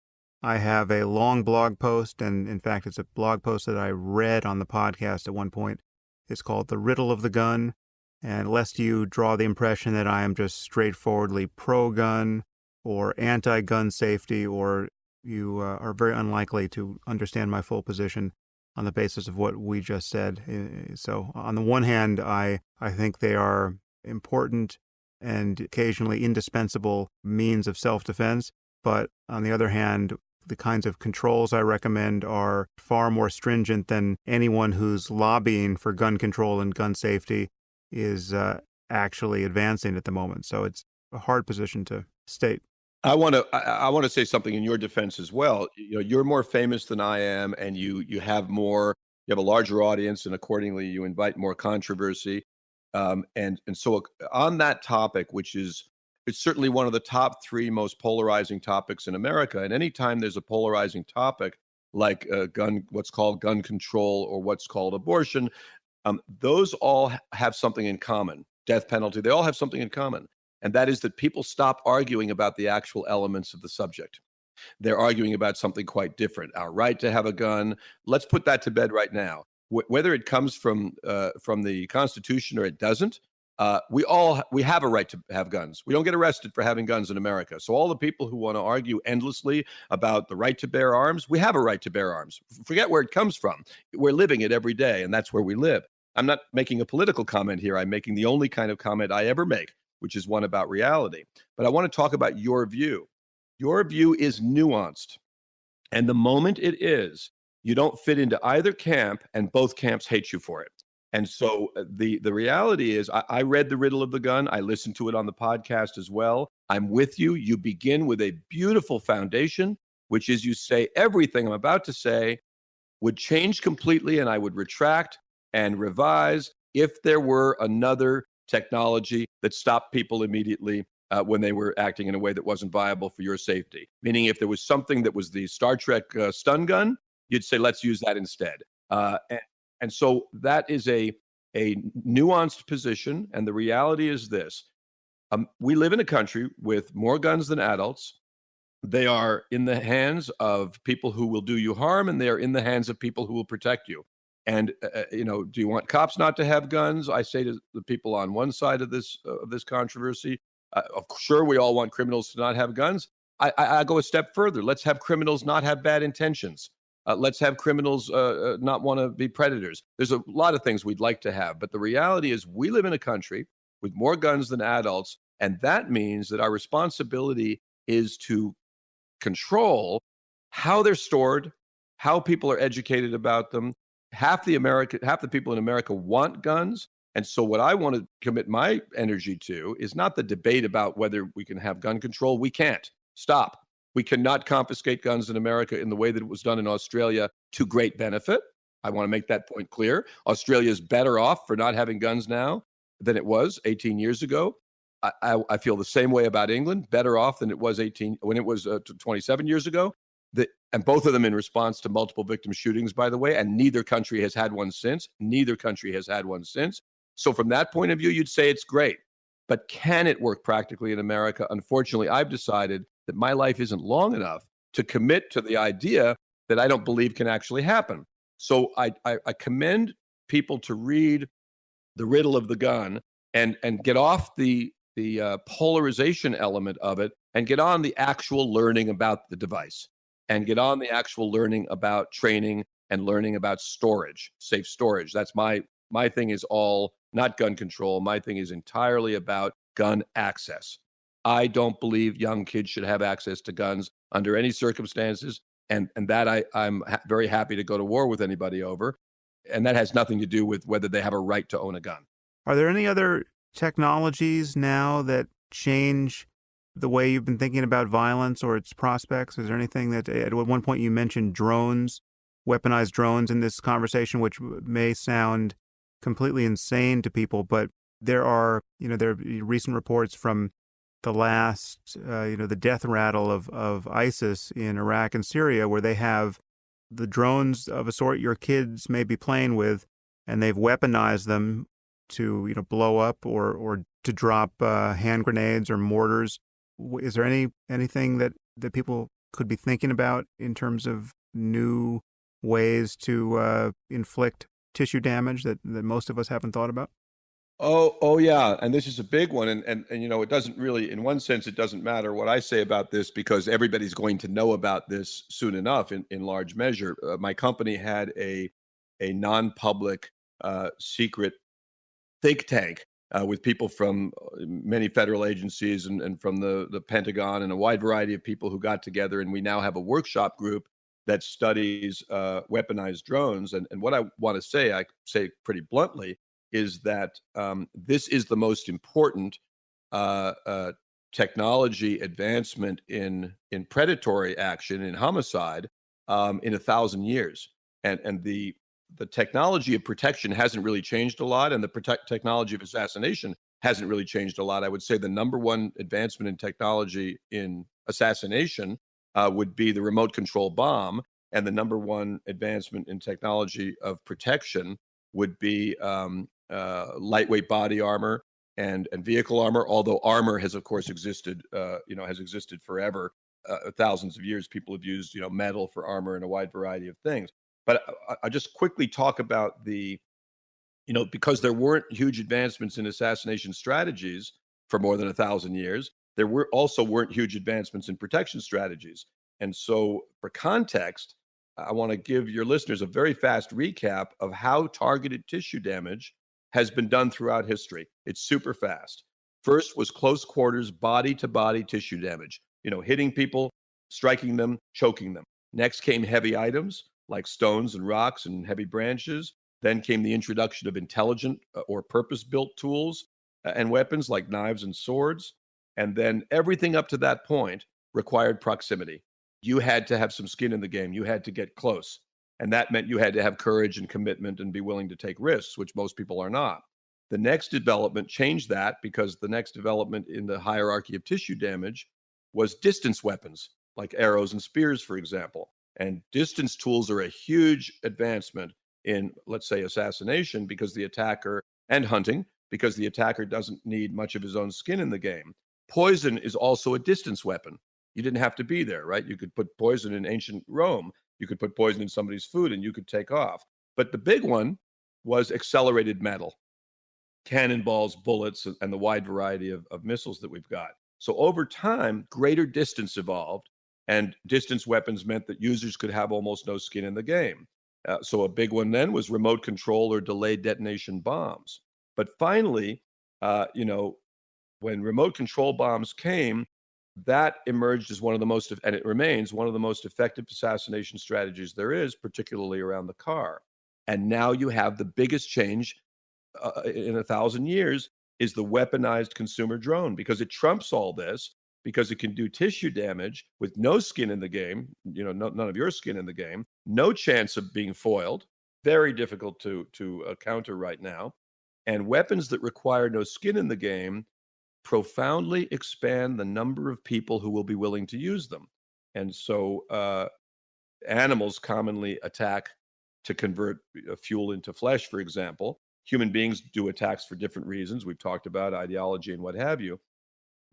S1: I have a long blog post, and in fact, it's a blog post that I read on the podcast at one point. It's called The Riddle of the Gun. And lest you draw the impression that I am just straightforwardly pro-gun or anti-gun safety, or you are very unlikely to understand my full position on the basis of what we just said. So on the one hand, I think they are important and occasionally indispensable means of self-defense. But on the other hand, the kinds of controls I recommend are far more stringent than anyone who's lobbying for gun control and gun safety is actually advancing at the moment. So it's a hard position to state.
S2: I want to say something in your defense as well. You're more famous than I am, and you have a larger audience, and accordingly, you invite more controversy. And so on that topic, which is it's certainly one of the top three most polarizing topics in America. And anytime there's a polarizing topic like what's called gun control or what's called abortion, those all have something in common. Death penalty, they all have something in common. And that is that people stop arguing about the actual elements of the subject. They're arguing about something quite different. Our right to have a gun. Let's put that to bed right now. Whether it comes from the Constitution or it doesn't, we have a right to have guns. We don't get arrested for having guns in America. So all the people who want to argue endlessly about the right to bear arms, we have a right to bear arms. Forget where it comes from. We're living it every day, and that's where we live. I'm not making a political comment here. I'm making the only kind of comment I ever make, which is one about reality. But I want to talk about your view. Your view is nuanced. And the moment it is, you don't fit into either camp, and both camps hate you for it. And so the reality is, I read The Riddle of the Gun. I listened to it on the podcast as well. I'm with you. You begin with a beautiful foundation, which is you say everything I'm about to say would change completely, and I would retract and revise if there were another technology that stopped people immediately when they were acting in a way that wasn't viable for your safety. Meaning, if there was something that was the Star Trek stun gun, you'd say, let's use that instead. And so that is a nuanced position. And the reality is this. We live in a country with more guns than adults. They are in the hands of people who will do you harm, and they are in the hands of people who will protect you. And do you want cops not to have guns? I say to the people on one side of this controversy, sure, we all want criminals to not have guns. I go a step further. Let's have criminals not have bad intentions. Let's have criminals not want to be predators. There's a lot of things we'd like to have, but the reality is we live in a country with more guns than adults, and that means that our responsibility is to control how they're stored, how people are educated about them. Half the people in America want guns. And so what I want to commit my energy to is not the debate about whether we can have gun control. We can't. Stop. We cannot confiscate guns in America in the way that it was done in Australia to great benefit. I want to make that point clear. Australia is better off for not having guns now than it was 18 years ago. I feel the same way about England, better off than it was 27 years ago. And both of them in response to multiple victim shootings, by the way, and neither country has had one since. So from that point of view, you'd say it's great. But can it work practically in America? Unfortunately, I've decided that my life isn't long enough to commit to the idea that I don't believe can actually happen. So I commend people to read The Riddle of the Gun and get off the polarization element of it and get on the actual learning about the device and get on the actual learning about training and learning about storage, safe storage. That's my thing is all not gun control. My thing is entirely about gun access. I don't believe young kids should have access to guns under any circumstances. And that I'm very happy to go to war with anybody over. And that has nothing to do with whether they have a right to own a gun.
S1: Are there any other technologies now that change the way you've been thinking about violence or its prospects? Is there anything that at one point you mentioned drones, weaponized drones in this conversation, which may sound completely insane to people, but there are recent reports from the last, the death rattle of ISIS in Iraq and Syria, where they have the drones of a sort your kids may be playing with, and they've weaponized them to blow up or to drop hand grenades or mortars. Is there anything that people could be thinking about in terms of new ways to inflict tissue damage that most of us haven't thought about?
S2: Oh yeah, and this is a big one, and it doesn't really, in one sense, it doesn't matter what I say about this because everybody's going to know about this soon enough, in large measure. My company had a non-public, secret think tank with people from many federal agencies and from the Pentagon and a wide variety of people who got together. And we now have a workshop group that studies weaponized drones. And what I want to say, I say pretty bluntly, is that this is the most important uh, uh, technology advancement in predatory action, in homicide, in 1,000 years. And the technology of protection hasn't really changed a lot, and the technology of assassination hasn't really changed a lot. I would say the number one advancement in technology in assassination would be the remote control bomb, and the number one advancement in technology of protection would be lightweight body armor and vehicle armor. Although armor has, of course, existed, has existed forever. Thousands of years, people have used, metal for armor and a wide variety of things. But I just quickly talk about because there weren't huge advancements in assassination strategies for more than 1,000 years, there weren't huge advancements in protection strategies. And so, for context, I want to give your listeners a very fast recap of how targeted tissue damage has been done throughout history. It's super fast. First was close quarters, body to body tissue damage, hitting people, striking them, choking them. Next came heavy items like stones and rocks and heavy branches. Then came the introduction of intelligent or purpose built tools and weapons like knives and swords. And then everything up to that point required proximity. You had to have some skin in the game, you had to get close. And that meant you had to have courage and commitment and be willing to take risks, which most people are not. The next development changed that because the next development in the hierarchy of tissue damage was distance weapons, like arrows and spears, for example. And distance tools are a huge advancement in, let's say, assassination because the attacker and hunting, because the attacker doesn't need much of his own skin in the game. Poison is also a distance weapon. You didn't have to be there, right? You could put poison in ancient Rome. You could put poison in somebody's food and you could take off. But the big one was accelerated metal, cannonballs, bullets, and the wide variety of missiles that we've got. So over time, greater distance evolved, and distance weapons meant that users could have almost no skin in the game. So a big one then was remote control or delayed detonation bombs. But finally, when remote control bombs came, that emerged as one of the most, and it remains one of the most effective assassination strategies there is, particularly around the car. And now you have the biggest change in 1,000 years is the weaponized consumer drone because it trumps all this because it can do tissue damage with no skin in the game, none of your skin in the game, no chance of being foiled, very difficult to counter right now, and weapons that require no skin in the game profoundly expand the number of people who will be willing to use them. And so animals commonly attack to convert fuel into flesh, for example. Human beings do attacks for different reasons. We've talked about ideology and what have you.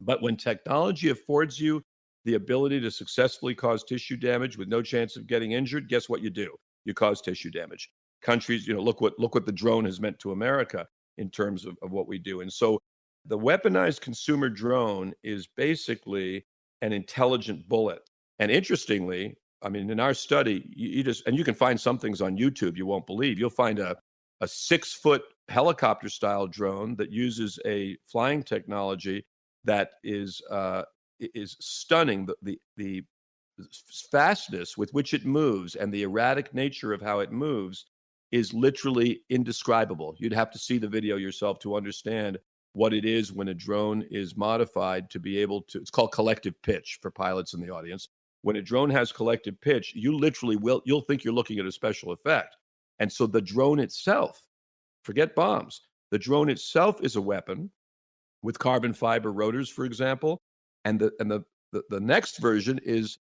S2: But when technology affords you the ability to successfully cause tissue damage with no chance of getting injured, guess what you do? You cause tissue damage. Countries, look what the drone has meant to America in terms of what we do. And so the weaponized consumer drone is basically an intelligent bullet. And interestingly, I mean, in our study, you can find some things on YouTube you won't believe. You'll find a 6 foot helicopter style drone that uses a flying technology that is stunning. The fastness with which it moves and the erratic nature of how it moves is literally indescribable. You'd have to see the video yourself to understand what it is when a drone is modified to be able to. It's called collective pitch for pilots in the audience. When a drone has collective pitch, you'll think you're looking at a special effect. And so the drone itself, forget bombs, the drone itself is a weapon with carbon fiber rotors, for example. And the next version is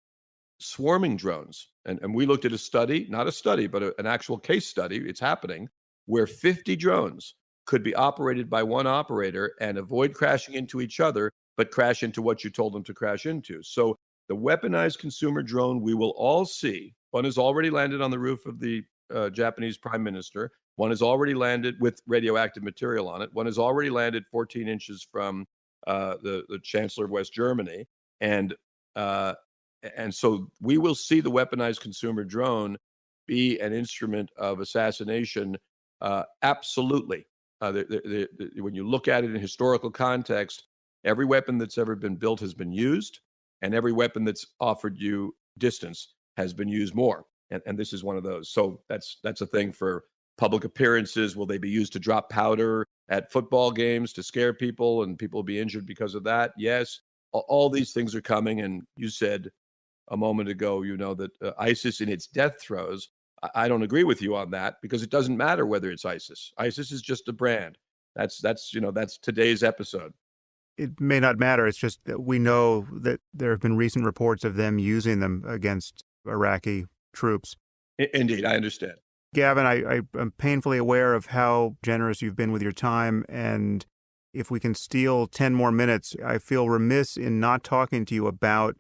S2: swarming drones. And we looked at a study, not a study, but an actual case study, it's happening, where 50 drones could be operated by one operator and avoid crashing into each other, but crash into what you told them to crash into. So The weaponized consumer drone we will all see. One has already landed on the roof of the Japanese prime minister. One has already landed with radioactive material on it. One has already landed 14 inches from the chancellor of West Germany. And uh, and so we will see the weaponized consumer drone be an instrument of assassination. Absolutely. When you look at it in historical context, every weapon that's ever been built has been used, and every weapon that's offered you distance has been used more. And this is one of those. So that's a thing for public appearances. Will they be used to drop powder at football games to scare people, and people will be injured because of that? Yes. All these things are coming. And you said a moment ago, that ISIS in its death throes. I don't agree with you on that, because it doesn't matter whether it's ISIS. ISIS is just a brand. That's today's episode.
S1: It may not matter. It's just that we know that there have been recent reports of them using them against Iraqi troops.
S2: Indeed, I understand.
S1: Gavin, I am painfully aware of how generous you've been with your time, and if we can steal 10 more minutes, I feel remiss in not talking to you about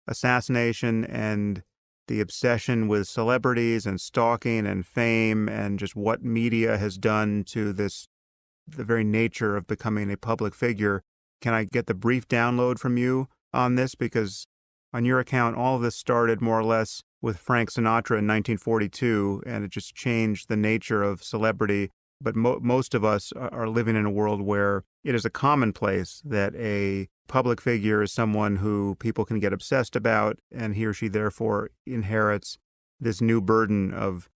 S1: assassination and the obsession with celebrities and stalking and fame and just what media has done to the very nature of becoming a public figure. Can I get the brief download from you on this? Because on your account, all of this started more or less with Frank Sinatra in 1942, and it just changed the nature of celebrity. But most of us are living in a world where it is a commonplace that a public figure is someone who people can get obsessed about, and he or she therefore inherits this new burden of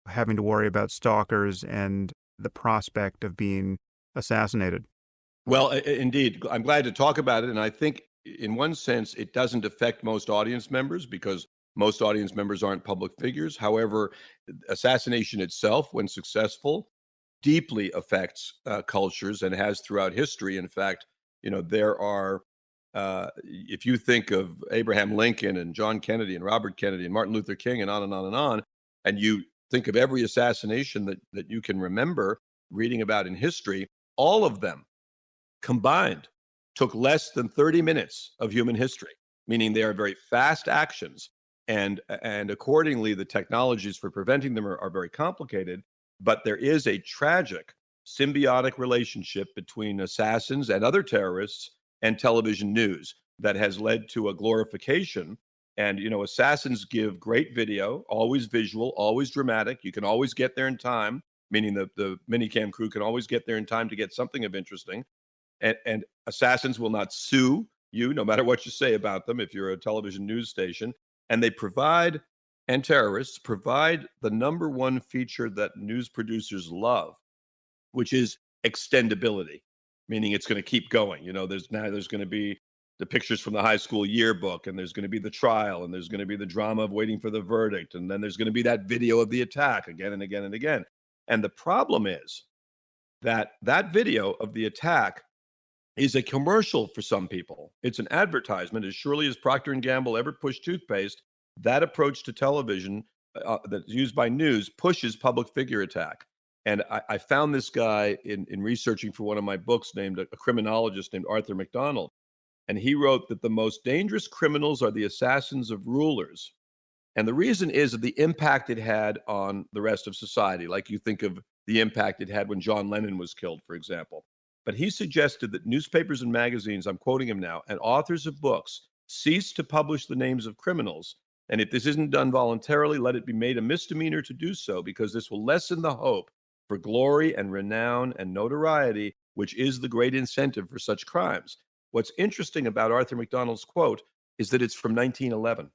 S1: having to worry about stalkers and the prospect of being assassinated.
S2: Well, indeed, I'm glad to talk about it. And I think, in one sense, it doesn't affect most audience members, because most audience members aren't public figures. However, assassination itself, when successful, deeply affects cultures, and has throughout history. In fact, there are, if you think of Abraham Lincoln and John Kennedy and Robert Kennedy and Martin Luther King and on and on and on, and you think of every assassination that you can remember reading about in history, all of them combined took less than 30 minutes of human history, meaning they are very fast actions. And accordingly, the technologies for preventing them are very complicated. But there is a tragic symbiotic relationship between assassins and other terrorists and television news that has led to a glorification. And, assassins give great video, always visual, always dramatic. You can always get there in time, meaning the minicam crew can always get there in time to get something of interesting. And assassins will not sue you, no matter what you say about them, if you're a television news station. And they provide, and terrorists provide, the number one feature that news producers love, which is extendability, meaning it's going to keep going. There's going to be the pictures from the high school yearbook, and there's going to be the trial, and there's going to be the drama of waiting for the verdict, and then there's going to be that video of the attack again and again and again. And the problem is that video of the attack is a commercial for some people. It's an advertisement. As surely as Procter and Gamble ever pushed toothpaste, that approach to television that's used by news pushes public figure attack. And I found this guy in researching for one of my books, named a criminologist named Arthur MacDonald. And he wrote that the most dangerous criminals are the assassins of rulers. And the reason is that the impact it had on the rest of society. Like, you think of the impact it had when John Lennon was killed, for example. But he suggested that newspapers and magazines, I'm quoting him now, and authors of books cease to publish the names of criminals. And if this isn't done voluntarily, let it be made a misdemeanor to do so, because this will lessen the hope for glory and renown and notoriety, which is the great incentive for such crimes. What's interesting about Arthur MacDonald's quote is that it's from 1911.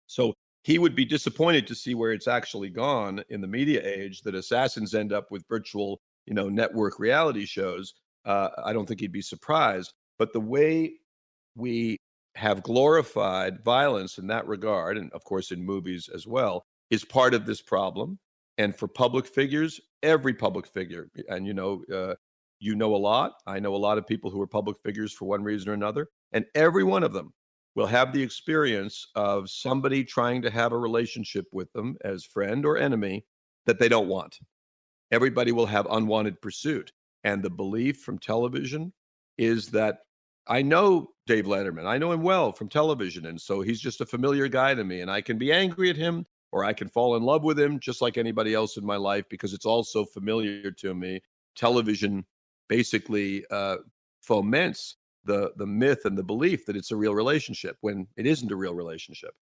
S2: So he would be disappointed to see where it's actually gone in the media age, that assassins end up with virtual, network reality shows. I don't think he'd be surprised. But the way we have glorified violence in that regard, and of course in movies as well, is part of this problem. And for public figures, every public figure, and a lot. I know a lot of people who are public figures for one reason or another, and every one of them will have the experience of somebody trying to have a relationship with them as friend or enemy that they don't want. Everybody will have unwanted pursuit. And the belief from television is that, I know Dave Letterman. I know him well from television, and so he's just a familiar guy to me, and I can be angry at him or I can fall in love with him just like anybody else in my life because it's all so familiar to me. Television basically foments the myth and the belief that it's a real relationship when it isn't a real relationship.